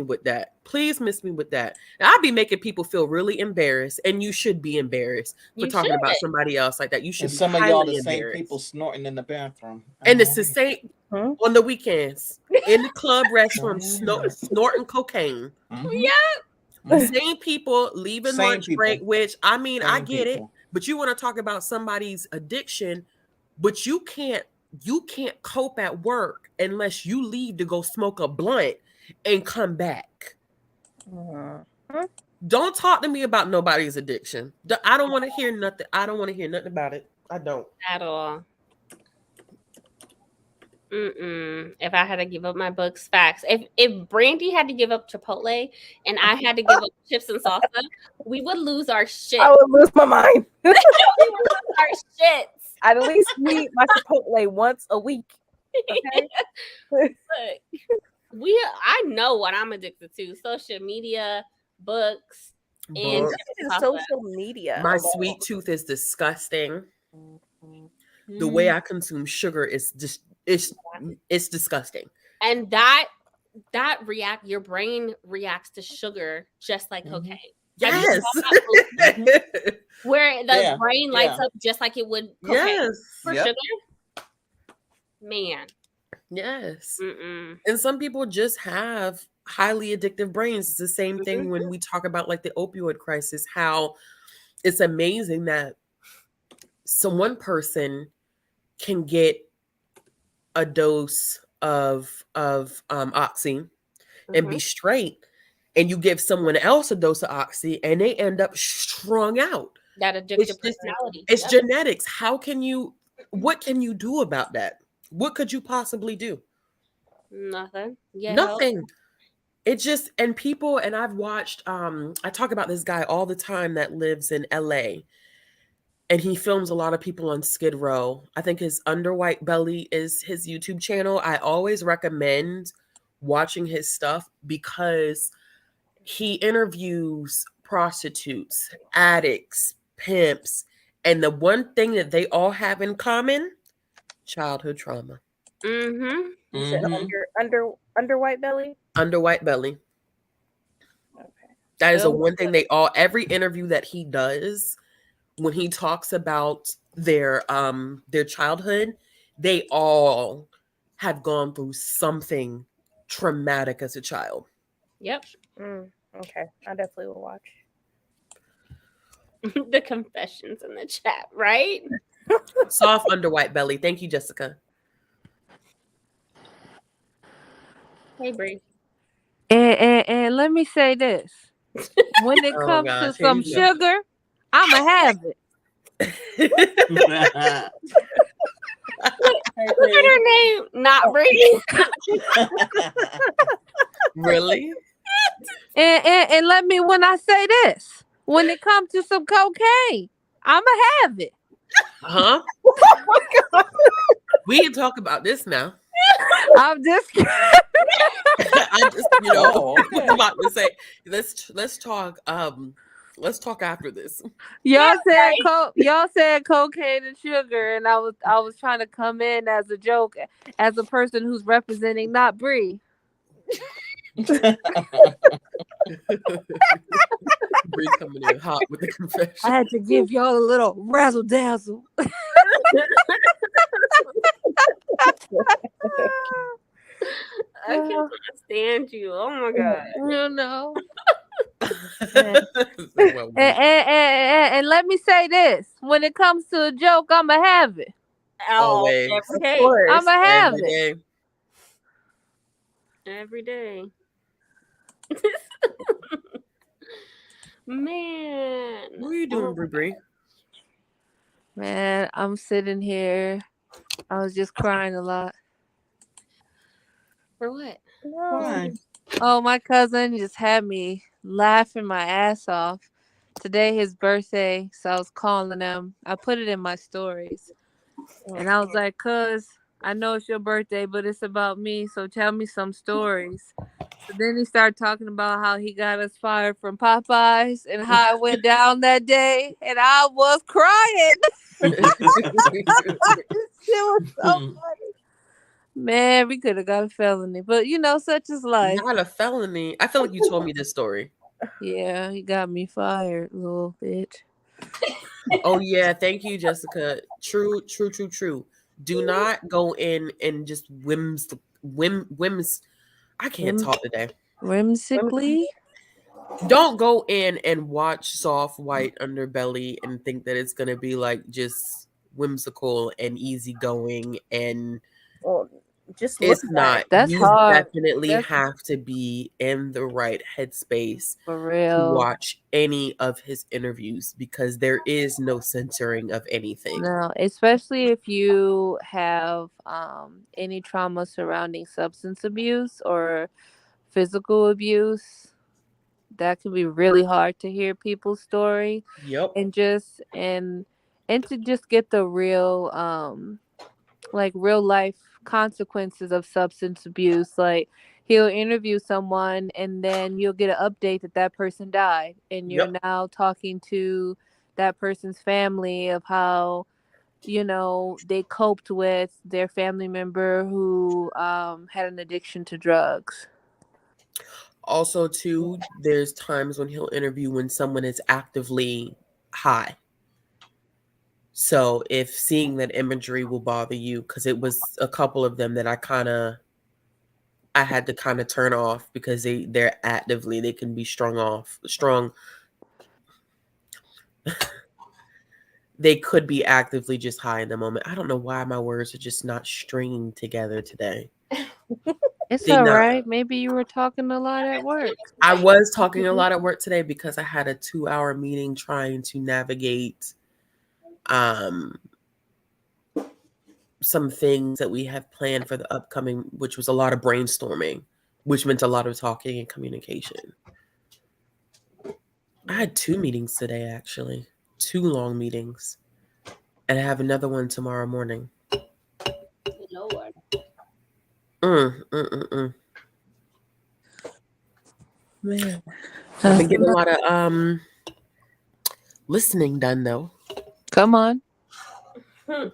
[SPEAKER 2] with that. Please miss me with that. And I'll be making people feel really embarrassed, and you should be embarrassed for talking about somebody else like that. You should
[SPEAKER 5] and
[SPEAKER 2] be
[SPEAKER 5] some of y'all the same
[SPEAKER 2] embarrassed.
[SPEAKER 5] people snorting in the bathroom.
[SPEAKER 2] And it's the same on the weekends in the club restroom, snorting cocaine. The same people leaving lunch break, which I mean, I get it, but you want to talk about somebody's addiction, but you can't cope at work unless you leave to go smoke a blunt and come back. Don't talk to me about nobody's addiction. I don't want to hear nothing. I don't want to hear nothing about it. I don't
[SPEAKER 3] at all. If I had to give up my books, facts. If Brandie had to give up Chipotle and I had to give up chips and salsa, we would lose our shit.
[SPEAKER 4] I would lose my mind.
[SPEAKER 3] We would lose our shit.
[SPEAKER 4] I'd at least eat my Chipotle once a week. Okay?
[SPEAKER 3] Look, I know what I'm addicted to: social media, books, and
[SPEAKER 4] social media.
[SPEAKER 2] My sweet tooth is disgusting. The way I consume sugar is just it's disgusting.
[SPEAKER 3] And your brain reacts to sugar just like cocaine.
[SPEAKER 2] Yes.
[SPEAKER 3] Where the brain lights up just like it would cocaine for sugar. Man.
[SPEAKER 2] Yes. And some people just have highly addictive brains. It's the same thing when we talk about like the opioid crisis, how it's amazing that one person can get a dose of oxy and be straight, and you give someone else a dose of oxy and they end up strung out.
[SPEAKER 1] That addictive personality.
[SPEAKER 2] It's genetics. What can you do about that? What could you possibly do?
[SPEAKER 1] Nothing. Yeah.
[SPEAKER 2] Nothing. It just, and people, and I've watched, I talk about this guy all the time that lives in LA, and he films a lot of people on Skid Row. I think his Under White Belly is his YouTube channel. I always recommend watching his stuff because he interviews prostitutes, addicts, pimps, and the one thing that they all have in common, childhood trauma.
[SPEAKER 1] Mm-hmm.
[SPEAKER 4] You said under white belly?
[SPEAKER 2] Under White Belly.
[SPEAKER 4] Okay.
[SPEAKER 2] That is the one thing every interview that he does, when he talks about their childhood, they all have gone through something traumatic as a child.
[SPEAKER 1] Yep.
[SPEAKER 4] Okay. I definitely will watch.
[SPEAKER 1] The confessions in the chat, right?
[SPEAKER 2] Soft Under White Belly. Thank you, Jessica.
[SPEAKER 1] Hey, Bree.
[SPEAKER 6] And let me say this. When it comes to some sugar, I'ma have it.
[SPEAKER 1] Look at her name, not Bree.
[SPEAKER 2] Really?
[SPEAKER 6] And let me, when I say this, when it comes to some cocaine, I'ma have it.
[SPEAKER 2] Huh? We can talk about this now.
[SPEAKER 6] I'm just kidding.
[SPEAKER 2] I just, I'm about to say, let's talk after this.
[SPEAKER 6] Y'all said cocaine and sugar, and I was trying to come in as a joke, as a person who's representing not Bree.
[SPEAKER 2] Bree coming in hot with the confession.
[SPEAKER 6] I had to give y'all a little razzle dazzle.
[SPEAKER 1] I can't stand you. Oh my god.
[SPEAKER 6] You know. And let me say this: when it comes to a joke, I'ma have it.
[SPEAKER 2] Always.
[SPEAKER 1] Every day.
[SPEAKER 6] I'ma have it.
[SPEAKER 1] Every day. Man.
[SPEAKER 2] What are you doing, Bree?
[SPEAKER 6] Man, I'm sitting here. I was just crying a lot.
[SPEAKER 1] For what?
[SPEAKER 5] Why?
[SPEAKER 6] Oh, my cousin just had me laughing my ass off. Today his birthday, so I was calling him. I put it in my stories. And I was like, cuz, I know it's your birthday, but it's about me, so tell me some stories. So then he started talking about how he got us fired from Popeyes and how it went down that day, and I was crying. It was so funny. Man, we could have got a felony, but such is life.
[SPEAKER 2] Not a felony. I feel like you told me this story.
[SPEAKER 6] Yeah, he got me fired, little bitch.
[SPEAKER 2] Oh yeah, thank you, Jessica. True. Do not go in and just whims. I can't talk today.
[SPEAKER 6] Whimsically.
[SPEAKER 2] Don't go in and watch Soft White Underbelly and think that it's gonna be like just whimsical and easygoing, and
[SPEAKER 4] just
[SPEAKER 2] it's not.
[SPEAKER 6] That's
[SPEAKER 2] you
[SPEAKER 6] hard.
[SPEAKER 2] Definitely have to be in the right headspace
[SPEAKER 6] For real.
[SPEAKER 2] to watch any of his interviews, because there is no censoring of anything.
[SPEAKER 6] No, especially if you have any trauma surrounding substance abuse or physical abuse. That can be really hard to hear people's story.
[SPEAKER 2] Yep.
[SPEAKER 6] And to just get the real real life consequences of substance abuse. Like, he'll interview someone and then you'll get an update that person died, and you're now talking to that person's family of how they coped with their family member who had an addiction to drugs.
[SPEAKER 2] Also, too, there's times when he'll interview when someone is actively high. So if seeing that imagery will bother you, because it was a couple of them that I I had to kind of turn off because they can be strong. They could be actively just high in the moment. I don't know why my words are just not stringing together today.
[SPEAKER 6] It's
[SPEAKER 2] They
[SPEAKER 6] all
[SPEAKER 2] not.
[SPEAKER 6] right. Maybe you were talking a lot at work.
[SPEAKER 2] I was talking a lot at work today because I had a 2-hour meeting trying to navigate some things that we have planned for the upcoming, which was a lot of brainstorming, which meant a lot of talking and communication. I had 2 meetings today, actually, 2 long meetings, and I have another one tomorrow morning.
[SPEAKER 1] Lord.
[SPEAKER 6] Man.
[SPEAKER 2] I've been getting a lot of listening done though.
[SPEAKER 6] Come on.
[SPEAKER 2] Huh.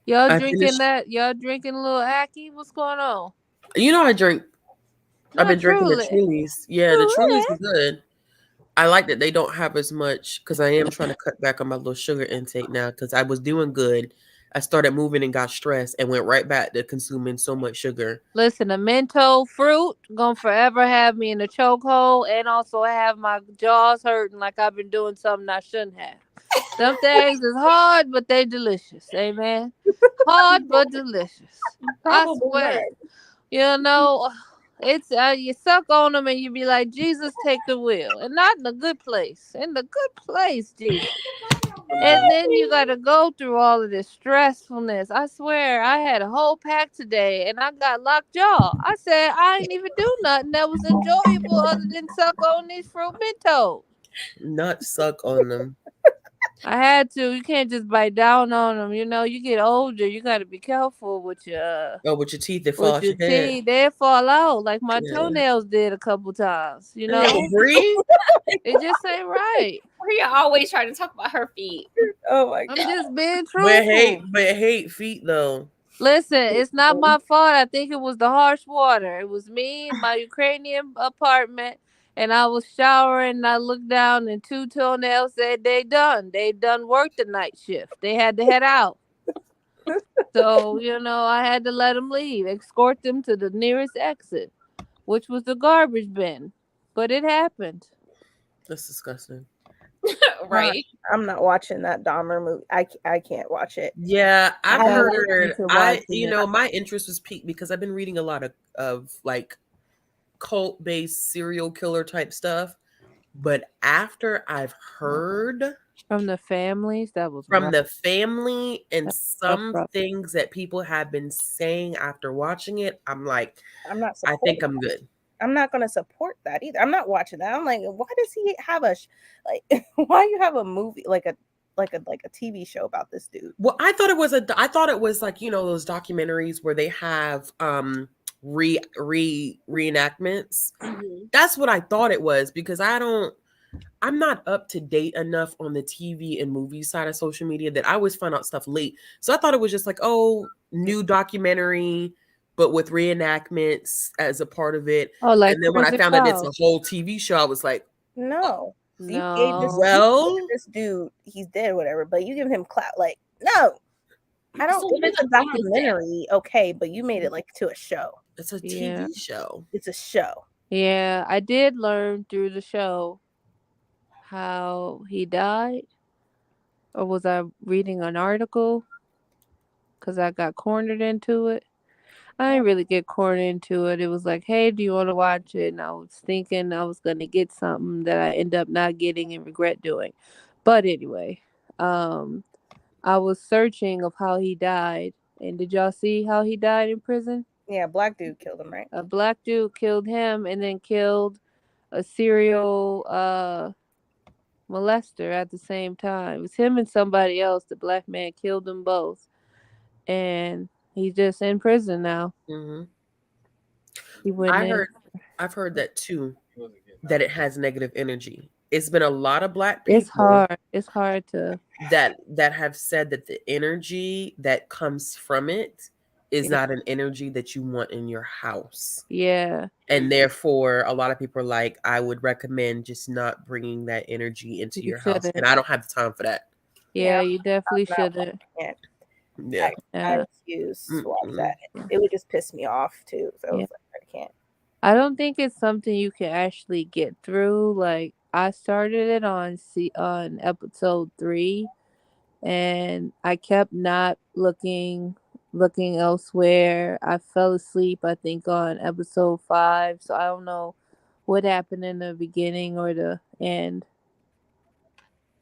[SPEAKER 6] Y'all
[SPEAKER 2] I
[SPEAKER 6] drinking
[SPEAKER 2] finished-
[SPEAKER 6] that? Y'all drinking a little Ackee? What's going on?
[SPEAKER 2] I drink. I've
[SPEAKER 6] Not
[SPEAKER 2] been drinking the
[SPEAKER 6] truly.
[SPEAKER 2] Trulies. Yeah, the Trulies are good. I like that they don't have as much because I am trying to cut back on my little sugar intake now because I was doing good. I started moving and got stressed and went right back to consuming so much sugar.
[SPEAKER 6] Listen, a menthol fruit gonna forever have me in a chokehold, and also have my jaws hurting like I've been doing something I shouldn't have. Some things is hard, but they delicious. Amen. Hard but delicious. I
[SPEAKER 4] Probably
[SPEAKER 6] swear.
[SPEAKER 4] not.
[SPEAKER 6] You know, it's you suck on them and you be like, Jesus, take the wheel, and not in a good place. In the good place, Jesus. And then you got to go through all of this stressfulness. I swear, I had a whole pack today, and I got locked jaw. I said I ain't even do nothing that was enjoyable other than suck on these fruit Mentos.
[SPEAKER 2] Not suck on them.
[SPEAKER 6] I had to. You can't just bite down on them. You know, you get older, you got to be careful with your
[SPEAKER 2] Oh, with your teeth that fall out your head.
[SPEAKER 6] teeth. They fall out like my
[SPEAKER 2] Yeah.
[SPEAKER 6] toenails did a couple times. You
[SPEAKER 2] Yeah,
[SPEAKER 6] know,
[SPEAKER 2] Bree.
[SPEAKER 6] it just ain't right.
[SPEAKER 1] Rhea always trying to talk about her feet.
[SPEAKER 4] Oh my
[SPEAKER 6] I'm
[SPEAKER 4] god.
[SPEAKER 6] just being
[SPEAKER 2] But
[SPEAKER 6] truthful.
[SPEAKER 2] hate feet though.
[SPEAKER 6] Listen, it's not my fault. I think it was the harsh water. It was me in my Ukrainian apartment, and I was showering, and I looked down, and 2 toenails said they done. They done worked the night shift. They had to head out. So, I had to let them leave, escort them to the nearest exit, which was the garbage bin. But it happened.
[SPEAKER 2] That's disgusting.
[SPEAKER 1] Right.
[SPEAKER 4] I'm not watching that Dahmer movie. I can't watch it.
[SPEAKER 2] Yeah, I've
[SPEAKER 4] I
[SPEAKER 2] heard.
[SPEAKER 6] need to watch it.
[SPEAKER 2] My interest was peaked because I've been reading a lot of like cult-based serial killer type stuff. But after I've heard
[SPEAKER 6] From the families, that was
[SPEAKER 2] from
[SPEAKER 6] rough.
[SPEAKER 2] the family and
[SPEAKER 6] That's
[SPEAKER 2] some
[SPEAKER 6] rough.
[SPEAKER 2] things that people have been saying after watching it, I'm like,
[SPEAKER 4] I'm not.
[SPEAKER 2] I think I'm good.
[SPEAKER 4] I'm not going to support that either. I'm not watching that. I'm like, why does he have why you have a movie like a TV show about this dude?
[SPEAKER 2] Well, I thought it was like, those documentaries where they have reenactments.
[SPEAKER 1] Mm-hmm.
[SPEAKER 2] That's what I thought it was because I'm not up to date enough on the TV and movie side of social media that I always find out stuff late. So I thought it was just like, new documentary, but with reenactments as a part of it.
[SPEAKER 6] Oh, like
[SPEAKER 2] And then when I
[SPEAKER 6] Prison
[SPEAKER 2] found out it's a
[SPEAKER 6] Files.
[SPEAKER 2] whole TV show, I was like,
[SPEAKER 4] No. So you gave
[SPEAKER 6] No.
[SPEAKER 4] this dude, he's dead or whatever, but you give him clout. Like, no. I don't think it's a documentary, okay, but you made it like to a show.
[SPEAKER 2] it's a
[SPEAKER 6] Yeah.
[SPEAKER 2] TV show.
[SPEAKER 4] It's a show.
[SPEAKER 6] Yeah, I did learn through the show how he died. Or was I reading an article? Because I got cornered into it. I didn't really get cornered into it. It was like, hey, do you want to watch it? And I was thinking I was going to get something that I end up not getting and regret doing. But anyway, I was searching of how he died. And did y'all see how he died in prison?
[SPEAKER 4] Yeah, black dude killed him, right?
[SPEAKER 6] A black dude killed him and then killed a serial molester at the same time. It was him and somebody else. The black man killed them both. And he's just in prison now.
[SPEAKER 2] Mm-hmm.
[SPEAKER 6] He went in.
[SPEAKER 2] I've heard that too, that it has negative energy. It's been a lot of black people.
[SPEAKER 6] It's hard. It's hard to.
[SPEAKER 2] that have said that the energy that comes from it is not an energy that you want in your house.
[SPEAKER 6] Yeah.
[SPEAKER 2] And therefore, a lot of people are like, I would recommend just not bringing that energy into
[SPEAKER 6] You
[SPEAKER 2] your house.
[SPEAKER 6] shouldn't.
[SPEAKER 2] And I don't have the time for that.
[SPEAKER 6] Yeah,
[SPEAKER 4] Yeah,
[SPEAKER 6] you definitely
[SPEAKER 4] I'm not
[SPEAKER 6] shouldn't.
[SPEAKER 4] watching it.
[SPEAKER 2] Yeah.
[SPEAKER 4] I
[SPEAKER 6] Yeah.
[SPEAKER 4] refuse to watch
[SPEAKER 2] Mm-mm.
[SPEAKER 4] that. It would just piss me off too. So I
[SPEAKER 6] Yeah.
[SPEAKER 4] was like, I can't.
[SPEAKER 6] I don't think it's something you can actually get through. Like I started it on episode 3, and I kept not looking elsewhere. I fell asleep, I think, on episode 5. So I don't know what happened in the beginning or the end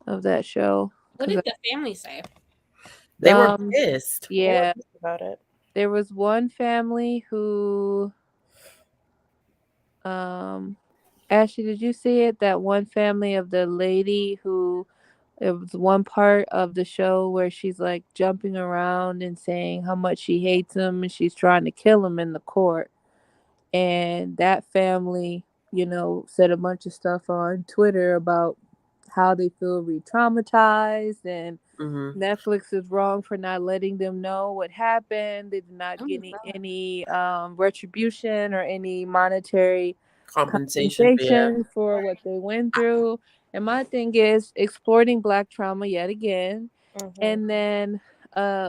[SPEAKER 6] of that show.
[SPEAKER 1] What
[SPEAKER 6] Cause
[SPEAKER 1] did the family say?
[SPEAKER 2] They were
[SPEAKER 6] um
[SPEAKER 2] pissed.
[SPEAKER 4] They were
[SPEAKER 6] yeah,
[SPEAKER 4] pissed about it.
[SPEAKER 6] there was one family who um Ashley, did you see it? That one family of the lady who, it was one part of the show where she's like jumping around and saying how much she hates him and she's trying to kill him in the court. And that family, said a bunch of stuff on Twitter about how they feel re-traumatized, and
[SPEAKER 2] Mm-hmm.
[SPEAKER 6] Netflix is wrong for not letting them know what happened. They did not
[SPEAKER 1] Oh,
[SPEAKER 6] get any retribution or any monetary
[SPEAKER 2] Compensation. Yeah.
[SPEAKER 6] compensation for what they went through. And my thing is exploiting black trauma yet again.
[SPEAKER 4] Mm-hmm.
[SPEAKER 6] And then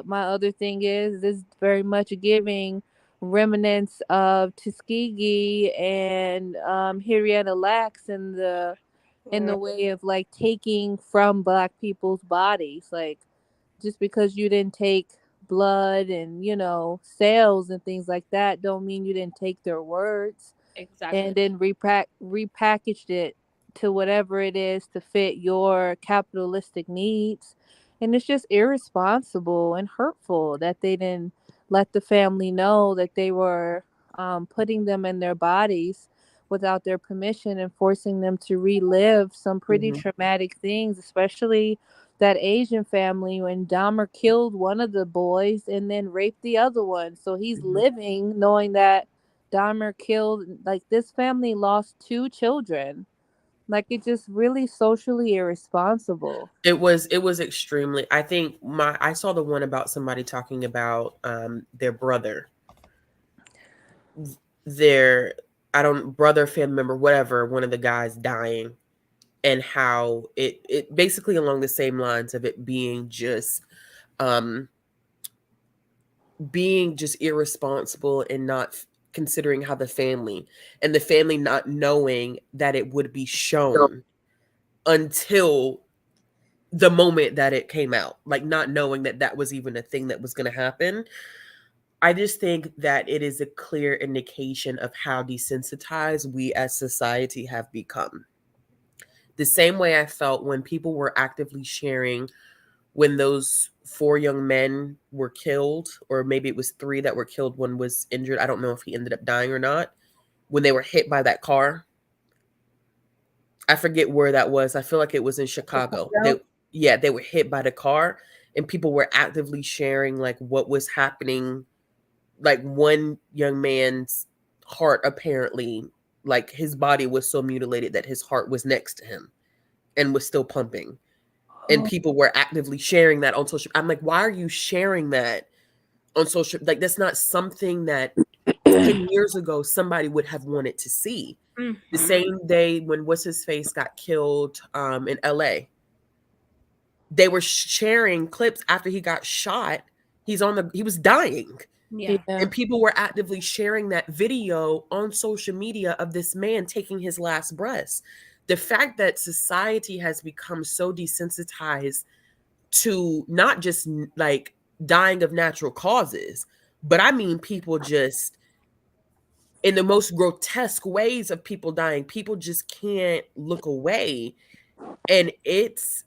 [SPEAKER 6] my other thing is this very much giving remnants of Tuskegee and Henrietta Lacks in the way of like taking from black people's bodies. Like just because you didn't take blood and cells and things like that don't mean you didn't take their words
[SPEAKER 1] exactly.
[SPEAKER 6] and then repackaged it to whatever it is to fit your capitalistic needs. And it's just irresponsible and hurtful that they didn't let the family know that they were putting them in their bodies without their permission and forcing them to relive some pretty
[SPEAKER 2] Mm-hmm.
[SPEAKER 6] traumatic things, especially that Asian family when Dahmer killed one of the boys and then raped the other one. So he's
[SPEAKER 2] Mm-hmm.
[SPEAKER 6] living knowing that Dahmer killed, like, this family lost 2 children. Like, it's just really socially irresponsible.
[SPEAKER 2] It was extremely. I think I saw the one about somebody talking about their brother, their I don't brother, family member, whatever, one of the guys dying, and how it basically along the same lines of it um being just irresponsible and not considering how the family not knowing that it would be shown until the moment that it came out, like not knowing that that was even a thing that was going to happen. I just think that it is a clear indication of how desensitized we as society have become. The same way I felt when people were actively sharing when those 4 young men were killed, or maybe it was 3 that were killed, one was injured. I don't know if he ended up dying or not. When they were hit by that car, I forget where that was. I feel like it was in Chicago. Yeah, they were hit by the car, and people were actively sharing like what was happening. Like one young man's heart apparently, like his body was so mutilated that his heart was next to him and was still pumping. And people were actively sharing that on social. I'm like, why are you sharing that on social? Like, that's not something that 10 years ago somebody would have wanted to see. The
[SPEAKER 1] Mm-hmm.
[SPEAKER 2] same day when what's his face got killed in LA, they were sharing clips after he got shot. He was dying.
[SPEAKER 1] Yeah.
[SPEAKER 6] Yeah.
[SPEAKER 2] And people were actively sharing that video on social media of this man taking his last breaths. The fact that society has become so desensitized to not just like dying of natural causes, but I mean people just in the most grotesque ways of people dying. People just can't look away. And it's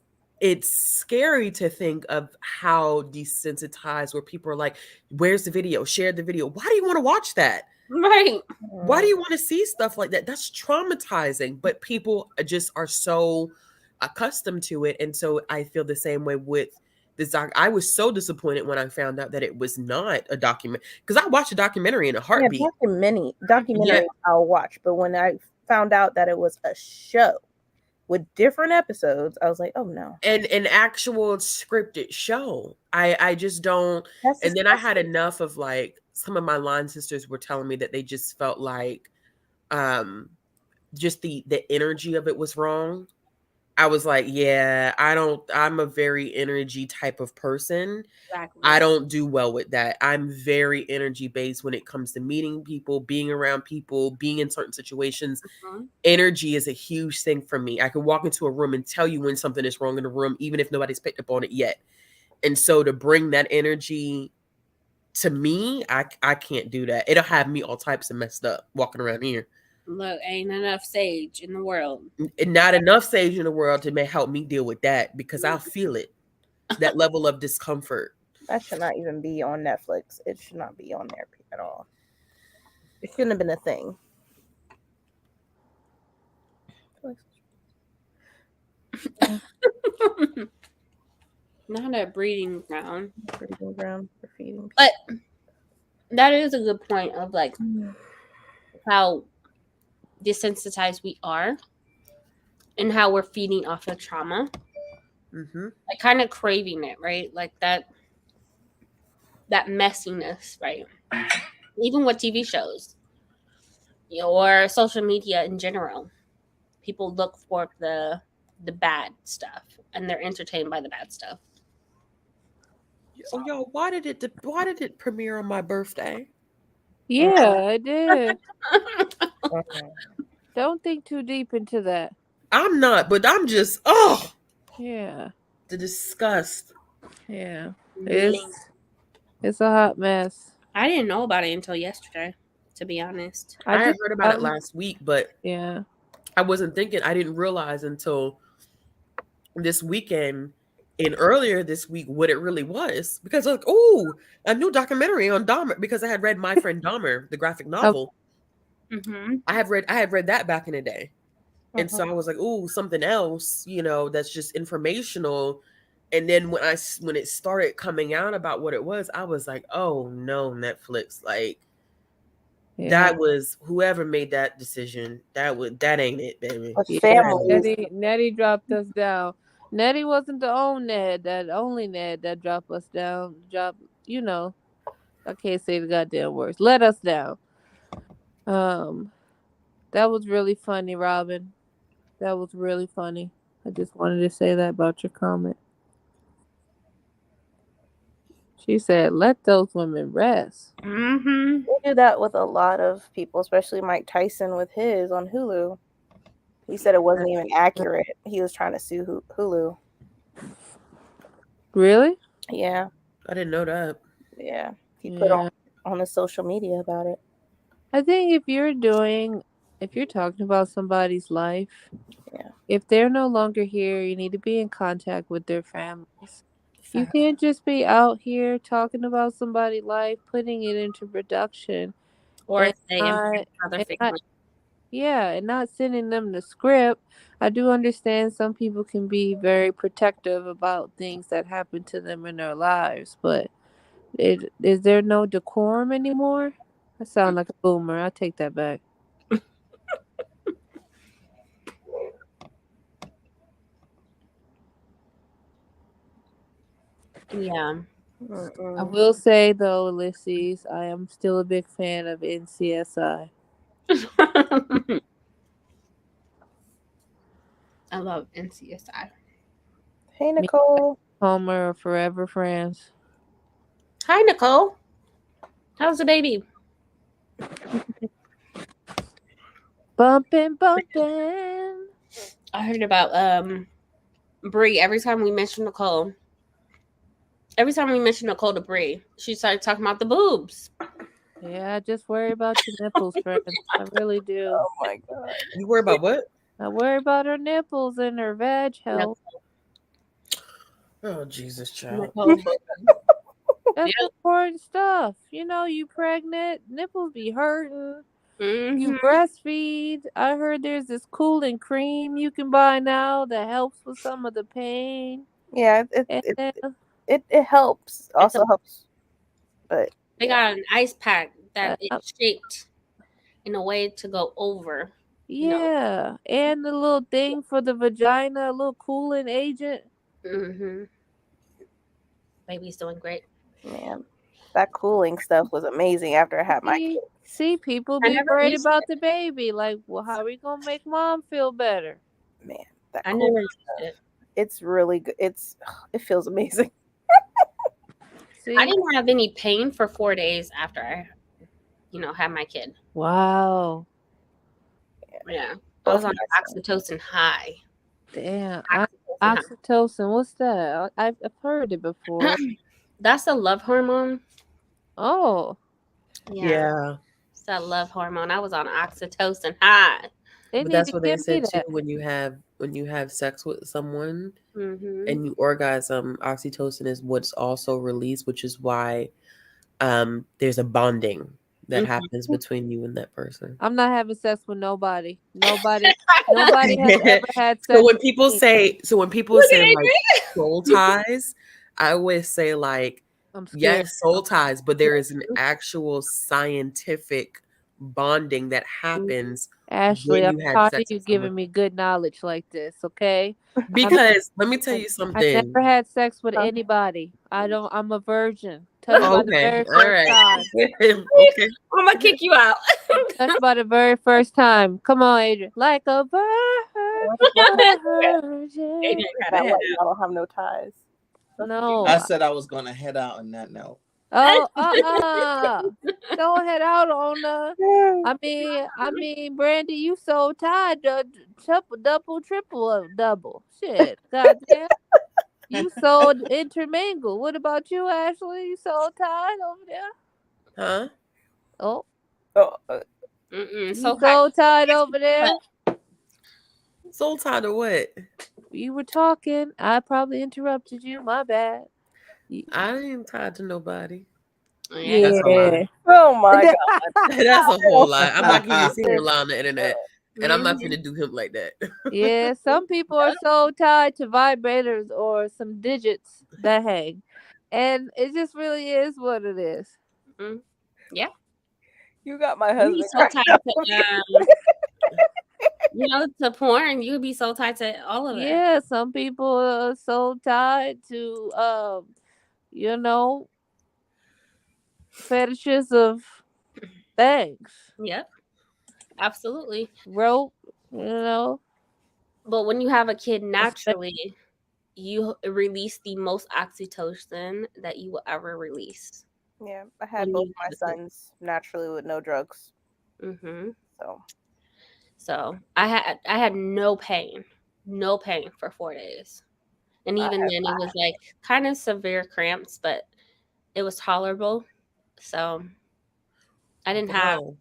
[SPEAKER 2] scary to think of how desensitized where people are like, where's the video? Share the video. Why do you want to watch that?
[SPEAKER 1] Right.
[SPEAKER 2] Why do you want to see stuff like that? That's traumatizing. But people just are so accustomed to it. And so I feel the same way with this I was so disappointed when I found out that it was not a document, because I watched a documentary in a
[SPEAKER 4] Yeah,
[SPEAKER 2] heartbeat.
[SPEAKER 4] documentary I'll watch, but when I found out that it was a show with different episodes, I was like, oh no.
[SPEAKER 2] And an actual scripted show. I just don't.
[SPEAKER 4] That's
[SPEAKER 2] And then I had
[SPEAKER 4] disgusting.
[SPEAKER 2] enough of like some of my line sisters were telling me that they just felt like just the energy of it was wrong. I was like, yeah, I'm a very energy type of person.
[SPEAKER 1] Exactly.
[SPEAKER 2] I don't do well with that. I'm very energy based when it comes to meeting people, being around people, being in certain situations.
[SPEAKER 1] Mhm.
[SPEAKER 2] Energy is a huge thing for me. I can walk into a room and tell you when something is wrong in the room, even if nobody's picked up on it yet. And so to bring that energy to me, I can't do that. It'll have me all types of messed up walking around here.
[SPEAKER 1] Look, ain't enough sage in the world.
[SPEAKER 2] And not enough sage in the world to help me deal with that because I'll feel it. That level of discomfort.
[SPEAKER 4] That should not even be on Netflix. It should not be on there at all. It shouldn't have been a thing.
[SPEAKER 1] Not a breeding ground.
[SPEAKER 4] Breeding ground for feeding.
[SPEAKER 1] But that is a good point of like how desensitized we are and how we're feeding off of trauma.
[SPEAKER 2] Mm-hmm.
[SPEAKER 1] Like kind of craving it, right? Like that messiness, right? Even with TV shows, or social media in general. People look for the bad stuff and they're entertained by the bad stuff.
[SPEAKER 2] Oh, y'all, why did it premiere on my birthday?
[SPEAKER 6] Yeah, it did. Don't think too deep into that.
[SPEAKER 2] I'm not, but I'm just
[SPEAKER 6] Yeah.
[SPEAKER 2] the disgust.
[SPEAKER 6] Yeah.
[SPEAKER 1] Really?
[SPEAKER 6] It's a hot mess.
[SPEAKER 1] I didn't know about it until yesterday, to be honest.
[SPEAKER 2] I had
[SPEAKER 6] just
[SPEAKER 2] heard about it last week, but
[SPEAKER 6] yeah.
[SPEAKER 2] I wasn't thinking. I didn't realize until this weekend and earlier this week what it really was, because I was like, oh, a new documentary on Dahmer, because I had read My Friend Dahmer, the graphic novel.
[SPEAKER 1] Mm-hmm.
[SPEAKER 2] I had read that back in the day. And so I was like, oh, something else, that's just informational. And then when it started coming out about what it was, I was like, oh no, Netflix, like that was whoever made that decision. That ain't it, baby.
[SPEAKER 6] Nettie dropped us down. Nettie wasn't the only Ned that dropped us down. I can't say the goddamn words. Let us down. That was really funny, Robin. That was really funny. I just wanted to say that about your comment. She said, "Let those women rest."
[SPEAKER 1] Mm-hmm.
[SPEAKER 4] They do that with a lot of people, especially Mike Tyson with his on Hulu. He said it wasn't even accurate. He was trying to sue Hulu.
[SPEAKER 6] Really?
[SPEAKER 4] Yeah.
[SPEAKER 2] I didn't know that.
[SPEAKER 4] Yeah. He put on his social media about it.
[SPEAKER 6] I think if you're talking about somebody's life,
[SPEAKER 4] yeah,
[SPEAKER 6] if they're no longer here, you need to be in contact with their families. You can't just be out here talking about somebody's life, putting it into production,
[SPEAKER 1] Or
[SPEAKER 6] and
[SPEAKER 1] say
[SPEAKER 6] and not sending them the script. I do understand some people can be very protective about things that happen to them in their lives, but is there no decorum anymore? I sound like a boomer. I take that back.
[SPEAKER 1] Yeah.
[SPEAKER 6] I will say though, Ulysses, I am still a big fan of NCSI.
[SPEAKER 1] I love NCSI.
[SPEAKER 4] Hey, Nicole.
[SPEAKER 6] Homer are forever friends.
[SPEAKER 1] Hi, Nicole. How's the baby?
[SPEAKER 6] Bumpin'.
[SPEAKER 1] I heard about Bree. Every time we mention Nicole to Bree, she started talking about the boobs.
[SPEAKER 6] Yeah, I just worry about your nipples, friends. I really do.
[SPEAKER 4] Oh my god.
[SPEAKER 2] You worry about what?
[SPEAKER 6] I worry about her nipples and her vag health.
[SPEAKER 2] Oh, Jesus, child.
[SPEAKER 6] That's important stuff. You pregnant, nipples be hurting.
[SPEAKER 1] Mm-hmm.
[SPEAKER 6] You breastfeed. I heard there's this cooling cream you can buy now that helps with some of the pain.
[SPEAKER 4] Yeah, it helps. Also helps. But
[SPEAKER 1] they got an ice pack that is shaped in a way to go over.
[SPEAKER 6] Yeah, and the little thing for the vagina, a little cooling agent.
[SPEAKER 1] Mm-hmm. Baby's doing great.
[SPEAKER 4] Man, that cooling stuff was amazing after I had my kids.
[SPEAKER 6] See, people be worried about the baby. Like, well, how are we gonna make mom feel better?
[SPEAKER 4] Man, That
[SPEAKER 1] I
[SPEAKER 4] cool
[SPEAKER 1] never used it.
[SPEAKER 4] It's really good. It feels amazing.
[SPEAKER 6] See?
[SPEAKER 1] I didn't have any pain for 4 days after I, had my kid.
[SPEAKER 6] Wow.
[SPEAKER 1] Yeah. I
[SPEAKER 4] Both
[SPEAKER 1] was on
[SPEAKER 4] my
[SPEAKER 1] oxytocin high.
[SPEAKER 6] Damn.
[SPEAKER 1] Oxytocin high.
[SPEAKER 6] Oxytocin. What's that? I've heard it before.
[SPEAKER 1] That's the love hormone.
[SPEAKER 6] Oh.
[SPEAKER 1] Yeah.
[SPEAKER 2] Yeah.
[SPEAKER 1] It's that love hormone. I was on oxytocin high.
[SPEAKER 6] They
[SPEAKER 2] But
[SPEAKER 6] need
[SPEAKER 2] that's
[SPEAKER 6] to
[SPEAKER 2] what they
[SPEAKER 6] give me
[SPEAKER 2] said too.
[SPEAKER 6] that.
[SPEAKER 2] When you have sex with someone
[SPEAKER 1] Mm-hmm.
[SPEAKER 2] and you orgasm, oxytocin is what's also released, which is why there's a bonding that
[SPEAKER 1] Mhm.
[SPEAKER 2] happens between you and that person.
[SPEAKER 6] I'm not having sex with nobody. Nobody has ever had sex
[SPEAKER 2] So when
[SPEAKER 6] with
[SPEAKER 2] people
[SPEAKER 6] me.
[SPEAKER 2] say
[SPEAKER 1] Look at
[SPEAKER 2] like
[SPEAKER 1] Adrian.
[SPEAKER 2] soul ties, I always say like
[SPEAKER 6] I'm scared.
[SPEAKER 2] yes, soul ties, but there is an actual scientific bonding that happens
[SPEAKER 6] Ashley,
[SPEAKER 2] when
[SPEAKER 6] I'm
[SPEAKER 2] you had
[SPEAKER 6] tired of
[SPEAKER 2] sex
[SPEAKER 6] you
[SPEAKER 2] with someone.
[SPEAKER 6] giving me good knowledge like this, okay?
[SPEAKER 2] Because let me tell you
[SPEAKER 6] I
[SPEAKER 2] something.
[SPEAKER 6] never had sex with
[SPEAKER 4] Huh?
[SPEAKER 6] anybody. I'm a virgin. Touched by the
[SPEAKER 2] Okay,
[SPEAKER 6] very
[SPEAKER 2] all
[SPEAKER 6] first
[SPEAKER 2] right.
[SPEAKER 6] time.
[SPEAKER 2] Okay.
[SPEAKER 1] I'm gonna kick you out.
[SPEAKER 6] Touched by the very first time. Come on, Adrian. Like a virgin.
[SPEAKER 1] Adrian had
[SPEAKER 4] That
[SPEAKER 1] a
[SPEAKER 4] way
[SPEAKER 1] head
[SPEAKER 4] y'all don't have no ties.
[SPEAKER 6] No.
[SPEAKER 5] I said I was going to head out on that note.
[SPEAKER 6] Oh, don't head out on the. I mean, Brandie, you so tired. Double, triple, double. Shit, goddamn. You so intermingled. What about you, Ashley? You so tired over there?
[SPEAKER 2] Huh?
[SPEAKER 6] Oh,
[SPEAKER 4] Oh,
[SPEAKER 6] you
[SPEAKER 1] So
[SPEAKER 6] so tired over there?
[SPEAKER 2] Soul tied or what?
[SPEAKER 6] You were talking. I probably interrupted you. My bad.
[SPEAKER 2] I ain't tied to nobody.
[SPEAKER 1] yeah,
[SPEAKER 5] That's a lie.
[SPEAKER 4] oh my god.
[SPEAKER 2] That's a whole lie. I'm not gonna see him
[SPEAKER 4] Listen,
[SPEAKER 2] lie on the internet. And I'm not
[SPEAKER 1] Mhm.
[SPEAKER 2] gonna do him like that.
[SPEAKER 6] Yeah, some people are so tied to vibrators or some digits that hang. And it just really is what it is.
[SPEAKER 1] Mhm. Yeah,
[SPEAKER 4] you got my
[SPEAKER 1] you be
[SPEAKER 4] husband
[SPEAKER 1] so
[SPEAKER 4] cracked
[SPEAKER 1] tied
[SPEAKER 4] up.
[SPEAKER 1] to porn. You would be so tied to all of it.
[SPEAKER 6] Yeah, some people are so tied to you know, fetishes of things.
[SPEAKER 1] Yep, absolutely.
[SPEAKER 6] Rope, you know.
[SPEAKER 1] But when you have a kid
[SPEAKER 6] That's
[SPEAKER 1] naturally, you release the most oxytocin that you will ever release.
[SPEAKER 4] Yeah, I had
[SPEAKER 1] When
[SPEAKER 4] both
[SPEAKER 1] you
[SPEAKER 4] my
[SPEAKER 1] have a kid.
[SPEAKER 4] sons naturally with no drugs.
[SPEAKER 1] Mm-hmm.
[SPEAKER 4] So
[SPEAKER 1] So I had no pain for 4 days, and
[SPEAKER 4] I
[SPEAKER 1] even
[SPEAKER 4] had
[SPEAKER 1] then it was like kind of severe cramps, but it was tolerable. So I didn't have
[SPEAKER 2] Bro.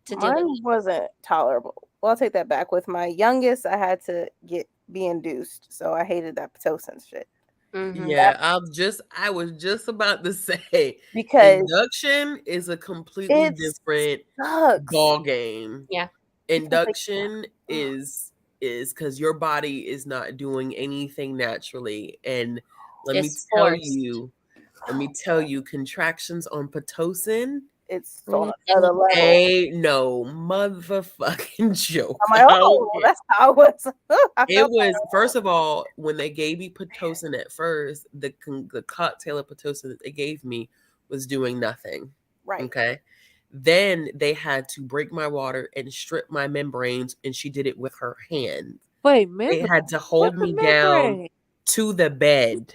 [SPEAKER 1] to deal with
[SPEAKER 4] mine wasn't tolerable. Well, I'll take that back. With my youngest, I had to be induced, so I hated that pitocin shit.
[SPEAKER 1] Mm-hmm.
[SPEAKER 2] Yeah, I was just about to say
[SPEAKER 4] Because
[SPEAKER 2] induction is a completely
[SPEAKER 4] it
[SPEAKER 2] different
[SPEAKER 4] sucks.
[SPEAKER 2] ball game.
[SPEAKER 1] Yeah.
[SPEAKER 2] Induction is because your body is not doing anything naturally. And let me
[SPEAKER 1] It's
[SPEAKER 2] tell
[SPEAKER 1] forced.
[SPEAKER 2] you, contractions on Pitocin
[SPEAKER 4] It's on another level.
[SPEAKER 2] ain't no motherfucking joke.
[SPEAKER 4] I'm like, oh, that's how it was.
[SPEAKER 2] It was, first of all, when they gave me Pitocin at first, the cocktail of Pitocin that they gave me was doing nothing.
[SPEAKER 4] right.
[SPEAKER 2] Okay. Then they had to break my water and strip my membranes, and she did it with her hand.
[SPEAKER 6] Wait,
[SPEAKER 2] They
[SPEAKER 6] membrane.
[SPEAKER 2] had to hold
[SPEAKER 6] What's a
[SPEAKER 2] me down
[SPEAKER 6] membrane?
[SPEAKER 2] to the bed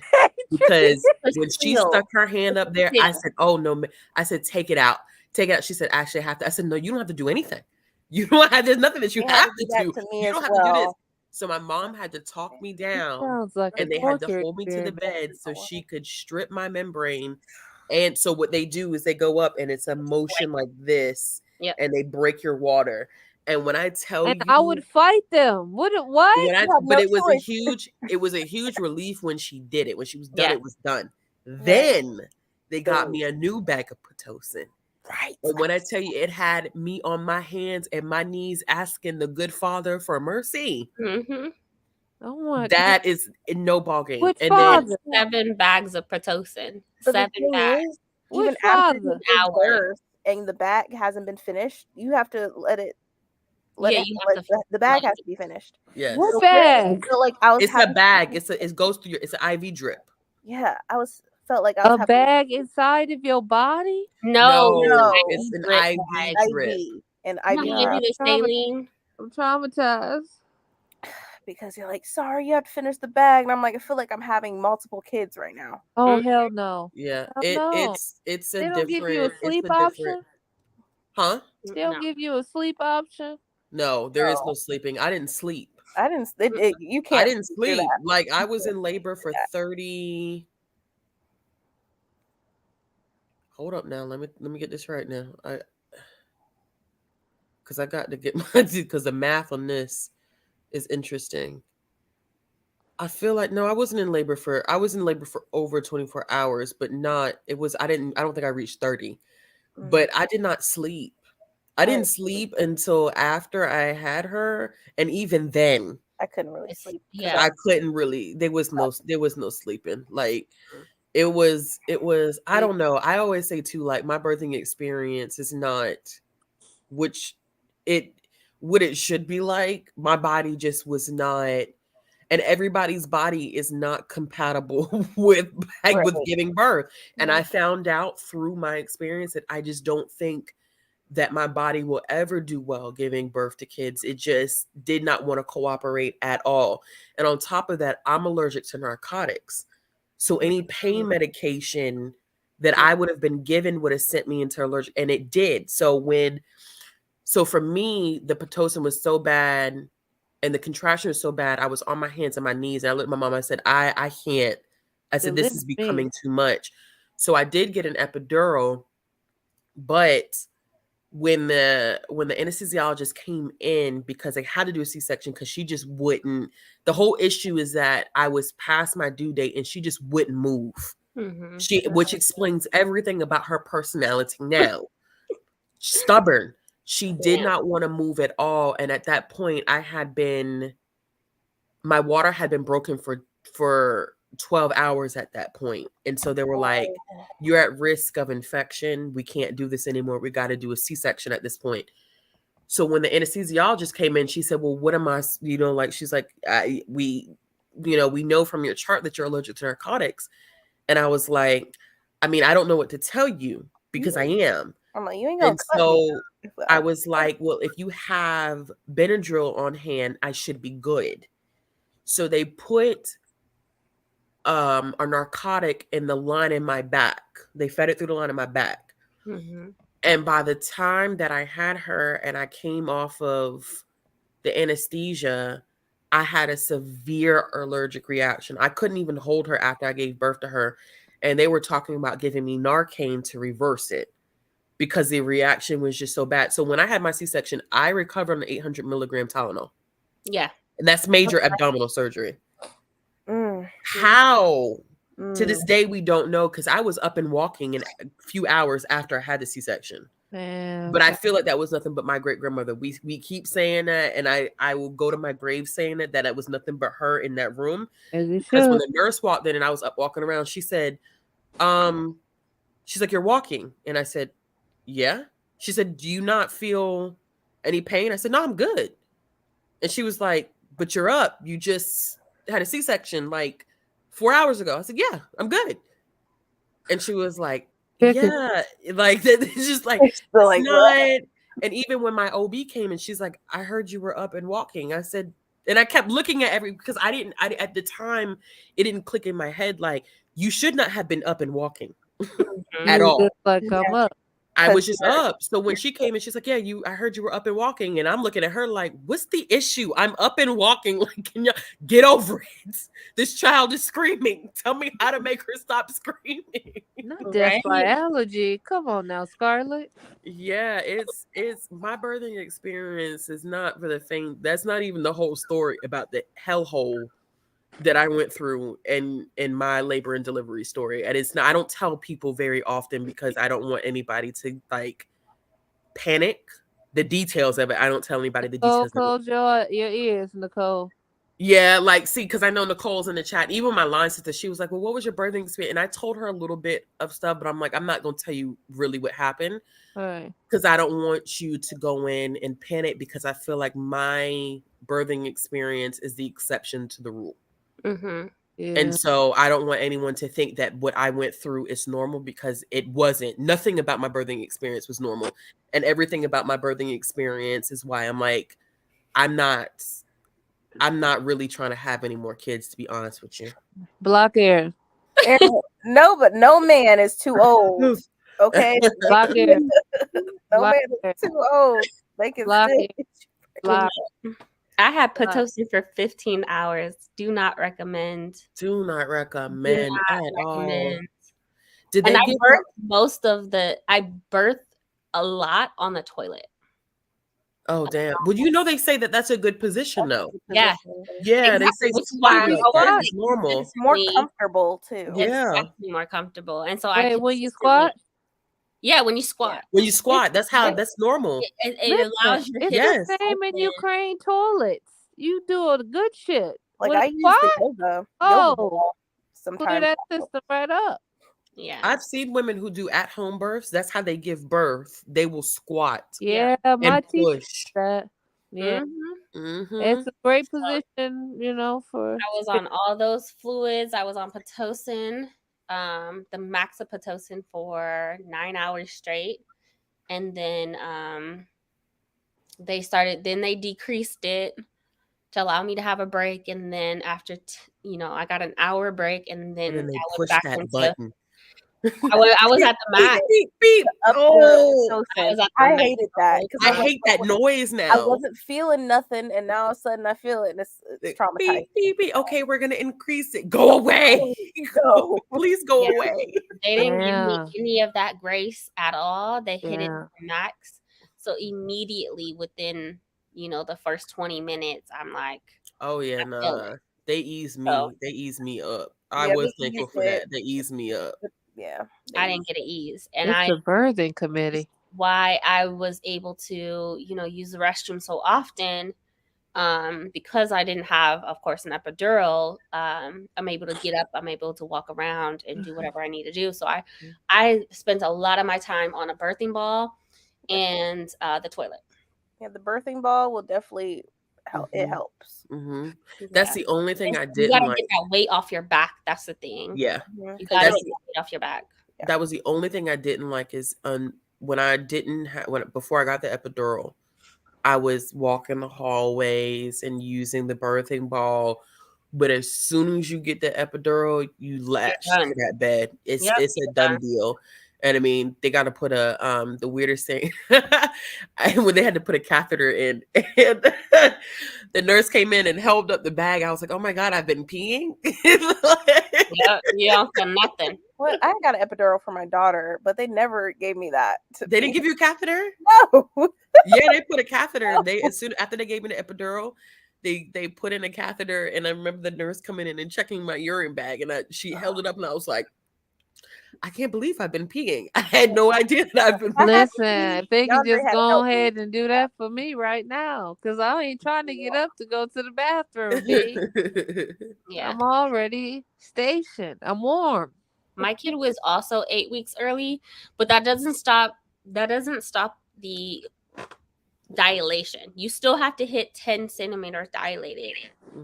[SPEAKER 2] because
[SPEAKER 1] It's
[SPEAKER 2] when she
[SPEAKER 1] sealed.
[SPEAKER 2] stuck her hand up there, I
[SPEAKER 1] sealed.
[SPEAKER 2] said, "Oh no!" I said, "Take it out, take it out." She said, "Actually, I have to." I said, "No, you don't have to do anything. You don't have. There's nothing that you
[SPEAKER 4] They had
[SPEAKER 2] have
[SPEAKER 4] to
[SPEAKER 2] to
[SPEAKER 4] do that
[SPEAKER 2] do.
[SPEAKER 4] to me
[SPEAKER 2] You
[SPEAKER 4] as
[SPEAKER 2] don't have to do this."
[SPEAKER 4] well.
[SPEAKER 2] So my mom had to talk me
[SPEAKER 6] It
[SPEAKER 2] down,
[SPEAKER 6] sounds like a
[SPEAKER 2] and they had to
[SPEAKER 6] torture
[SPEAKER 2] hold me to the
[SPEAKER 6] experiment.
[SPEAKER 2] bed so she could strip my membrane. And so what they do is they go up and it's a motion like this,
[SPEAKER 1] Yep.
[SPEAKER 2] and they break your water. And when I tell
[SPEAKER 6] And
[SPEAKER 2] you,
[SPEAKER 6] I would fight them. What?
[SPEAKER 2] when I,
[SPEAKER 4] You have
[SPEAKER 2] but
[SPEAKER 4] no
[SPEAKER 2] it was
[SPEAKER 4] choice.
[SPEAKER 2] it was a huge relief when she did it. When she was done,
[SPEAKER 1] Yeah.
[SPEAKER 2] it was done. Then they got me a new bag of Pitocin.
[SPEAKER 4] Right.
[SPEAKER 2] And when I tell you, it had me on my hands and my knees asking the good Father for mercy.
[SPEAKER 1] Mm-hmm.
[SPEAKER 6] Oh my God.
[SPEAKER 2] That is no ball game.
[SPEAKER 6] Which
[SPEAKER 2] And then
[SPEAKER 6] father?
[SPEAKER 1] 7 bags of Pitocin.
[SPEAKER 4] But the
[SPEAKER 1] 7
[SPEAKER 4] thing
[SPEAKER 1] bags.
[SPEAKER 4] is, even
[SPEAKER 6] Which
[SPEAKER 4] after you
[SPEAKER 6] father?
[SPEAKER 4] give
[SPEAKER 1] Hours.
[SPEAKER 4] birth and the bag hasn't been finished, you have to let it.
[SPEAKER 1] Yeah, you have to
[SPEAKER 4] the bag
[SPEAKER 1] flush
[SPEAKER 4] has to be finished.
[SPEAKER 2] yes,
[SPEAKER 6] What bag?
[SPEAKER 4] So like I was
[SPEAKER 2] it's a
[SPEAKER 4] having,
[SPEAKER 2] bag. It goes through your. It's an IV drip.
[SPEAKER 4] yeah, felt like I was
[SPEAKER 6] A
[SPEAKER 4] having
[SPEAKER 6] bag inside of your body?
[SPEAKER 1] No,
[SPEAKER 4] No.
[SPEAKER 2] It's an
[SPEAKER 1] drip
[SPEAKER 2] IV
[SPEAKER 1] bag.
[SPEAKER 2] drip.
[SPEAKER 4] IV and
[SPEAKER 1] You know
[SPEAKER 4] IV.
[SPEAKER 1] how they do the
[SPEAKER 6] I'm
[SPEAKER 1] saline?
[SPEAKER 6] traumatized.
[SPEAKER 4] because you're like, sorry, you have to finish the bag. And I'm like, I feel like I'm having multiple kids right now.
[SPEAKER 6] Oh hell no.
[SPEAKER 2] Yeah,
[SPEAKER 6] Hell no.
[SPEAKER 2] it's a
[SPEAKER 6] They don't give you a
[SPEAKER 2] different,
[SPEAKER 6] sleep option.
[SPEAKER 2] huh?
[SPEAKER 6] They don't
[SPEAKER 1] No.
[SPEAKER 6] give you a sleep option.
[SPEAKER 2] No, there is
[SPEAKER 4] No.
[SPEAKER 2] no sleeping. I didn't sleep.
[SPEAKER 4] I didn't, you
[SPEAKER 2] I
[SPEAKER 4] can't
[SPEAKER 2] didn't
[SPEAKER 4] sleep through
[SPEAKER 2] sleep.
[SPEAKER 4] that.
[SPEAKER 2] Like I was in labor for 30. Hold up now. Let me get this right now. Because I got to get my because the math on this is interesting. I feel like no, I was in labor for over 24 hours, but not I don't think I reached 30. But I did not sleep. I didn't sleep until after I had her, and even then
[SPEAKER 4] I couldn't really sleep.
[SPEAKER 1] Yeah.
[SPEAKER 2] I couldn't really, there was no sleeping. Like it was I don't know. I always say too, like my birthing experience is not which it what it should be like. My body just was not, and everybody's body is not compatible with
[SPEAKER 4] Right.
[SPEAKER 2] with giving birth. And
[SPEAKER 1] Yeah.
[SPEAKER 2] I found out through my experience that I just don't think that my body will ever do well giving birth to kids. It just did not want to cooperate at all. And on top of that, I'm allergic to narcotics. So any pain medication that I would have been given would have sent me into allergic, and it did. So for me, the Pitocin was so bad and the contraction was so bad, I was on my hands and my knees. And I looked at my mom, I said, I can't. I said, this is becoming too much. So I did get an epidural, but when the anesthesiologist came in, because they had to do a C-section because she just wouldn't, the whole issue is that I was past my due date and she just wouldn't move. Which explains everything about her personality now. Stubborn. She did not want to move at all. And at that point, my water had been broken for 12 hours at that point. And so they were like, you're at risk of infection. We can't do this anymore. We got to do a C-section at this point. So when the anesthesiologist came in, she said, well, what am I, like, she's like, we know from your chart that you're allergic to narcotics. And I was like, I mean, I don't know what to tell you because I am.
[SPEAKER 4] I'm like, you ain't gonna
[SPEAKER 2] And
[SPEAKER 4] cut
[SPEAKER 2] so
[SPEAKER 4] me.
[SPEAKER 2] I was like, well, if you have Benadryl on hand, I should be good. So they put a narcotic in the line in my back. They fed it through the line in my back. And by the time that I had her and I came off of the anesthesia, I had a severe allergic reaction. I couldn't even hold her after I gave birth to her. And they were talking about giving me Narcan to reverse it because the reaction was just so bad. So when I had my C-section, I recovered on the 800 milligram Tylenol.
[SPEAKER 1] Yeah.
[SPEAKER 2] And that's major abdominal surgery. How? To this day, we don't know, because I was up and walking in a few hours after I had the C-section.
[SPEAKER 6] Man.
[SPEAKER 2] But I feel like that was nothing but my great grandmother. We keep saying that, and I will go to my grave saying that it was nothing but her in that room. Because when the nurse walked in and I was up walking around, she said, she's like, you're walking. And I said, yeah. She said, do you not feel any pain? I said, no, I'm good. And she was like, but you're up. You just had a C-section like 4 hours ago. I said, yeah, I'm good. And she was like, yeah, like it's just like,
[SPEAKER 4] like
[SPEAKER 2] not. And even when my OB came and she's like, I heard you were up and walking. I said, and I kept looking at because I at the time, it didn't click in my head. Like, you should not have been up and walking at all.
[SPEAKER 6] Just like come up.
[SPEAKER 2] I was just up. So when she came and she's like, yeah, I heard you were up and walking. And I'm looking at her like, what's the issue? I'm up and walking. Like, can you get over it? This child is screaming. Tell me how to make her stop screaming.
[SPEAKER 6] Not death by allergy. Come on now, Scarlett.
[SPEAKER 2] Yeah, it's my birthing experience is not for the faint. That's not even the whole story about the hellhole that I went through in my labor and delivery story. And it's not, I don't tell people very often because I don't want anybody to like panic. The details of it, I don't tell anybody the details.
[SPEAKER 6] Close your ears, Nicole.
[SPEAKER 2] Yeah, like, see, because I know Nicole's in the chat. Even my line sister, she was like, well, what was your birthing experience? And I told her a little bit of stuff, but I'm like, I'm not going to tell you really what happened.
[SPEAKER 6] Right.
[SPEAKER 2] Because I don't want you to go in and panic, because I feel like my birthing experience is the exception to the rule.
[SPEAKER 1] Mm-hmm.
[SPEAKER 6] Yeah.
[SPEAKER 2] And so I don't want anyone to think that what I went through is normal, because it wasn't. Nothing about my birthing experience was normal. And everything about my birthing experience is why I'm like, I'm not I'm not really trying to have any more kids, to be honest with you.
[SPEAKER 6] Block air.
[SPEAKER 4] No, but no man is too old. Okay,
[SPEAKER 6] Block air.
[SPEAKER 4] no
[SPEAKER 6] Block
[SPEAKER 4] man
[SPEAKER 6] air.
[SPEAKER 4] is too old. They can
[SPEAKER 6] Block
[SPEAKER 4] still.
[SPEAKER 6] it. Block.
[SPEAKER 1] I had Pitocin for 15 hours. Do not recommend.
[SPEAKER 2] Do not
[SPEAKER 1] Do
[SPEAKER 2] recommend
[SPEAKER 1] not
[SPEAKER 2] at all.
[SPEAKER 1] recommend.
[SPEAKER 2] Did
[SPEAKER 1] And
[SPEAKER 2] they
[SPEAKER 1] I
[SPEAKER 2] give
[SPEAKER 1] birthed I birthed a lot on the toilet.
[SPEAKER 2] Oh damn! Well, they say that that's a good position though.
[SPEAKER 1] Yeah.
[SPEAKER 2] Yeah,
[SPEAKER 1] Exactly,
[SPEAKER 2] they say
[SPEAKER 1] which is why
[SPEAKER 2] squatting
[SPEAKER 1] I
[SPEAKER 2] like that
[SPEAKER 1] always
[SPEAKER 2] is normal.
[SPEAKER 4] It's more
[SPEAKER 1] consistently-
[SPEAKER 4] comfortable too.
[SPEAKER 2] Yeah.
[SPEAKER 1] It's definitely more comfortable. And so
[SPEAKER 6] Wait,
[SPEAKER 1] I
[SPEAKER 6] when you
[SPEAKER 1] consistently-
[SPEAKER 6] squat?
[SPEAKER 1] Yeah, when you squat.
[SPEAKER 2] When you squat, that's normal.
[SPEAKER 1] It allows your
[SPEAKER 6] It's
[SPEAKER 1] hips
[SPEAKER 2] Yes.
[SPEAKER 6] the same in
[SPEAKER 1] open.
[SPEAKER 6] Ukraine toilets. You do the good shit.
[SPEAKER 4] Like
[SPEAKER 6] When
[SPEAKER 4] I
[SPEAKER 6] you
[SPEAKER 4] use the
[SPEAKER 6] squat,
[SPEAKER 4] yoga
[SPEAKER 6] Oh.
[SPEAKER 4] ball
[SPEAKER 6] clear
[SPEAKER 4] sometimes.
[SPEAKER 6] that system right up.
[SPEAKER 1] Yeah.
[SPEAKER 2] I've seen women who do at-home births. That's how they give birth. They will squat
[SPEAKER 6] Yeah, my
[SPEAKER 2] and
[SPEAKER 6] teacher
[SPEAKER 2] push.
[SPEAKER 6] that. Yeah,
[SPEAKER 2] Mm-hmm.
[SPEAKER 6] it's a great position, for.
[SPEAKER 1] I was on all those fluids. I was on Pitocin, the max of Pitocin for 9 hours straight. And then they decreased it to allow me to have a break. And then after, I got an hour break and then,
[SPEAKER 2] And then they
[SPEAKER 1] I
[SPEAKER 2] push
[SPEAKER 1] went back
[SPEAKER 2] that
[SPEAKER 1] into,
[SPEAKER 2] button.
[SPEAKER 1] I was at the max.
[SPEAKER 2] Beep, beep.
[SPEAKER 4] Up
[SPEAKER 2] Oh,
[SPEAKER 4] the
[SPEAKER 1] I was at the
[SPEAKER 4] I
[SPEAKER 1] max
[SPEAKER 4] hated that
[SPEAKER 1] the
[SPEAKER 4] because
[SPEAKER 2] I hate that noise
[SPEAKER 4] I
[SPEAKER 2] now.
[SPEAKER 4] wasn't feeling nothing, and now all of a sudden I feel it, and it's traumatizing.
[SPEAKER 2] Beep, beep, beep. Okay, we're gonna increase it. Go away.
[SPEAKER 4] Go.
[SPEAKER 2] Please go
[SPEAKER 1] Yeah.
[SPEAKER 2] away.
[SPEAKER 1] They didn't
[SPEAKER 6] Yeah.
[SPEAKER 1] give me any of that grace at all. They hit it
[SPEAKER 6] Yeah.
[SPEAKER 1] to the max. So immediately within, the first 20 minutes, I'm like,
[SPEAKER 2] Oh yeah,
[SPEAKER 1] feel
[SPEAKER 2] nah. They ease me.
[SPEAKER 1] So-
[SPEAKER 2] They ease me up. I
[SPEAKER 4] Yeah,
[SPEAKER 2] was
[SPEAKER 4] they
[SPEAKER 2] thankful
[SPEAKER 4] eased
[SPEAKER 2] for
[SPEAKER 4] it.
[SPEAKER 2] that. They eased me up.
[SPEAKER 4] Yeah.
[SPEAKER 1] I didn't get an ease. And
[SPEAKER 6] It's a birthing committee.
[SPEAKER 1] why I was able to, use the restroom so often, because I didn't have, of course, an epidural. I'm able to get up, I'm able to walk around and do whatever I need to do. So I spent a lot of my time on a birthing ball and the toilet.
[SPEAKER 4] Yeah, the birthing ball will definitely help. It
[SPEAKER 2] Mhm.
[SPEAKER 4] helps.
[SPEAKER 2] Mm-hmm. That's
[SPEAKER 1] Yeah.
[SPEAKER 2] the only thing I
[SPEAKER 1] You
[SPEAKER 2] didn't
[SPEAKER 1] gotta
[SPEAKER 2] like.
[SPEAKER 1] get that weight off your back. That's the thing.
[SPEAKER 2] Yeah,
[SPEAKER 1] You
[SPEAKER 4] Because
[SPEAKER 1] gotta
[SPEAKER 2] That's-
[SPEAKER 1] get that weight off your back.
[SPEAKER 2] that was the only thing I didn't like is when I didn't before I got the epidural, I was walking the hallways and using the birthing ball. But as soon as you get the epidural, you latch
[SPEAKER 1] done.
[SPEAKER 2] to that bed. It's
[SPEAKER 1] Yep,
[SPEAKER 2] it's a
[SPEAKER 1] you're
[SPEAKER 2] done
[SPEAKER 1] done.
[SPEAKER 2] deal. And I mean, they got to put the weirdest thing when they had to put a catheter in, and the nurse came in and held up the bag. I was like, "Oh my god, I've been peeing."
[SPEAKER 1] Yep, you don't feel nothing.
[SPEAKER 4] well, I got an epidural for my daughter, but they never gave me that.
[SPEAKER 2] They didn't give you a catheter?
[SPEAKER 4] No.
[SPEAKER 2] Yeah, they put a catheter. They as soon after they gave me the epidural, they put in a catheter, and I remember the nurse coming in and checking my urine bag, and she held it up, and I was like, I can't believe I've been peeing. I had no idea that I've been.
[SPEAKER 6] Listen, if they could
[SPEAKER 4] Yonder
[SPEAKER 6] just
[SPEAKER 4] had
[SPEAKER 6] go
[SPEAKER 4] helped me.
[SPEAKER 6] ahead and do that for me right now, because I ain't trying to get up to go to the bathroom, B.
[SPEAKER 1] Yeah.
[SPEAKER 6] I'm already stationed. I'm warm.
[SPEAKER 1] My kid was also 8 weeks early, but that doesn't stop the dilation. You still have to hit 10 centimeters dilated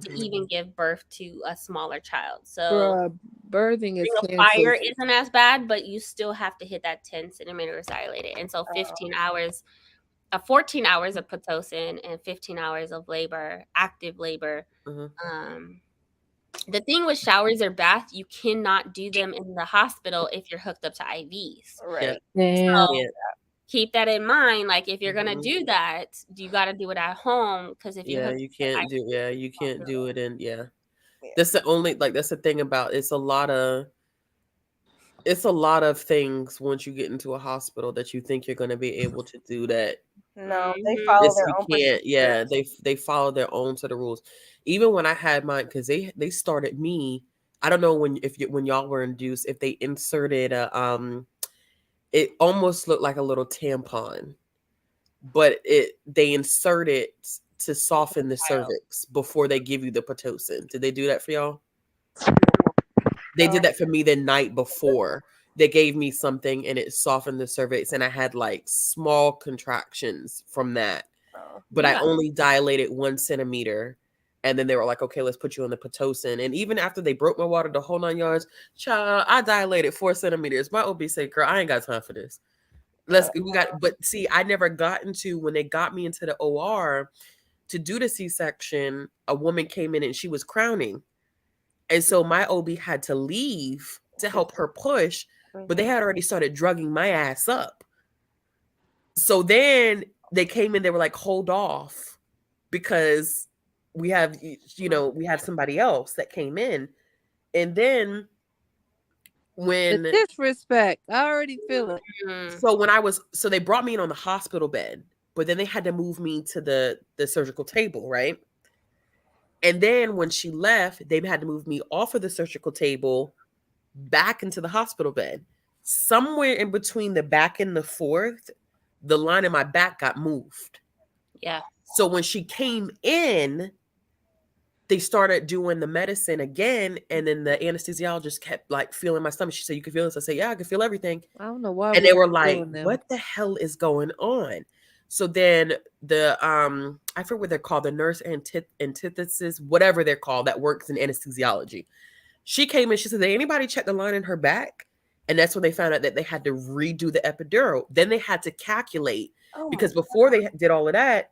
[SPEAKER 1] to even give birth to a smaller child. So
[SPEAKER 6] Bruh, birthing is
[SPEAKER 1] fire
[SPEAKER 6] cancer.
[SPEAKER 1] isn't as bad, but you still have to hit that 10 centimeters dilated. And so 15 hours, 14 hours of Pitocin and 15 hours of labor, active labor.
[SPEAKER 2] Mhm.
[SPEAKER 1] The thing with showers or baths, you cannot do them in the hospital if you're hooked up to IVs.
[SPEAKER 4] Right.
[SPEAKER 6] Damn.
[SPEAKER 1] So keep that in mind. Like if you're gonna
[SPEAKER 2] Mhm.
[SPEAKER 1] do that, you got to do it at home because if you're
[SPEAKER 2] Yeah,
[SPEAKER 1] hooked
[SPEAKER 2] you
[SPEAKER 1] up to
[SPEAKER 2] can't do.
[SPEAKER 1] IV,
[SPEAKER 2] Yeah, you can't do it in. Yeah,
[SPEAKER 4] Yeah.
[SPEAKER 2] that's the only that's the thing about it's a lot of things once you get into a hospital that you think you're going to be able to do that.
[SPEAKER 4] No, they
[SPEAKER 1] Mhm.
[SPEAKER 4] follow
[SPEAKER 2] This
[SPEAKER 4] their
[SPEAKER 2] you
[SPEAKER 4] own
[SPEAKER 2] can't. Yeah,
[SPEAKER 4] procedures.
[SPEAKER 2] they follow their own set of rules. Even when I had mine, because they started me. I don't know when y'all were induced if they inserted it almost looked like a little tampon, but they insert it to soften the cervix before they give you the Pitocin. Did they do that for y'all? They did that for me the night before. They gave me something and it softened the cervix, and I had like small contractions from that.
[SPEAKER 4] Oh.
[SPEAKER 2] But I
[SPEAKER 1] Yeah.
[SPEAKER 2] only dilated 1 centimeter. And then they were like, okay, let's put you on the Pitocin. And even after they broke my water the whole 9 yards, child, I dilated 4 centimeters. My OB said, girl, I ain't got time for this. But see, I never got into when they got me into the OR. to do the C-section, a woman came in and she was crowning. And so my OB had to leave to help her push, but they had already started drugging my ass up. So then they came in, they were like, hold off because we have, we have somebody else that came in. And then when
[SPEAKER 6] The disrespect, I already feel it.
[SPEAKER 2] so they brought me in on the hospital bed, but then they had to move me to the surgical table, right? And then when she left, they had to move me off of the surgical table back into the hospital bed. Somewhere in between the back and the fourth, the line in my back got moved.
[SPEAKER 1] Yeah.
[SPEAKER 2] So when she came in, they started doing the medicine again, and then the anesthesiologist kept like feeling my stomach. She said, "You can feel this?" I said, "Yeah, I can feel everything."
[SPEAKER 6] I don't know why.
[SPEAKER 2] And they were like, "What the hell is going on?" So then the I forget what they're called, the nurse antithesis, whatever they're called, that works in anesthesiology. She came in, she said, "Did anybody check the line in her back?" And that's when they found out that they had to redo the epidural. Then they had to calculate, because before they did all of that,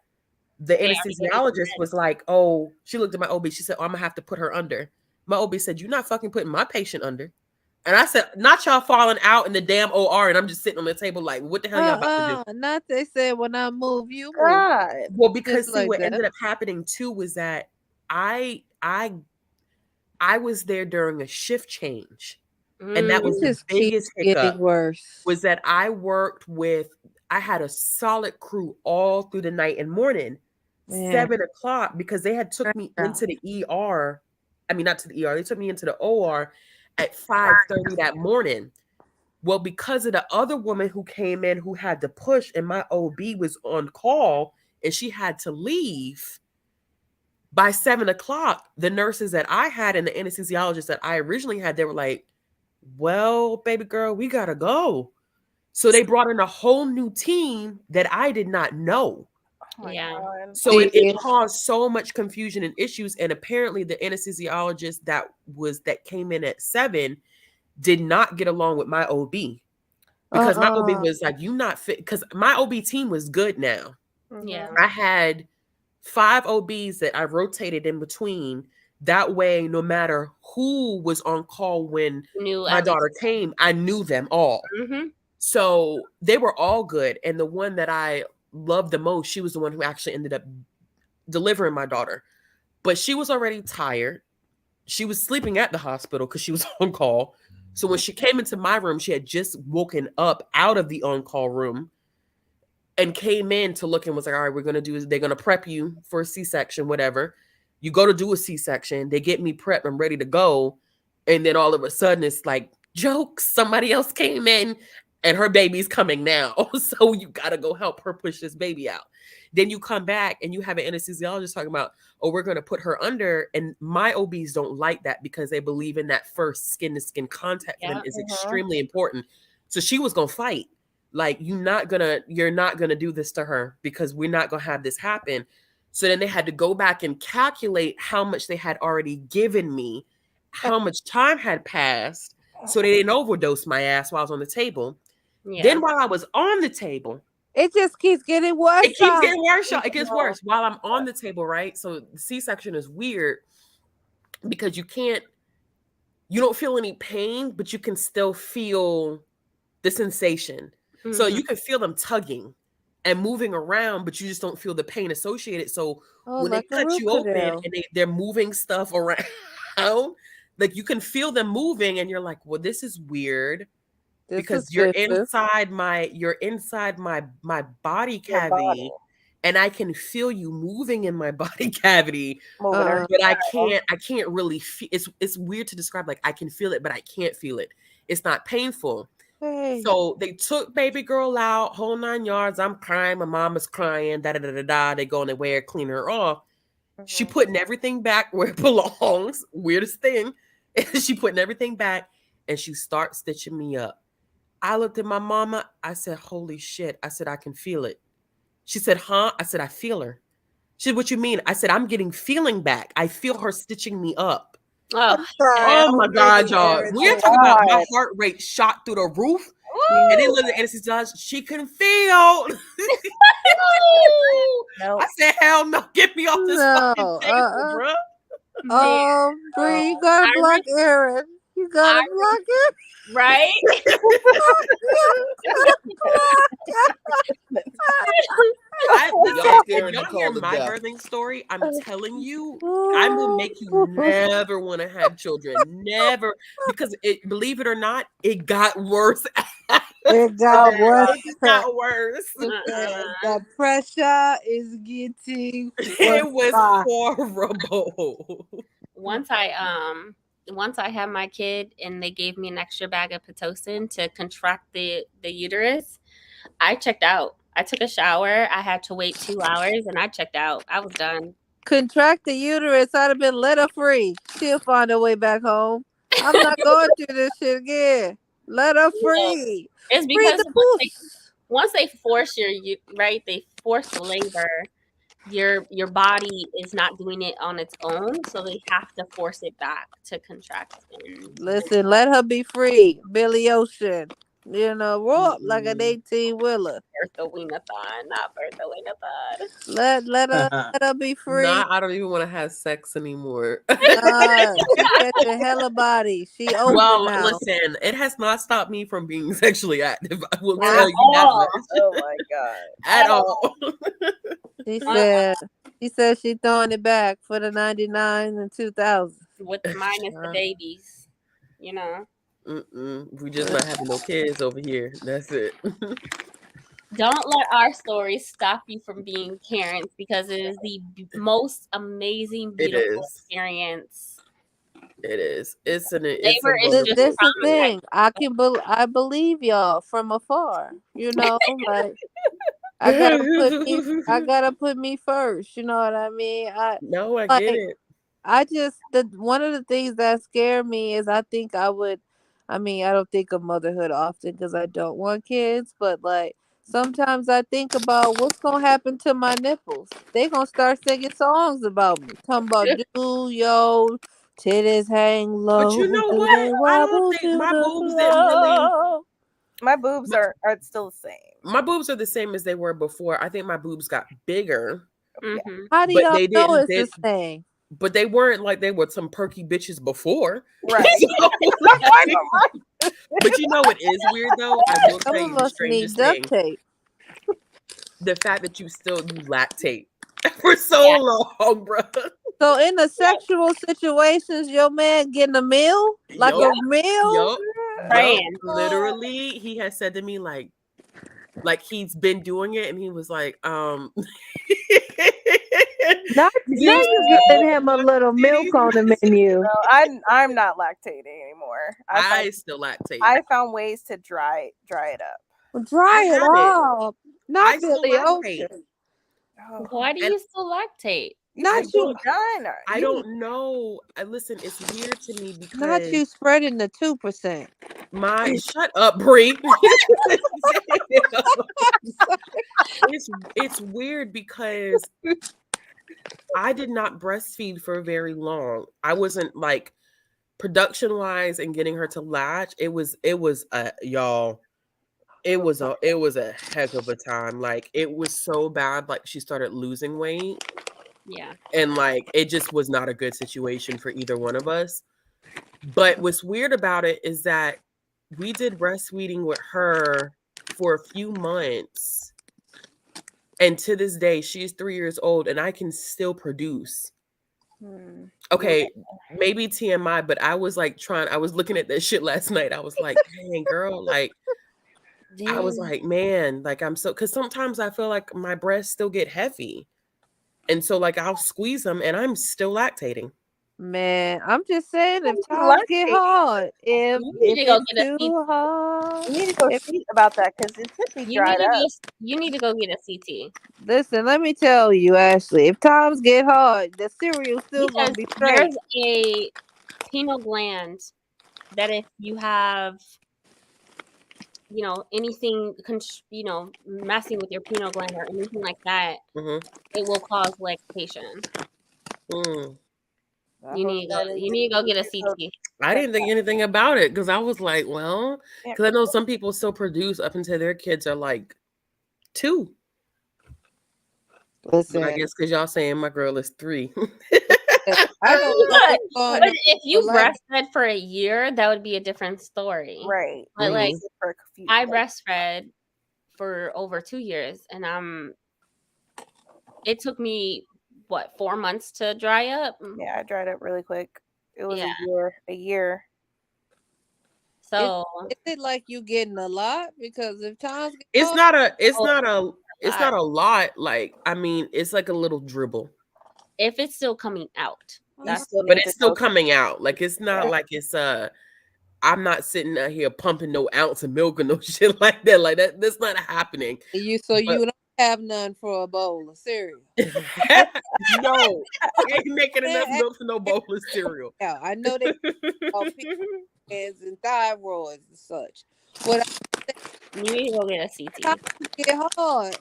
[SPEAKER 2] the anesthesiologist was like, "Oh," she looked at my OB. She said, "Oh, I'm gonna have to put her under." My OB said, "You're not fucking putting my patient under." And I said, "Not y'all falling out in the damn OR, and I'm just sitting on the table like, what the hell y'all about to do?"
[SPEAKER 6] Not they said when I move, you move.
[SPEAKER 4] God.
[SPEAKER 2] Well, because
[SPEAKER 6] Just like
[SPEAKER 2] what
[SPEAKER 6] that.
[SPEAKER 2] ended up happening too was that I was there during a shift change. And that was
[SPEAKER 6] It
[SPEAKER 2] the
[SPEAKER 6] just
[SPEAKER 2] biggest
[SPEAKER 6] keeps getting
[SPEAKER 2] hiccup,
[SPEAKER 6] worse.
[SPEAKER 2] was that I had a solid crew all through the night and morning,
[SPEAKER 6] Man.
[SPEAKER 2] 7 o'clock, because they had took me into the ER. I mean, not to the ER, they took me into the OR at 5:30 that morning. Well, because of the other woman who came in who had to push, and my OB was on call and she had to leave, by 7 o'clock, the nurses that I had and the anesthesiologists that I originally had, they were like, "Well, baby girl, we gotta go." So they brought in a whole new team that I did not know.
[SPEAKER 4] Oh my
[SPEAKER 1] Yeah.
[SPEAKER 4] God.
[SPEAKER 2] So it caused so much confusion and issues. And apparently the anesthesiologist that came in at 7 did not get along with my OB. Because my OB was like, "You not fit," because my OB team was good now.
[SPEAKER 1] Yeah.
[SPEAKER 2] I had 5 OBs that I rotated in between. That way, no matter who was on call when my daughter came, I knew them all.
[SPEAKER 1] Mm-hmm.
[SPEAKER 2] So they were all good. And the one that I loved the most, she was the one who actually ended up delivering my daughter. But she was already tired. She was sleeping at the hospital because she was on call. So when she came into my room, she had just woken up out of the on-call room and came in to look and was like, "All right, they're going to prep you for a C-section, whatever." You go to do a C-section, they get me prepped, I'm ready to go. And then all of a sudden it's like, jokes, somebody else came in and her baby's coming now. So you got to go help her push this baby out. Then you come back and you have an anesthesiologist talking about, "Oh, we're going to put her under." And my OBs don't like that because they believe in that first skin to skin contact for them is extremely important. So she was going to fight. Like, you're not gonna do this to her because we're not gonna have this happen. So then they had to go back and calculate how much they had already given me, how much time had passed, so they didn't overdose my ass while I was on the table.
[SPEAKER 1] Yeah.
[SPEAKER 2] Then while I was on the table,
[SPEAKER 6] it just keeps getting worse.
[SPEAKER 2] it keeps getting worse, y'all. It gets worse while I'm on the table, right? So the C-section is weird because you don't feel any pain, but you can still feel the sensation. So you can feel them tugging and moving around, but you just don't feel the pain associated. So when
[SPEAKER 6] like
[SPEAKER 2] they cut you open and they're moving stuff around, like you can feel them moving and you're like, "Well, this is weird," because you're inside my body cavity and I can feel you moving in my body cavity, but I can't really feel. It's weird to describe. Like, I can feel it, but I can't feel it. It's not painful. So they took baby girl out, whole 9 yards. I'm crying. My mom is crying. Da da da da da. They go in the way, clean her off. She putting everything back where it belongs. Weirdest thing. She putting everything back, and she starts stitching me up. I looked at my mama. I said, "Holy shit!" I said, "I can feel it." She said, "Huh?" I said, "I feel her." She said, "What you mean?" I said, "I'm getting feeling back. I feel her stitching me up." Oh my God, y'all. We're talking about my heart rate shot through the roof. And then look at the anesthesiologist, she can feel.
[SPEAKER 4] Nope.
[SPEAKER 2] I said, hell no, get me off this fucking
[SPEAKER 6] No,
[SPEAKER 2] table, bro.
[SPEAKER 6] oh, Bree, you gotta
[SPEAKER 1] I
[SPEAKER 6] block Aaron. You gotta
[SPEAKER 1] I-
[SPEAKER 6] block him.
[SPEAKER 1] right?
[SPEAKER 2] Listen,
[SPEAKER 5] Y'all
[SPEAKER 2] if
[SPEAKER 5] scaring
[SPEAKER 2] y'all
[SPEAKER 5] Nicole
[SPEAKER 2] hear
[SPEAKER 5] to
[SPEAKER 2] my
[SPEAKER 5] death.
[SPEAKER 2] birthing story, I'm telling you, I will make you never want to have children. Never. Because believe it or not, it got worse.
[SPEAKER 6] It got worse.
[SPEAKER 2] It got worse.
[SPEAKER 6] The pressure is getting
[SPEAKER 2] It was
[SPEAKER 6] worse.
[SPEAKER 2] horrible.
[SPEAKER 1] Once I had my kid and they gave me an extra bag of Pitocin to contract the uterus, I checked out. I took a shower. I had to wait 2 hours and I checked out. I was done.
[SPEAKER 6] Contract the uterus. I'd have been let her free. She'll find her way back home. I'm not going through this shit again. Let her free.
[SPEAKER 1] It's
[SPEAKER 6] Free
[SPEAKER 1] because
[SPEAKER 6] the puss.
[SPEAKER 1] once they force they force labor, your body is not doing it on its own, so they have to force it back to contract.
[SPEAKER 6] Listen, let her be free. Billy Ocean. Roll up like an 18-wheeler.
[SPEAKER 1] Berthaweenathon, not Berthaweenathon.
[SPEAKER 6] Let her be free.
[SPEAKER 2] Nah, I don't even want to have sex anymore.
[SPEAKER 6] She catching hella body. She open
[SPEAKER 2] Well,
[SPEAKER 6] now.
[SPEAKER 2] listen, it has not stopped me from being sexually active. I will
[SPEAKER 6] At
[SPEAKER 2] tell you that
[SPEAKER 1] all.
[SPEAKER 2] much.
[SPEAKER 4] Oh my god.
[SPEAKER 2] At all.
[SPEAKER 6] She said she throwing it back for the 99 and 2000.
[SPEAKER 1] With minus the babies, you know.
[SPEAKER 2] We just not having no kids over here. That's it.
[SPEAKER 1] Don't let our stories stop you from being parents because it is the most amazing, beautiful experience.
[SPEAKER 2] It is. It's a
[SPEAKER 1] Labor is
[SPEAKER 2] wonderful.
[SPEAKER 1] just
[SPEAKER 6] This is the
[SPEAKER 1] traumatizing.
[SPEAKER 6] thing. I believe y'all from afar. Like I gotta put me first. You know what I mean?
[SPEAKER 2] No, I
[SPEAKER 6] like,
[SPEAKER 2] get it.
[SPEAKER 6] One of the things that scare me is I don't think of motherhood often because I don't want kids, but like sometimes I think about what's gonna happen to my nipples. They gonna start singing songs about me, talking about do yo titties hang low,
[SPEAKER 2] But you know
[SPEAKER 6] do
[SPEAKER 2] what?
[SPEAKER 6] they
[SPEAKER 2] I don't
[SPEAKER 6] wobble
[SPEAKER 2] think
[SPEAKER 6] to
[SPEAKER 2] my
[SPEAKER 6] the
[SPEAKER 2] boobs didn't really.
[SPEAKER 6] floor?
[SPEAKER 4] My boobs are still the same.
[SPEAKER 2] My boobs are the same as they were before. I think my boobs got bigger,
[SPEAKER 1] Mhm.
[SPEAKER 6] How do
[SPEAKER 2] but
[SPEAKER 6] y'all
[SPEAKER 2] they
[SPEAKER 6] know
[SPEAKER 2] didn't.
[SPEAKER 6] it's the same?
[SPEAKER 2] But they weren't like they were some perky bitches before.
[SPEAKER 4] Right.
[SPEAKER 2] So- but you know what is weird though? I will
[SPEAKER 6] Some
[SPEAKER 2] tell you
[SPEAKER 6] of
[SPEAKER 2] the
[SPEAKER 6] us need
[SPEAKER 2] strangest
[SPEAKER 6] duct
[SPEAKER 2] thing.
[SPEAKER 6] tape.
[SPEAKER 2] The fact that you lactate for so long, bro.
[SPEAKER 6] So in the sexual situations, your man getting a meal, like
[SPEAKER 2] Yup.
[SPEAKER 6] a meal.
[SPEAKER 2] Yup.
[SPEAKER 1] Praying.
[SPEAKER 2] Literally, he has said to me like he's been doing it, and he was like,
[SPEAKER 7] Not you giving him a little milk on the menu.
[SPEAKER 4] No, I'm not lactating anymore.
[SPEAKER 2] I still lactate.
[SPEAKER 4] I found ways to dry it up.
[SPEAKER 6] Dry
[SPEAKER 2] I
[SPEAKER 6] it
[SPEAKER 2] have it.
[SPEAKER 6] up. Not
[SPEAKER 2] I still
[SPEAKER 6] Billy
[SPEAKER 2] lactate.
[SPEAKER 6] Ocean.
[SPEAKER 4] Oh,
[SPEAKER 1] Why do
[SPEAKER 2] And-
[SPEAKER 1] you still lactate?
[SPEAKER 6] Not you.
[SPEAKER 4] done.
[SPEAKER 2] I don't know. Listen, it's weird to me because
[SPEAKER 6] Not you spreading the 2%.
[SPEAKER 2] shut up, Bree. It's weird because I did not breastfeed for very long. I wasn't like production wise and getting her to latch. It was y'all. It was a heck of a time. Like it was so bad. Like she started losing weight.
[SPEAKER 1] Yeah.
[SPEAKER 2] And like it just was not a good situation for either one of us. But what's weird about it is that we did breastfeeding with her for a few months. And to this day, she's 3 years old and I can still produce. Okay, maybe TMI, but I was like I was looking at that shit last night. I was like, dang, girl, like, I was like, man, like I'm because sometimes I feel like my breasts still get heavy. And so like I'll squeeze them and I'm still lactating.
[SPEAKER 6] Man, I'm just saying if times get hard, if
[SPEAKER 1] You need to go
[SPEAKER 6] it's
[SPEAKER 1] get a CT.
[SPEAKER 6] too hard.
[SPEAKER 4] You need to go see about that because it should be dried up.
[SPEAKER 1] You need to go get a CT.
[SPEAKER 6] Listen, let me tell you, Ashley, if times get hard, the cereal's still
[SPEAKER 1] Because
[SPEAKER 6] gonna be straight.
[SPEAKER 1] there's a pineal gland that if you have, anything, messing with your pineal gland or anything like that, it will cause lactation. You need to go get a CT.
[SPEAKER 2] I didn't think anything about it because I was like, well, because I know some people still produce up until their kids are like 2. But I
[SPEAKER 6] Listen,
[SPEAKER 2] guess because y'all saying my girl is 3.
[SPEAKER 6] I don't know
[SPEAKER 1] But,
[SPEAKER 6] what's going
[SPEAKER 1] but
[SPEAKER 6] on.
[SPEAKER 1] if you
[SPEAKER 6] Like,
[SPEAKER 1] breastfed for a year, that would be a different story.
[SPEAKER 4] Right.
[SPEAKER 1] But like
[SPEAKER 4] For a few-
[SPEAKER 1] I breastfed for over 2 years, and it took me what 4 months to dry up.
[SPEAKER 4] Yeah, I dried up really quick. It was
[SPEAKER 1] Yeah.
[SPEAKER 4] a year.
[SPEAKER 1] So
[SPEAKER 6] is it like you getting a lot? Because if times get
[SPEAKER 2] It's
[SPEAKER 6] hard,
[SPEAKER 2] not a. It's
[SPEAKER 1] Oh,
[SPEAKER 2] not a. It's not a lot. Like I mean, it's like a little dribble,
[SPEAKER 1] if it's still coming out,
[SPEAKER 4] You
[SPEAKER 1] that's
[SPEAKER 4] still
[SPEAKER 2] but
[SPEAKER 4] need
[SPEAKER 2] it's
[SPEAKER 4] to
[SPEAKER 2] still
[SPEAKER 4] go.
[SPEAKER 2] coming out. Like it's not
[SPEAKER 4] Yeah.
[SPEAKER 2] like it's I'm not sitting out here pumping no ounce of milk or no shit like that. Like that's not happening.
[SPEAKER 6] you
[SPEAKER 2] But
[SPEAKER 6] don't have none for a bowl of cereal.
[SPEAKER 2] no, you ain't making enough
[SPEAKER 6] And-
[SPEAKER 2] milk for no bowl of cereal.
[SPEAKER 6] Yeah, I know they all PCOS and thyroids and such. What
[SPEAKER 1] you need to go get a
[SPEAKER 6] I
[SPEAKER 1] CT.
[SPEAKER 6] get hard.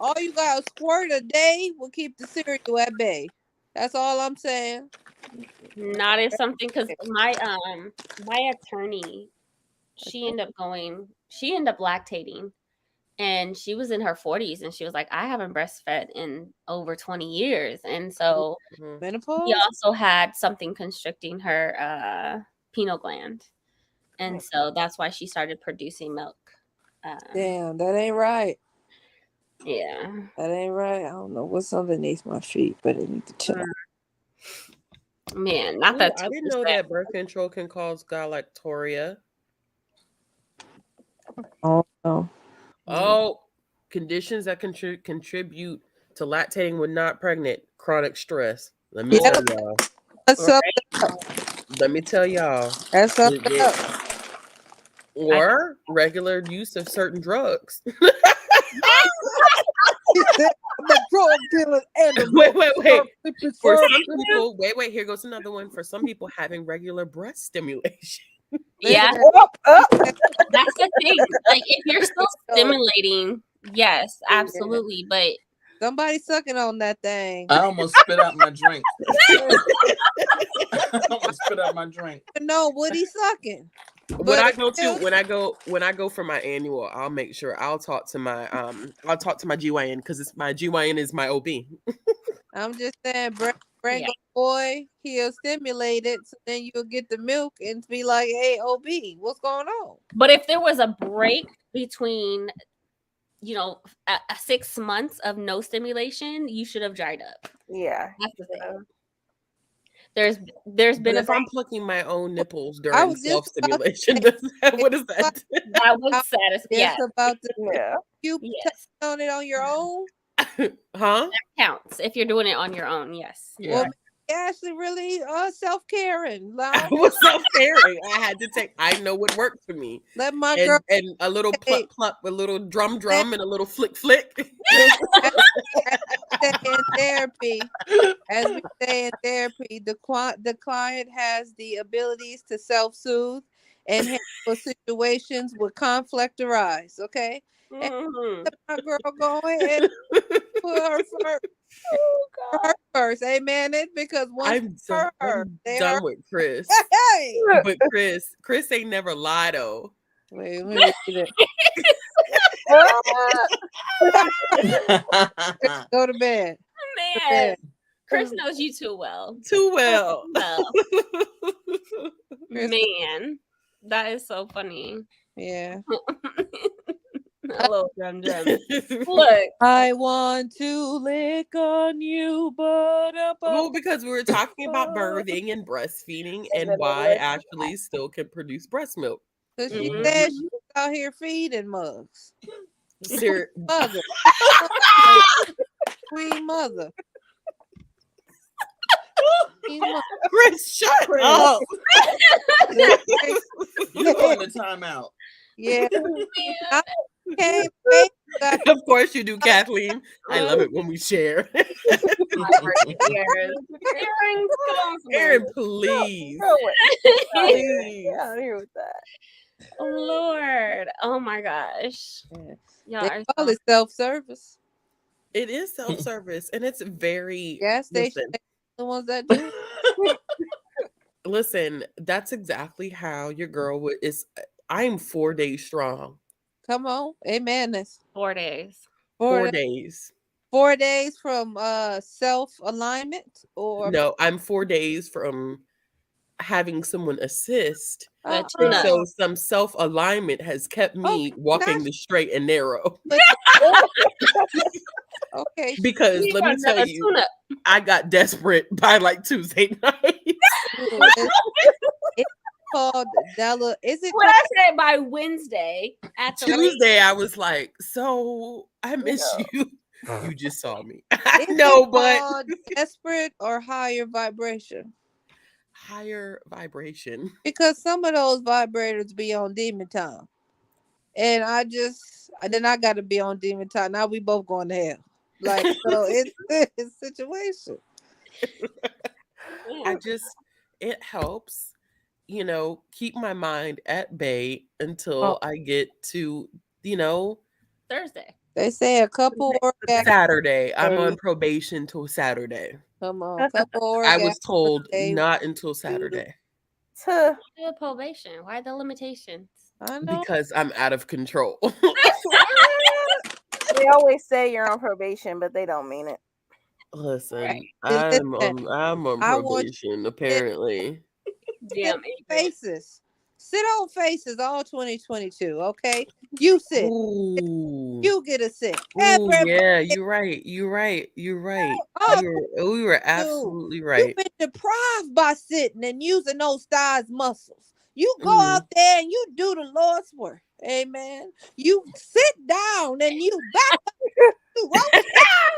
[SPEAKER 6] All you got a squirt a day will keep the cereal at bay. That's all I'm saying.
[SPEAKER 1] Not if something because my attorney, she ended up lactating, and she was in her 40s, and she was like, I haven't breastfed in over 20 years, and so
[SPEAKER 2] Mhm.
[SPEAKER 6] Menopause?
[SPEAKER 1] she also had something constricting her pineal gland, and so that's why she started producing milk.
[SPEAKER 6] Damn, that ain't right.
[SPEAKER 1] Yeah.
[SPEAKER 6] That ain't right. I don't know what's underneath my feet, but I need to check.
[SPEAKER 1] Man, not
[SPEAKER 2] Ooh,
[SPEAKER 1] that
[SPEAKER 2] I didn't know that birth control can cause galactoria.
[SPEAKER 6] Oh no.
[SPEAKER 2] Oh, conditions that contribute to lactating when not pregnant. Chronic stress. Let me
[SPEAKER 6] Yeah.
[SPEAKER 2] tell y'all.
[SPEAKER 6] What's up?
[SPEAKER 2] Let me tell y'all.
[SPEAKER 6] That's up.
[SPEAKER 2] Or regular use of certain drugs.
[SPEAKER 6] He said, I'm a drug dealer and a
[SPEAKER 2] wait. For
[SPEAKER 6] for
[SPEAKER 2] some people, wait, here goes another one. For some people, having regular breast stimulation.
[SPEAKER 1] Yeah,
[SPEAKER 4] Up.
[SPEAKER 1] that's the thing. Like, if you're still stimulating, yes, absolutely. But
[SPEAKER 6] Somebody sucking on that thing.
[SPEAKER 5] I almost spit out my drink. I almost spit out my drink.
[SPEAKER 6] No, what he sucking?
[SPEAKER 2] When I go for my annual, I'll make sure I'll talk to my GYN because it's my GYN is my OB.
[SPEAKER 6] I'm just saying, bring
[SPEAKER 1] Yeah.
[SPEAKER 6] a boy, he'll stimulate it, so then you'll get the milk and be like, hey, OB, what's going on?
[SPEAKER 1] But if there was a break between, 6 months of no stimulation, you should have dried up.
[SPEAKER 4] Yeah.
[SPEAKER 1] That's the thing. There's been
[SPEAKER 2] But if I'm plucking my own nipples
[SPEAKER 6] I
[SPEAKER 2] during
[SPEAKER 6] was just
[SPEAKER 2] self-stimulation, what is that?
[SPEAKER 1] that would satisfy.
[SPEAKER 6] Yes,
[SPEAKER 1] Yeah,
[SPEAKER 6] about the
[SPEAKER 4] Yeah.
[SPEAKER 6] you
[SPEAKER 1] yes,
[SPEAKER 6] on it on your own.
[SPEAKER 2] Huh?
[SPEAKER 1] counts if you're doing it on your own. Yes.
[SPEAKER 5] Yeah.
[SPEAKER 6] Well, Ashley really self-caring.
[SPEAKER 2] I was self-caring. I know what worked for me.
[SPEAKER 6] Let my
[SPEAKER 2] And,
[SPEAKER 6] girl
[SPEAKER 2] and a little plup, a little drum, and a little flick.
[SPEAKER 6] stay in therapy. As we say in therapy, the client has the abilities to self-soothe and handle situations with conflict arise. Okay, and
[SPEAKER 1] Mhm.
[SPEAKER 6] let my girl go ahead and put her first. Her first, amen. It because once
[SPEAKER 2] I'm done with Chris.
[SPEAKER 6] Hey,
[SPEAKER 2] But Chris ain't never lied though.
[SPEAKER 6] wait, let me read it. Go to bed.
[SPEAKER 1] Man, Chris knows you too well.
[SPEAKER 2] Too well.
[SPEAKER 1] Well, man, that is so funny.
[SPEAKER 6] Yeah.
[SPEAKER 1] Hello, Drum Drum. Look,
[SPEAKER 6] I want to lick on you, but
[SPEAKER 2] Well, because we were talking about birthing and breastfeeding and
[SPEAKER 4] then
[SPEAKER 2] why Ashley still can produce breast milk.
[SPEAKER 6] because she
[SPEAKER 5] Mhm.
[SPEAKER 6] said she's out here feeding mugs. Mother. Queen mother. Queen mother.
[SPEAKER 2] Chris, shut up.
[SPEAKER 5] You going to timeout.
[SPEAKER 6] Yeah.
[SPEAKER 1] man,
[SPEAKER 6] Okay.
[SPEAKER 2] Of course you do, Kathleen. I love it when we share. Aaron, please. Please.
[SPEAKER 4] Out here with that.
[SPEAKER 1] Oh Lord. Oh my gosh. Y'all
[SPEAKER 6] They
[SPEAKER 1] are
[SPEAKER 6] call
[SPEAKER 1] so
[SPEAKER 6] it self-service.
[SPEAKER 2] It is self-service and it's very
[SPEAKER 6] Gas station,
[SPEAKER 2] listen,
[SPEAKER 6] the ones that do.
[SPEAKER 2] listen, that's exactly how your girl is. I'm 4 days strong.
[SPEAKER 6] Come on. Amen. That's
[SPEAKER 1] 4 days.
[SPEAKER 2] 4 days.
[SPEAKER 6] 4 days from self-alignment or
[SPEAKER 2] No, I'm 4 days from having someone assist.
[SPEAKER 1] The
[SPEAKER 2] And
[SPEAKER 1] tune-up.
[SPEAKER 2] so some self-alignment has kept me
[SPEAKER 6] Okay,
[SPEAKER 2] walking
[SPEAKER 6] not
[SPEAKER 2] the straight and narrow.
[SPEAKER 6] okay.
[SPEAKER 2] Because
[SPEAKER 1] You
[SPEAKER 2] let
[SPEAKER 1] got
[SPEAKER 2] me tell
[SPEAKER 1] another
[SPEAKER 2] you,
[SPEAKER 1] tune-up.
[SPEAKER 2] I got desperate by like Tuesday night.
[SPEAKER 6] It's called Della. Is it
[SPEAKER 1] What
[SPEAKER 6] called?
[SPEAKER 1] I said by Wednesday at the
[SPEAKER 2] Tuesday, I was like, so I miss
[SPEAKER 4] No.
[SPEAKER 2] you. You just saw me. I
[SPEAKER 6] Is
[SPEAKER 2] know,
[SPEAKER 6] it
[SPEAKER 2] but
[SPEAKER 6] called desperate or higher vibration?
[SPEAKER 2] higher vibration.
[SPEAKER 6] Because some of those vibrators be on demon time, and then I got to be on demon time. Now we both going to hell. Like so, it's a situation.
[SPEAKER 2] I just, it helps, keep my mind at bay
[SPEAKER 6] Oh,
[SPEAKER 2] until I get to, you know,
[SPEAKER 1] Thursday.
[SPEAKER 6] they say a couple orgasms.
[SPEAKER 2] Saturday. I'm
[SPEAKER 6] a
[SPEAKER 2] on
[SPEAKER 6] day.
[SPEAKER 2] probation till Saturday.
[SPEAKER 6] Come on, couple
[SPEAKER 2] I was
[SPEAKER 6] orgasms a
[SPEAKER 2] told
[SPEAKER 6] day.
[SPEAKER 2] not until Saturday
[SPEAKER 4] Tuh.
[SPEAKER 1] The probation. Why the limitations?
[SPEAKER 6] I know.
[SPEAKER 2] because I'm out of control.
[SPEAKER 4] They always say you're on probation, but they don't mean it.
[SPEAKER 2] Listen,
[SPEAKER 6] Listen,
[SPEAKER 2] I'm on
[SPEAKER 6] I want
[SPEAKER 2] probation apparently.
[SPEAKER 6] sit
[SPEAKER 1] Damn,
[SPEAKER 6] on
[SPEAKER 1] Adrian.
[SPEAKER 6] faces. Sit on faces all 2022. Okay, you sit.
[SPEAKER 2] Ooh.
[SPEAKER 6] You get a sit.
[SPEAKER 2] Ooh,
[SPEAKER 6] Everybody.
[SPEAKER 2] yeah, you're right. You're right. You're right.
[SPEAKER 6] Oh,
[SPEAKER 2] We were
[SPEAKER 6] you.
[SPEAKER 2] absolutely
[SPEAKER 6] You've
[SPEAKER 2] right.
[SPEAKER 6] been deprived by sitting and using those thighs muscles. You go
[SPEAKER 2] Mm.
[SPEAKER 6] out there and you do the Lord's work. Amen. You sit down and you back up, you rotate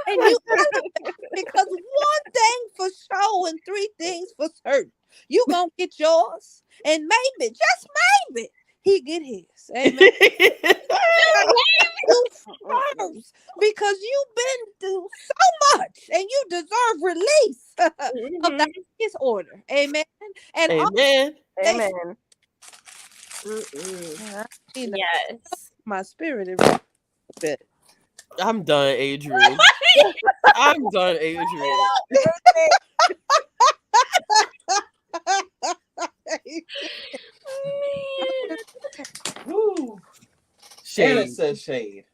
[SPEAKER 6] and you elevate because one thing for sure and three things for certain. You gonna get yours and maybe, just maybe, he get his. Amen. You first because you've been through so much and you deserve release of that his order. Amen. And all
[SPEAKER 2] Amen.
[SPEAKER 6] they
[SPEAKER 4] Amen.
[SPEAKER 6] I mean,
[SPEAKER 1] Yes.
[SPEAKER 6] my spirit is a bit.
[SPEAKER 2] I'm done, Adrian. I'm done, Adrian.
[SPEAKER 5] Woo. And it
[SPEAKER 2] Shade.
[SPEAKER 5] says shade.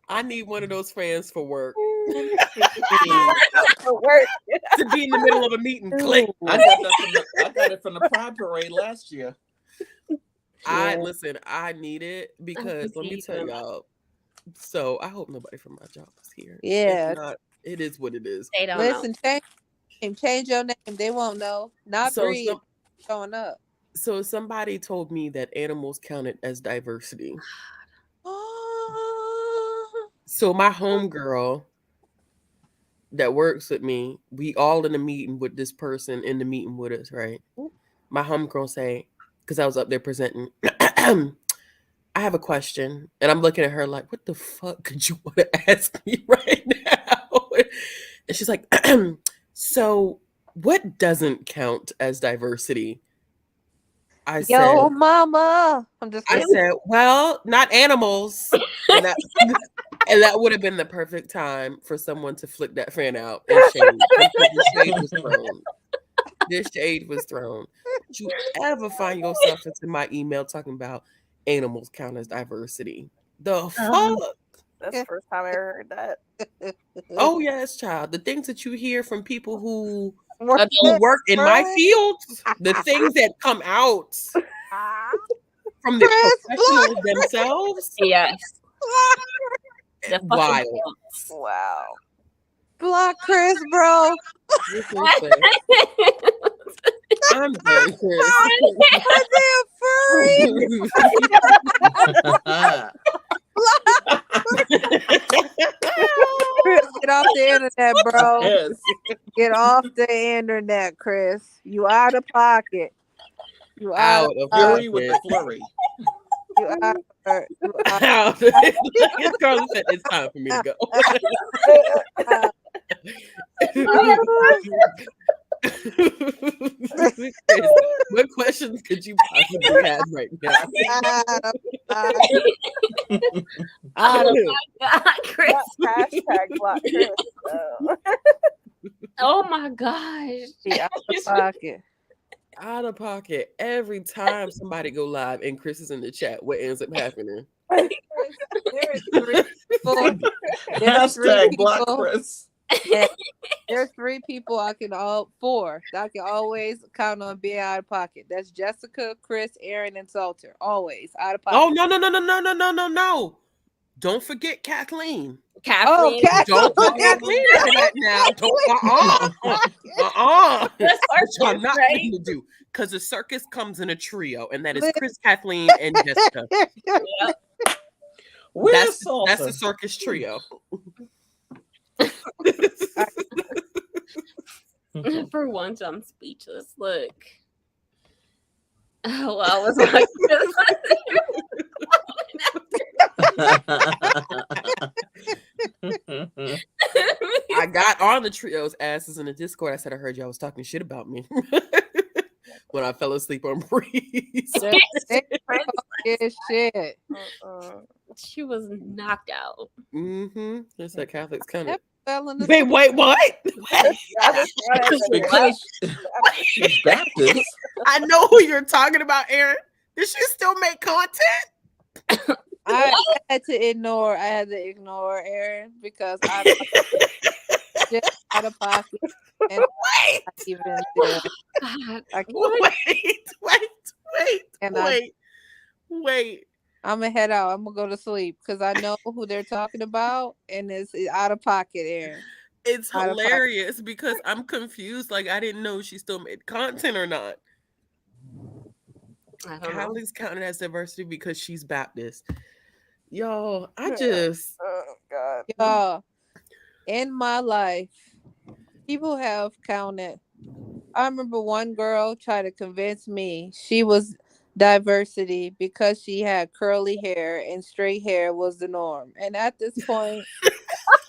[SPEAKER 2] I need one of those fans for work.
[SPEAKER 4] For work.
[SPEAKER 2] To be in the middle of a meeting. Click.
[SPEAKER 5] I got it from the Pride Parade last year.
[SPEAKER 2] Listen, I need it because let me tell y'all. So I hope nobody from my job is here.
[SPEAKER 6] Yeah.
[SPEAKER 2] If not, it is what it is.
[SPEAKER 1] They don't
[SPEAKER 6] Listen,
[SPEAKER 1] know.
[SPEAKER 6] change your name. They won't know. Not
[SPEAKER 2] So
[SPEAKER 6] breed
[SPEAKER 2] some,
[SPEAKER 6] showing up.
[SPEAKER 2] so somebody told me that animals counted as diversity. So my homegirl that works with me, we all in a meeting with this person in the meeting with us, right? My homegirl say, because I was up there presenting, I have a question. And I'm looking at her like, what the fuck could you want to ask me right now? And she's like, so what doesn't count as diversity? I said,
[SPEAKER 6] Yo, mama. I'm just
[SPEAKER 2] I
[SPEAKER 6] kidding.
[SPEAKER 2] said, well, not animals. And that, and that would have been the perfect time for someone to flick that fan out and shade. Because the shade was thrown. This shade was thrown. Don't you ever find yourself into my email talking about animals count as diversity? The fuck?
[SPEAKER 4] That's the first time I ever heard that.
[SPEAKER 2] Oh yes, child. The things that you hear from people who
[SPEAKER 1] Adult.
[SPEAKER 2] work in my field, the things that come out from the professionals themselves,
[SPEAKER 1] Yes. The
[SPEAKER 2] wild.
[SPEAKER 4] Wow.
[SPEAKER 6] Block Chris, bro.
[SPEAKER 2] I'm done, Chris.
[SPEAKER 6] Goddamn furry. Chris, get off the internet, bro.
[SPEAKER 5] Yes.
[SPEAKER 6] Get off the internet, Chris. You out of pocket. You out
[SPEAKER 2] Out of
[SPEAKER 5] Fury with the
[SPEAKER 2] pocket.
[SPEAKER 5] flurry.
[SPEAKER 6] You out. You out.
[SPEAKER 2] Out. Carla said it's time for me to go. Chris, what questions could you possibly have right now?
[SPEAKER 1] Oh my God, Chris.
[SPEAKER 4] Hashtag block Chris. though.
[SPEAKER 1] Oh my gosh.
[SPEAKER 6] Be out of pocket.
[SPEAKER 2] Out of pocket every time somebody go live and Chris is in the chat. What ends up happening?
[SPEAKER 6] there is 3 people. There's 3
[SPEAKER 5] Hashtag Block
[SPEAKER 6] people.
[SPEAKER 5] Chris.
[SPEAKER 6] And there's 3 people I can 4 that I can always count on being out of pocket. That's Jessica, Chris, Aaron, and Salter. Always out of pocket.
[SPEAKER 2] Oh no! Don't forget Kathleen.
[SPEAKER 1] Kathleen.
[SPEAKER 2] Don't put Kathleen into that now.
[SPEAKER 1] That's
[SPEAKER 2] That's what I'm
[SPEAKER 1] circus,
[SPEAKER 2] not
[SPEAKER 1] right?
[SPEAKER 2] going to do. Because the circus comes in a trio, and that is Chris, Kathleen, and Jessica.
[SPEAKER 5] Where's
[SPEAKER 2] That's the
[SPEAKER 5] Salsa?
[SPEAKER 2] circus trio.
[SPEAKER 1] For once, I'm speechless. Look. Oh, well, I was like,
[SPEAKER 2] I got on the trio's asses in the Discord. I said I heard y'all was talking shit about me when I fell asleep on Breeze.
[SPEAKER 6] Shit.
[SPEAKER 1] she was knocked out.
[SPEAKER 2] Mm-hmm. It's that Catholics kind of.
[SPEAKER 6] That fell in the
[SPEAKER 2] Wait, what?
[SPEAKER 5] Because she's Baptist.
[SPEAKER 2] I know who you're talking about, Aaron. Does she still make content?
[SPEAKER 6] I had to ignore Aaron because I'm just out of pocket. And
[SPEAKER 2] Wait.
[SPEAKER 6] not even there.
[SPEAKER 1] God,
[SPEAKER 6] I can't.
[SPEAKER 2] Wait.
[SPEAKER 6] I'm gonna head out. I'm gonna go to sleep because I know who they're talking about, and it's out of pocket, Aaron.
[SPEAKER 2] It's
[SPEAKER 6] Out of pocket.
[SPEAKER 2] hilarious because I'm confused. Like, I didn't know she still made content or not.
[SPEAKER 1] I don't know.
[SPEAKER 2] Catholics counted as diversity because she's Baptist. Yo, I just.
[SPEAKER 4] Oh God.
[SPEAKER 6] Y'all, in my life, people have counted. I remember one girl tried to convince me she was diversity because she had curly hair and straight hair was the norm. And at this point,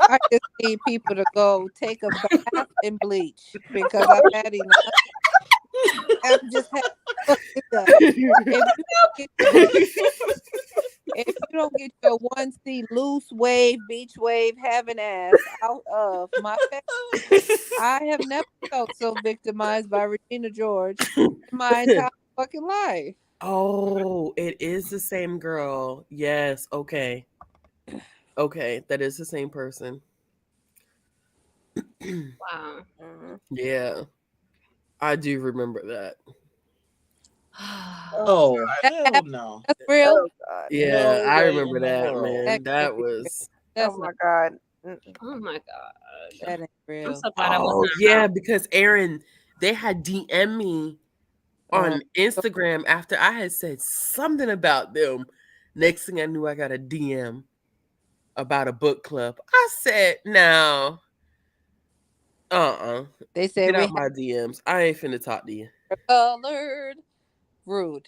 [SPEAKER 6] I just need people to go take a bath and bleach because I've had enough. I've just had if you don't get your 1C loose wave, beach wave, having ass out of my face, I have never felt so victimized by Regina George in my entire fucking life.
[SPEAKER 2] Oh, it is the same girl. Yes. Okay. That is the same person.
[SPEAKER 1] Wow.
[SPEAKER 2] Yeah. I do remember that.
[SPEAKER 5] Oh, hell no.
[SPEAKER 6] That's real.
[SPEAKER 4] Oh God.
[SPEAKER 2] Yeah,
[SPEAKER 5] No
[SPEAKER 2] I
[SPEAKER 5] way
[SPEAKER 2] remember
[SPEAKER 5] in the
[SPEAKER 2] that,
[SPEAKER 5] world.
[SPEAKER 2] man.
[SPEAKER 6] That
[SPEAKER 2] That
[SPEAKER 6] can't be
[SPEAKER 2] was.
[SPEAKER 6] That's
[SPEAKER 4] Oh my
[SPEAKER 6] not,
[SPEAKER 4] God.
[SPEAKER 1] Oh my God.
[SPEAKER 6] that ain't
[SPEAKER 1] I'm
[SPEAKER 6] real.
[SPEAKER 1] so glad I
[SPEAKER 2] Oh,
[SPEAKER 1] wasn't
[SPEAKER 2] yeah,
[SPEAKER 1] around.
[SPEAKER 2] because Aaron, they had DM me on Instagram after I had said something about them. Next thing I knew, I got a DM about a book club. I said, no.
[SPEAKER 6] They say
[SPEAKER 2] Get
[SPEAKER 6] we
[SPEAKER 2] out my DMs. I ain't finna talk to you.
[SPEAKER 6] have colored. Rude.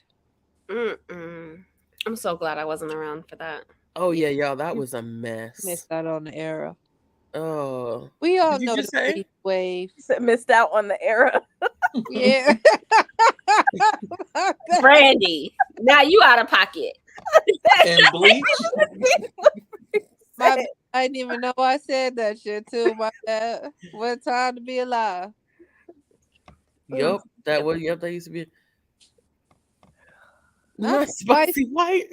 [SPEAKER 1] Mm-mm. I'm so glad I wasn't around for that.
[SPEAKER 2] Oh, yeah, y'all, that was a mess.
[SPEAKER 6] Missed out on the era.
[SPEAKER 2] Oh.
[SPEAKER 6] We all
[SPEAKER 2] Did you
[SPEAKER 6] know
[SPEAKER 2] just
[SPEAKER 6] the
[SPEAKER 2] say?
[SPEAKER 6] beach wave.
[SPEAKER 4] Missed out on the era.
[SPEAKER 6] Yeah.
[SPEAKER 1] Brandie, now you out of pocket.
[SPEAKER 5] And bleach.
[SPEAKER 6] I didn't even know I said that shit too. My bad. What time to be alive?
[SPEAKER 2] Yup, that used to be.
[SPEAKER 6] Not
[SPEAKER 2] Not spicy white.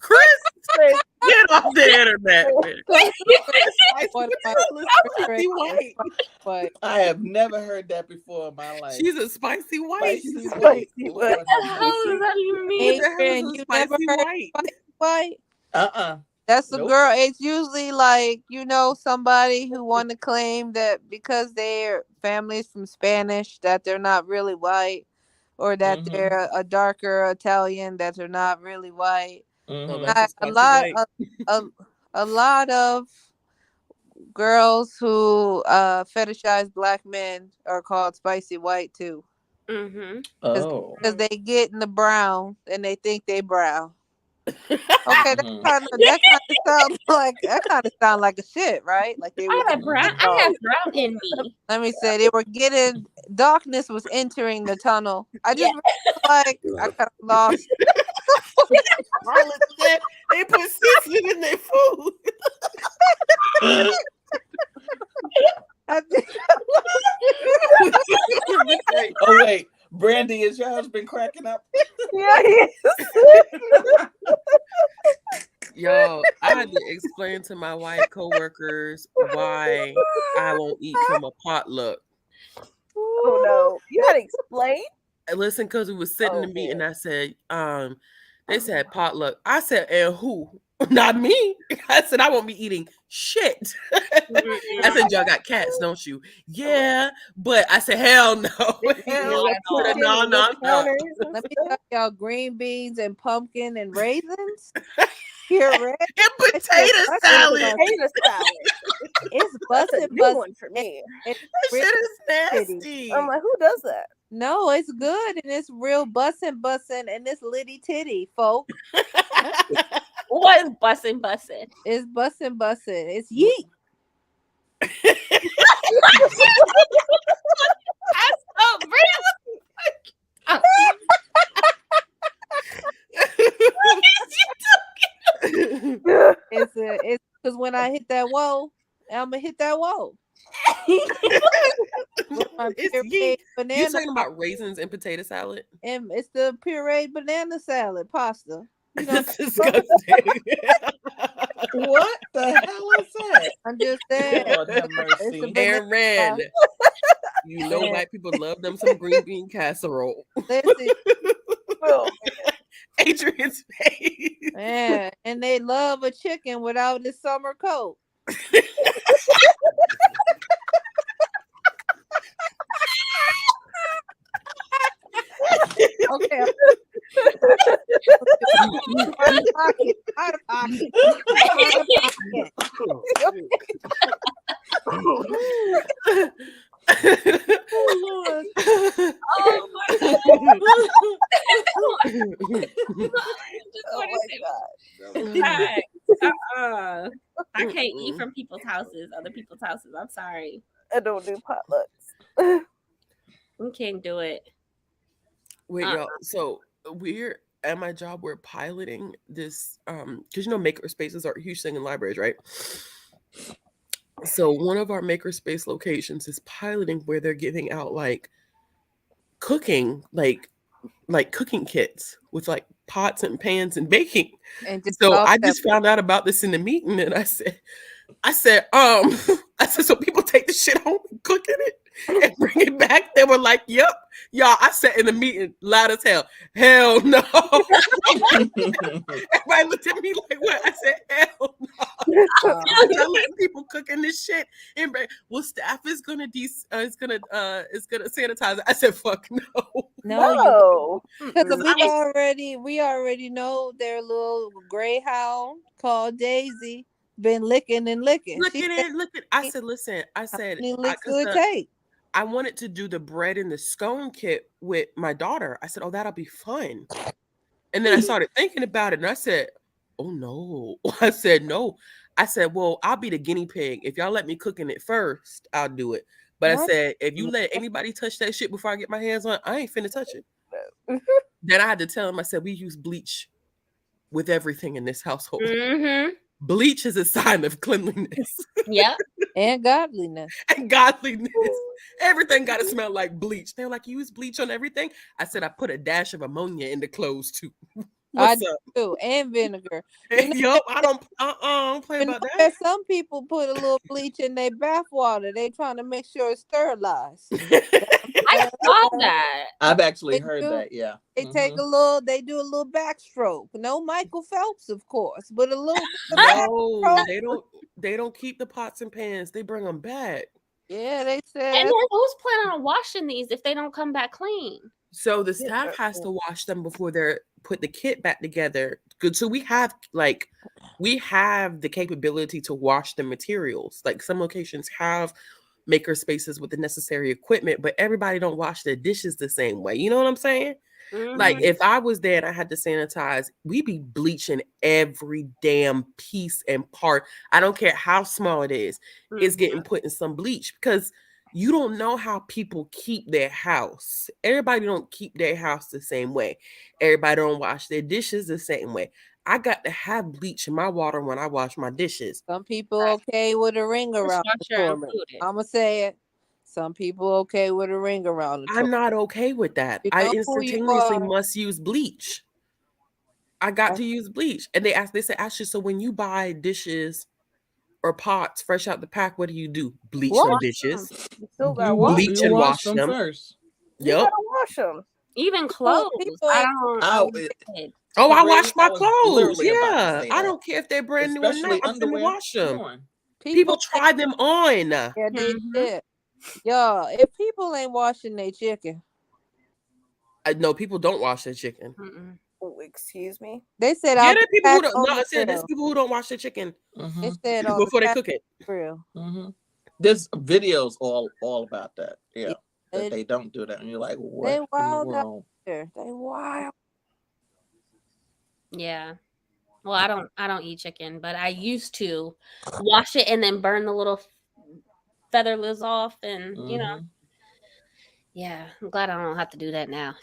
[SPEAKER 2] Chris, get off the internet, man.
[SPEAKER 6] One of my
[SPEAKER 2] Spicy white.
[SPEAKER 6] but
[SPEAKER 5] I have never heard that before in my life.
[SPEAKER 2] She's a spicy white.
[SPEAKER 5] Spicy
[SPEAKER 4] Spicy
[SPEAKER 5] white.
[SPEAKER 4] white.
[SPEAKER 1] What the hell does that even mean?
[SPEAKER 2] What the hell
[SPEAKER 6] Adrian,
[SPEAKER 2] is a
[SPEAKER 6] you never
[SPEAKER 2] spicy
[SPEAKER 6] heard
[SPEAKER 2] white?
[SPEAKER 6] white?
[SPEAKER 5] Uh-uh.
[SPEAKER 6] That's the
[SPEAKER 5] Nope.
[SPEAKER 6] girl. It's usually like, somebody who want to claim that because their family's from Spanish, that they're not really white, or that
[SPEAKER 5] Mhm.
[SPEAKER 6] they're a darker Italian, that they're not really white.
[SPEAKER 5] Mhm.
[SPEAKER 2] Oh, that's a
[SPEAKER 6] A
[SPEAKER 2] spicy
[SPEAKER 6] lot,
[SPEAKER 2] white.
[SPEAKER 6] a lot of girls who fetishize black men are called spicy white too,
[SPEAKER 1] Mm-hmm.
[SPEAKER 5] Oh.
[SPEAKER 6] because they get in the brown and they think they brown. Okay,
[SPEAKER 5] Mhm.
[SPEAKER 6] that kind of sound like a shit, right? Like they were.
[SPEAKER 1] I have brown in me.
[SPEAKER 6] Let me say they were getting darkness was entering the tunnel. I just feel like I kind of lost.
[SPEAKER 2] Harlan said they put seasoning in their food.
[SPEAKER 6] I think-
[SPEAKER 5] Oh wait, Brandie, is your husband cracking up?
[SPEAKER 4] Yeah, he is.
[SPEAKER 2] Yo, I had to explain to my white coworkers why I won't eat from a potluck.
[SPEAKER 4] Oh no, you had to explain.
[SPEAKER 2] Listen, because we was sitting in
[SPEAKER 4] Oh,
[SPEAKER 2] the meeting,
[SPEAKER 4] man.
[SPEAKER 2] I said, they said potluck. I said, and who? Not me. I said, I won't be eating shit. I said, y'all got cats, don't you? Yeah, but I said, hell no. Hell
[SPEAKER 3] Not at all.
[SPEAKER 2] no, no, no.
[SPEAKER 4] Counters and
[SPEAKER 7] Let me
[SPEAKER 4] stuff.
[SPEAKER 7] tell y'all, green beans and pumpkin and raisins. Puree.
[SPEAKER 2] And potato
[SPEAKER 7] That's
[SPEAKER 2] salad.
[SPEAKER 7] bussin'.
[SPEAKER 4] Potato salad.
[SPEAKER 7] It's
[SPEAKER 4] That's a
[SPEAKER 7] busting,
[SPEAKER 4] new
[SPEAKER 7] busting.
[SPEAKER 4] one for me.
[SPEAKER 7] It's
[SPEAKER 2] That
[SPEAKER 7] real
[SPEAKER 2] shit is
[SPEAKER 7] titty.
[SPEAKER 2] nasty.
[SPEAKER 4] I'm like, who does that?
[SPEAKER 7] No, it's good and it's real bussin', and it's litty titty, folk.
[SPEAKER 1] What is bussin'?
[SPEAKER 7] It's bussin'. It's yeet.
[SPEAKER 1] Oh,
[SPEAKER 7] It's because when I hit that wall, I'ma hit that wall. With my
[SPEAKER 2] It's
[SPEAKER 7] pureed
[SPEAKER 2] yeet. You
[SPEAKER 7] banana,
[SPEAKER 2] talking about raisins and potato salad?
[SPEAKER 7] and it's the pureed banana salad pasta. You know,
[SPEAKER 2] It's disgusting.
[SPEAKER 5] What the hell is that?
[SPEAKER 7] I'm just saying.
[SPEAKER 5] Lord have
[SPEAKER 7] It's
[SPEAKER 5] mercy.
[SPEAKER 7] a banana
[SPEAKER 2] Aaron,
[SPEAKER 7] pasta.
[SPEAKER 2] you know
[SPEAKER 7] Yeah.
[SPEAKER 2] white people love them some green bean casserole.
[SPEAKER 7] Listen,
[SPEAKER 4] Oh,
[SPEAKER 2] Adrian's face.
[SPEAKER 7] man, and they love a chicken without the summer coat. Okay. Out of pocket. Out of pocket. Out of pocket.
[SPEAKER 2] Oh,
[SPEAKER 1] oh my god! Just
[SPEAKER 4] oh
[SPEAKER 1] want to
[SPEAKER 4] my
[SPEAKER 1] say,
[SPEAKER 4] god.
[SPEAKER 1] I can't eat from people's houses, other people's houses. I'm sorry,
[SPEAKER 4] I don't do potlucks.
[SPEAKER 1] we can't do it.
[SPEAKER 2] Wait, y'all. So we're at my job. We're piloting this because maker spaces are a huge thing in libraries, right? So one of our makerspace locations is piloting where they're giving out like cooking, like cooking kits with like pots and pans and baking.
[SPEAKER 7] And just
[SPEAKER 2] So
[SPEAKER 7] off
[SPEAKER 2] I
[SPEAKER 7] that
[SPEAKER 2] just found out about this in the meeting, and I said, I said, so people take the shit home and cook in it and bring it back. They were like, yep. Y'all, I sat in the meeting loud as hell. Hell no. Everybody looked at me like, what? I said, hell no. Y'all letting people cook in this shit. And well, staff is gonna sanitize it. I said, fuck no.
[SPEAKER 7] No,
[SPEAKER 4] No.
[SPEAKER 7] because we already know their little greyhound called Daisy been licking and licking.
[SPEAKER 2] Look
[SPEAKER 7] She
[SPEAKER 2] at
[SPEAKER 7] said,
[SPEAKER 2] it. Look at. I said, listen. I
[SPEAKER 7] how
[SPEAKER 2] said,
[SPEAKER 7] many licks
[SPEAKER 2] because
[SPEAKER 7] would it take?
[SPEAKER 2] I wanted to do the bread and the scone kit with my daughter. I said, oh, that'll be fun. And then I started thinking about it, and I said, oh no. I said no. I said, well, I'll be the guinea pig. If y'all let me cook in it first, I'll do it. But I
[SPEAKER 7] What?
[SPEAKER 2] said, if you let anybody touch that shit before I get my hands on it, I ain't finna touch it. Then I had to tell him, I said, we use bleach with everything in this household.
[SPEAKER 1] Mm-hmm.
[SPEAKER 2] Bleach is a sign of cleanliness
[SPEAKER 1] Yep.
[SPEAKER 7] And godliness.
[SPEAKER 2] and godliness. Everything got to smell like bleach. They were like, you use bleach on everything? I said, I put a dash of ammonia in the clothes too. What's up?
[SPEAKER 7] Do, and vinegar.
[SPEAKER 2] Yup, I don't play about that.
[SPEAKER 7] There's some people put a little bleach in their bath water. They trying to make sure it's sterilized.
[SPEAKER 1] I saw that.
[SPEAKER 5] I've actually
[SPEAKER 7] They
[SPEAKER 5] heard
[SPEAKER 7] do.
[SPEAKER 5] that. Yeah.
[SPEAKER 7] They take they do a little backstroke. No Michael Phelps, of course, but a little bit of
[SPEAKER 2] No, they don't keep the pots and pans. They bring them back.
[SPEAKER 7] Yeah, they
[SPEAKER 1] And
[SPEAKER 7] said.
[SPEAKER 1] then who's planning on washing these if they don't come back clean?
[SPEAKER 2] So the staff has to wash them before they're put the kit back together. Good. So we have the capability to wash the materials. Like some locations have maker spaces with the necessary equipment, but everybody don't wash their dishes the same way. You know what I'm saying?
[SPEAKER 1] Mm-hmm.
[SPEAKER 2] Like if I was there and I had to sanitize, we'd be bleaching every damn piece and part. I don't care how small it is. It's getting put in some bleach because you don't know how people keep their house. Everybody don't keep their house the same way. Everybody don't wash their dishes the same way. I got to have bleach in my water when I wash my dishes.
[SPEAKER 7] Some people okay with a ring around the
[SPEAKER 1] Dishwasher
[SPEAKER 7] toilet.
[SPEAKER 1] included.
[SPEAKER 7] I'ma say it. Some people okay with a ring around the
[SPEAKER 2] I'm
[SPEAKER 7] toe.
[SPEAKER 2] not okay with that.
[SPEAKER 7] You
[SPEAKER 2] I
[SPEAKER 7] know who you
[SPEAKER 2] instantaneously
[SPEAKER 7] are.
[SPEAKER 2] must use bleach. I got to use bleach. And they said, Ashley, so when you buy dishes or pots fresh out the pack, what do? Bleach them
[SPEAKER 4] Wash
[SPEAKER 2] dishes,
[SPEAKER 4] You still gotta
[SPEAKER 5] You
[SPEAKER 4] wash.
[SPEAKER 2] bleach
[SPEAKER 5] you
[SPEAKER 2] and
[SPEAKER 5] wash
[SPEAKER 2] wash
[SPEAKER 5] them
[SPEAKER 2] them.
[SPEAKER 5] first.
[SPEAKER 4] You
[SPEAKER 2] Yep.
[SPEAKER 4] gotta wash them.
[SPEAKER 1] Even
[SPEAKER 7] People
[SPEAKER 1] clothes. I
[SPEAKER 7] ain't
[SPEAKER 1] don't.
[SPEAKER 5] Oh,
[SPEAKER 1] did.
[SPEAKER 2] Oh, I
[SPEAKER 5] Bree,
[SPEAKER 2] wash
[SPEAKER 5] I
[SPEAKER 2] my
[SPEAKER 5] was
[SPEAKER 2] clothes.
[SPEAKER 5] literally about to
[SPEAKER 2] Yeah.
[SPEAKER 5] say
[SPEAKER 2] I
[SPEAKER 5] that.
[SPEAKER 2] don't care if they're brand new or not.
[SPEAKER 5] Especially
[SPEAKER 2] I'm finna
[SPEAKER 5] underwear.
[SPEAKER 2] wash
[SPEAKER 5] Come
[SPEAKER 2] them.
[SPEAKER 5] on.
[SPEAKER 2] People
[SPEAKER 7] people
[SPEAKER 2] try them on.
[SPEAKER 7] yeah, they
[SPEAKER 1] Mhm.
[SPEAKER 7] did. Y'all, if people ain't washing their chicken,
[SPEAKER 2] No, people don't wash their chicken.
[SPEAKER 1] Mm-mm.
[SPEAKER 4] Oh, excuse me.
[SPEAKER 7] they said
[SPEAKER 2] Yeah,
[SPEAKER 7] out
[SPEAKER 2] there
[SPEAKER 7] the
[SPEAKER 2] are people who
[SPEAKER 7] pack
[SPEAKER 2] don't.
[SPEAKER 7] on
[SPEAKER 2] No, I
[SPEAKER 7] the
[SPEAKER 2] said there's
[SPEAKER 7] grill.
[SPEAKER 2] people who don't wash their chicken
[SPEAKER 7] They
[SPEAKER 5] Mm-hmm.
[SPEAKER 7] said on the
[SPEAKER 2] before they
[SPEAKER 7] pack
[SPEAKER 2] cook it.
[SPEAKER 7] grill.
[SPEAKER 5] Mm-hmm. There's videos all about that. Yeah. That
[SPEAKER 7] They,
[SPEAKER 5] they don't do that. And you're like,
[SPEAKER 7] they
[SPEAKER 5] what in the
[SPEAKER 7] wild out
[SPEAKER 5] world?
[SPEAKER 7] there. They wild.
[SPEAKER 1] Yeah. Well, I don't eat chicken, but I used to wash it and then burn the little featherless off, and
[SPEAKER 5] Mm-hmm.
[SPEAKER 1] yeah, I'm glad I don't have to do that now.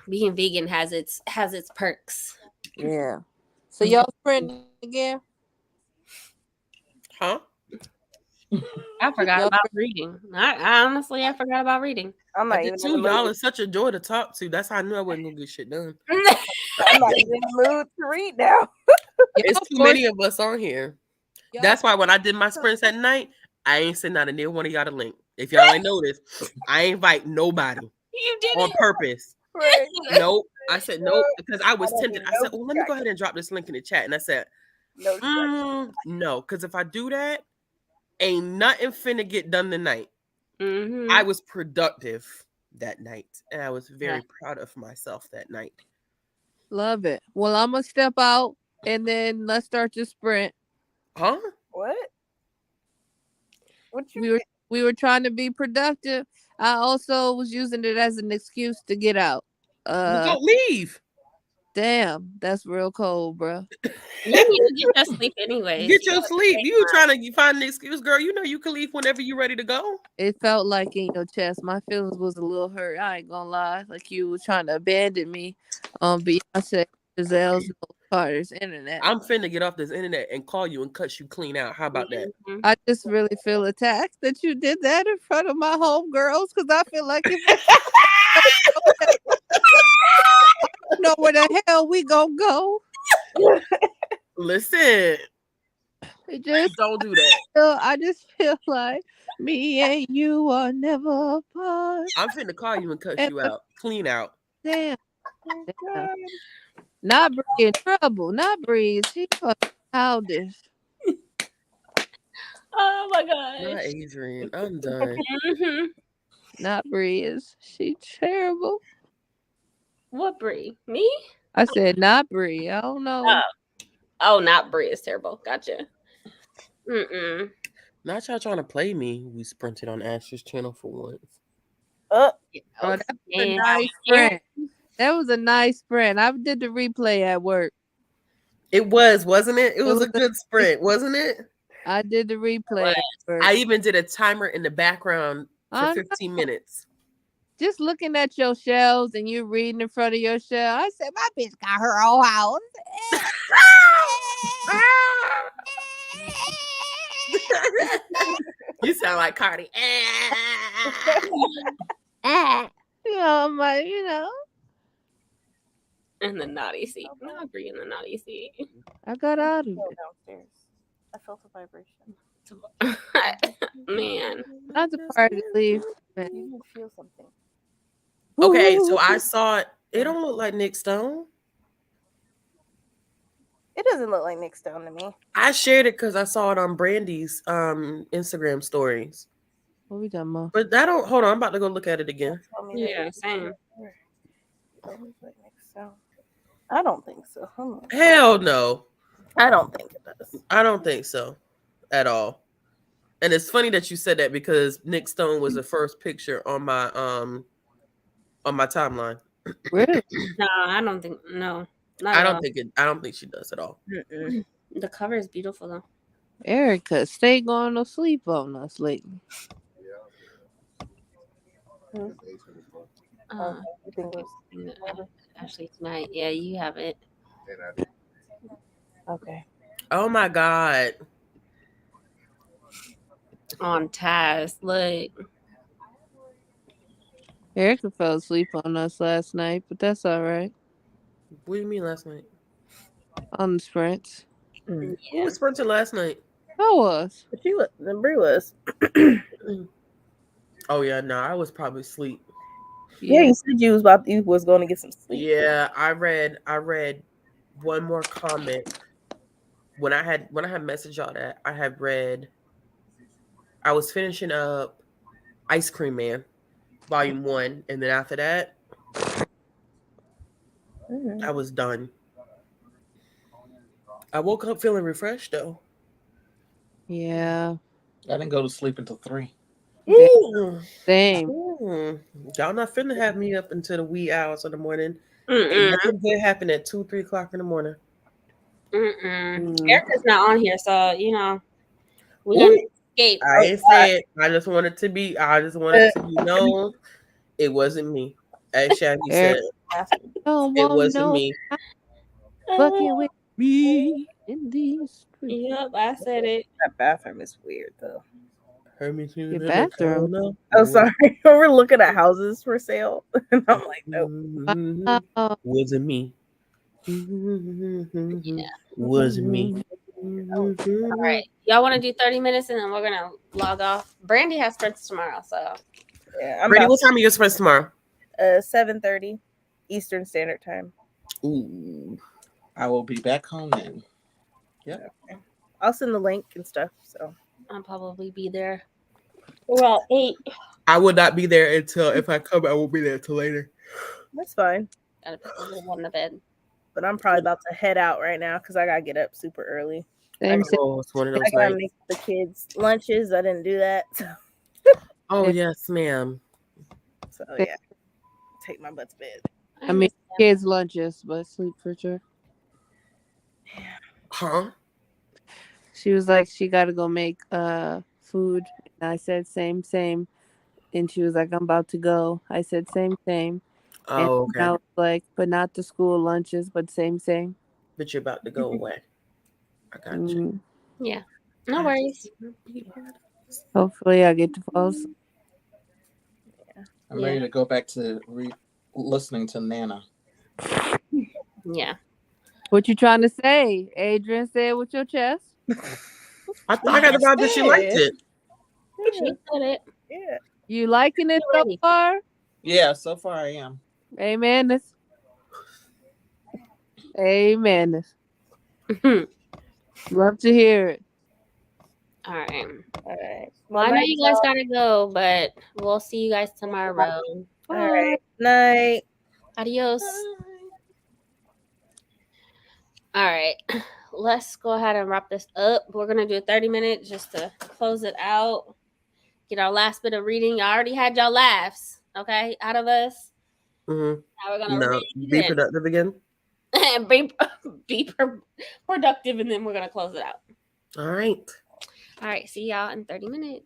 [SPEAKER 1] Being vegan has its perks.
[SPEAKER 7] Yeah. So y'all sprinting again?
[SPEAKER 2] Huh?
[SPEAKER 1] I forgot
[SPEAKER 7] Y'all
[SPEAKER 1] about reading. I honestly I forgot about reading.
[SPEAKER 4] I'm
[SPEAKER 2] I
[SPEAKER 4] not
[SPEAKER 2] did
[SPEAKER 4] even in
[SPEAKER 2] too.
[SPEAKER 4] the
[SPEAKER 2] Y'all
[SPEAKER 4] mood.
[SPEAKER 2] are such a joy to talk to. That's how I knew I wasn't gonna get shit done.
[SPEAKER 4] I'm not even in the mood to read now.
[SPEAKER 2] It's
[SPEAKER 7] y'all
[SPEAKER 2] too
[SPEAKER 7] forced,
[SPEAKER 2] many of us on here.
[SPEAKER 7] y'all
[SPEAKER 2] That's why when I did my sprints at night, I ain't sending out a near one of y'all the link. If y'all ain't noticed, I ain't invite nobody
[SPEAKER 1] You did
[SPEAKER 2] on purpose.
[SPEAKER 4] Right.
[SPEAKER 2] Nope. I said nope because I was
[SPEAKER 4] I don't
[SPEAKER 2] tempted.
[SPEAKER 4] need
[SPEAKER 2] I
[SPEAKER 4] no
[SPEAKER 2] said, oh, let me go ahead and drop this link in the chat. And I said,
[SPEAKER 4] No distraction.
[SPEAKER 2] no, because if I do that, ain't nothing finna get done tonight.
[SPEAKER 1] Mm-hmm.
[SPEAKER 2] I was productive that night, and I was very proud of myself that night.
[SPEAKER 7] love it. Well, I'm gonna step out and then let's start the sprint.
[SPEAKER 2] Huh?
[SPEAKER 4] What? What you
[SPEAKER 7] We were trying to be productive. I also was using it as an excuse to get out.
[SPEAKER 2] Well, don't leave.
[SPEAKER 7] Damn, that's real cold, bro.
[SPEAKER 1] You need to get your sleep anyways.
[SPEAKER 2] Get your sleep. You trying to find an excuse, girl. You know you can leave whenever you're ready to go.
[SPEAKER 7] It felt like in your chest. My feelings was a little hurt. I ain't gonna lie. Like you was trying to abandon me on Beyonce, Giselle's, and Carter's internet.
[SPEAKER 2] I'm finna get off this internet and call you and cut you clean out. How about that?
[SPEAKER 1] Mhm.
[SPEAKER 7] I just really feel attacked that you did that in front of my homegirls because I feel like if I don't know where the hell we gonna go.
[SPEAKER 2] Listen,
[SPEAKER 7] It just
[SPEAKER 2] don't do that.
[SPEAKER 7] I just feel like me and you are never apart.
[SPEAKER 2] I'm finna call you and cut you out. Clean out.
[SPEAKER 7] Damn. Damn. Not Bree in trouble. Not Bree. She fucking childish.
[SPEAKER 1] Oh my
[SPEAKER 2] Not
[SPEAKER 1] gosh.
[SPEAKER 2] Adrian. I'm done.
[SPEAKER 1] Mm-hmm.
[SPEAKER 7] Not Bree is she terrible.
[SPEAKER 1] What Brie? Me?
[SPEAKER 7] I said not Bree. I don't know.
[SPEAKER 1] Oh, not Brie is terrible. Gotcha. Mm-mm.
[SPEAKER 2] Not y'all trying to play me. We sprinted on Asher's channel for once.
[SPEAKER 7] Oh,
[SPEAKER 1] Oh,
[SPEAKER 7] that was a
[SPEAKER 1] man.
[SPEAKER 7] nice sprint. That was a nice sprint. I did the replay at work.
[SPEAKER 2] It was, wasn't it? It was a
[SPEAKER 7] was a-
[SPEAKER 2] good sprint, wasn't it?
[SPEAKER 7] I did the replay at work.
[SPEAKER 2] I even did a timer in the background for
[SPEAKER 7] I
[SPEAKER 2] 15 minutes.
[SPEAKER 7] just looking at your shelves and you reading in front of your shelf. I said, my bitch got her own house.
[SPEAKER 2] You sound like Cardi.
[SPEAKER 7] I'm like,
[SPEAKER 1] In the naughty seat. Not Brie in the naughty seat.
[SPEAKER 7] I got out of
[SPEAKER 4] Go
[SPEAKER 7] it.
[SPEAKER 4] downstairs. I felt a vibration.
[SPEAKER 1] Man.
[SPEAKER 7] Not the part to leave.
[SPEAKER 4] You didn't feel something.
[SPEAKER 2] Okay, so I saw it. It don't look like Nick Stone.
[SPEAKER 4] It doesn't look like Nick Stone to me.
[SPEAKER 2] I shared it because I saw it on Brandie's Instagram stories.
[SPEAKER 7] What we talking about?
[SPEAKER 2] But that don't hold on, I'm about to go look at it again.
[SPEAKER 4] Tell me that
[SPEAKER 1] Yeah, same.
[SPEAKER 4] it looks like Nick Stone. I don't think so.
[SPEAKER 2] Hell no.
[SPEAKER 4] I don't think it does.
[SPEAKER 2] I don't think so at all. And it's funny that you said that because Nick Stone was the first picture on my timeline.
[SPEAKER 7] Really?
[SPEAKER 1] No, I don't think. No, not
[SPEAKER 2] I
[SPEAKER 1] at
[SPEAKER 2] don't
[SPEAKER 1] all.
[SPEAKER 2] think it. I don't think she does at all.
[SPEAKER 4] Mm-mm.
[SPEAKER 1] The cover is beautiful though.
[SPEAKER 7] Erica, stay going to sleep on us lately.
[SPEAKER 1] Uh,
[SPEAKER 4] You think it was
[SPEAKER 1] Ashley tonight. Yeah, you have it.
[SPEAKER 4] okay?
[SPEAKER 2] Oh my god.
[SPEAKER 1] On Taz. Look.
[SPEAKER 6] Erica fell asleep on us last night, but that's all right.
[SPEAKER 2] What do you mean last night?
[SPEAKER 6] On the sprints.
[SPEAKER 2] Who
[SPEAKER 1] Yeah.
[SPEAKER 2] was sprinting last night?
[SPEAKER 6] I was.
[SPEAKER 4] But she was, the Brie was.
[SPEAKER 2] Oh yeah, no, I was probably asleep.
[SPEAKER 4] Yeah,
[SPEAKER 6] Yeah.
[SPEAKER 4] you said you was going to get some sleep.
[SPEAKER 2] Yeah, I read one more comment when I had messaged y'all that I had read. I was finishing up Ice Cream Man, Volume 1, and then after that, I was done. I woke up feeling refreshed though.
[SPEAKER 6] Yeah.
[SPEAKER 5] I didn't go to sleep until 3.
[SPEAKER 2] Ooh.
[SPEAKER 6] Same.
[SPEAKER 2] Y'all not finna have me up until the wee hours of the morning. Ain't
[SPEAKER 1] Mm-mm.
[SPEAKER 2] nothing good happen at 2, 3 o'clock in the morning.
[SPEAKER 1] Erica's not on here, so we're gonna
[SPEAKER 2] Ooh,
[SPEAKER 1] escape.
[SPEAKER 2] I ain't said. I just wanted to be. I just wanted to be known. It wasn't me. As Shabby said,
[SPEAKER 6] Erica don't
[SPEAKER 2] it
[SPEAKER 6] want
[SPEAKER 2] wasn't
[SPEAKER 6] no
[SPEAKER 2] me.
[SPEAKER 6] fucking with me in these streets.
[SPEAKER 1] Yep, I said it.
[SPEAKER 4] That bathroom is weird though.
[SPEAKER 2] Heard me
[SPEAKER 6] Your
[SPEAKER 2] in the
[SPEAKER 6] bathroom.
[SPEAKER 2] corner.
[SPEAKER 4] Oh, sorry. We're looking at houses for sale, and I'm like, nope.
[SPEAKER 6] Wow.
[SPEAKER 2] Wasn't me. Wasn't me.
[SPEAKER 1] All right, y'all want to do 30 minutes and then we're gonna log off. Brandie has sprints tomorrow, so
[SPEAKER 4] Yeah, I'm
[SPEAKER 2] Brady,
[SPEAKER 4] about
[SPEAKER 2] what time are your sprints tomorrow?
[SPEAKER 4] 7:30 Eastern Standard Time.
[SPEAKER 2] Ooh.
[SPEAKER 5] I will be back home then.
[SPEAKER 4] I'll send the link and stuff. So
[SPEAKER 1] I'll probably be there around 8.
[SPEAKER 2] I will not be there until if I come. I won't be there until later.
[SPEAKER 4] that's fine.
[SPEAKER 1] Gotta put the little one to bed.
[SPEAKER 4] But I'm probably about to head out right now because I gotta get up super early.
[SPEAKER 6] Same.
[SPEAKER 2] Oh, it's one of
[SPEAKER 4] I
[SPEAKER 2] those
[SPEAKER 4] gotta
[SPEAKER 2] nights.
[SPEAKER 4] make the kids lunches. I didn't do that,
[SPEAKER 2] Oh yes, ma'am.
[SPEAKER 4] so yeah, take my butt to bed.
[SPEAKER 6] I mean, kids' lunches, but sleep for sure.
[SPEAKER 2] Huh?
[SPEAKER 6] She was like, she got to go make food. And I said, same. And she was like, I'm about to go. I said, same. And
[SPEAKER 2] Oh, okay.
[SPEAKER 6] I was like, but not the school lunches, but same.
[SPEAKER 2] But you're about to go away. I got you.
[SPEAKER 6] Mm,
[SPEAKER 1] Yeah, no worries.
[SPEAKER 6] hopefully, I get to fall asleep.
[SPEAKER 5] I'm ready to go back to listening to Nana.
[SPEAKER 1] Yeah.
[SPEAKER 6] What you trying to say? Adrian said with your chest.
[SPEAKER 2] I got the vibe that she liked it.
[SPEAKER 1] She said it.
[SPEAKER 4] Yeah.
[SPEAKER 6] You liking it so
[SPEAKER 1] Ready.
[SPEAKER 6] far?
[SPEAKER 5] Yeah, so far I am.
[SPEAKER 6] Amen. Amen. Love to hear it.
[SPEAKER 1] All right.
[SPEAKER 4] All right.
[SPEAKER 1] Well, I know you guys gotta go, but we'll see you guys tomorrow.
[SPEAKER 4] All right. Night.
[SPEAKER 1] Adios. All right. Let's go ahead and wrap this up. We're gonna do 30 minutes just to close it out. Get our last bit of reading. Y'all already had y'all laughs, okay, out of us.
[SPEAKER 2] Mm-hmm.
[SPEAKER 1] Now we're gonna
[SPEAKER 2] No,
[SPEAKER 1] read
[SPEAKER 2] be
[SPEAKER 1] it
[SPEAKER 2] productive again.
[SPEAKER 1] and be productive, and then we're gonna close it out.
[SPEAKER 2] All right.
[SPEAKER 1] All right. See y'all in 30 minutes.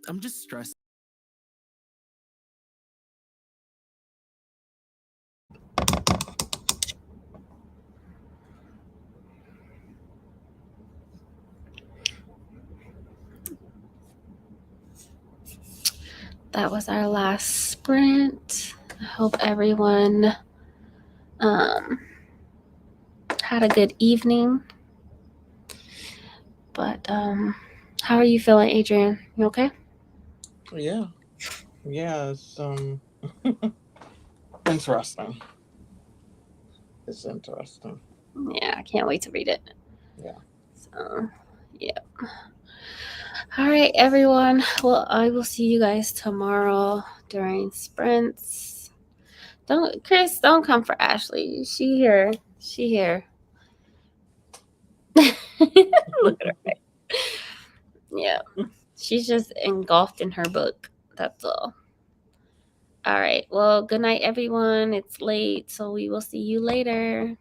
[SPEAKER 8] I'm just stressed.
[SPEAKER 1] That was our last sprint. I hope everyone had a good evening. But how are you feeling, Adrian? You okay?
[SPEAKER 5] Yeah. It's interesting. It's interesting.
[SPEAKER 1] Yeah, I can't wait to read it.
[SPEAKER 5] Yeah.
[SPEAKER 1] So, yeah. All right, everyone. Well, I will see you guys tomorrow during sprints. Chris, don't come for Ashley. She here. Look at her face. Yeah. She's just engulfed in her book. That's all. All right. Well, good night, everyone. It's late, so we will see you later.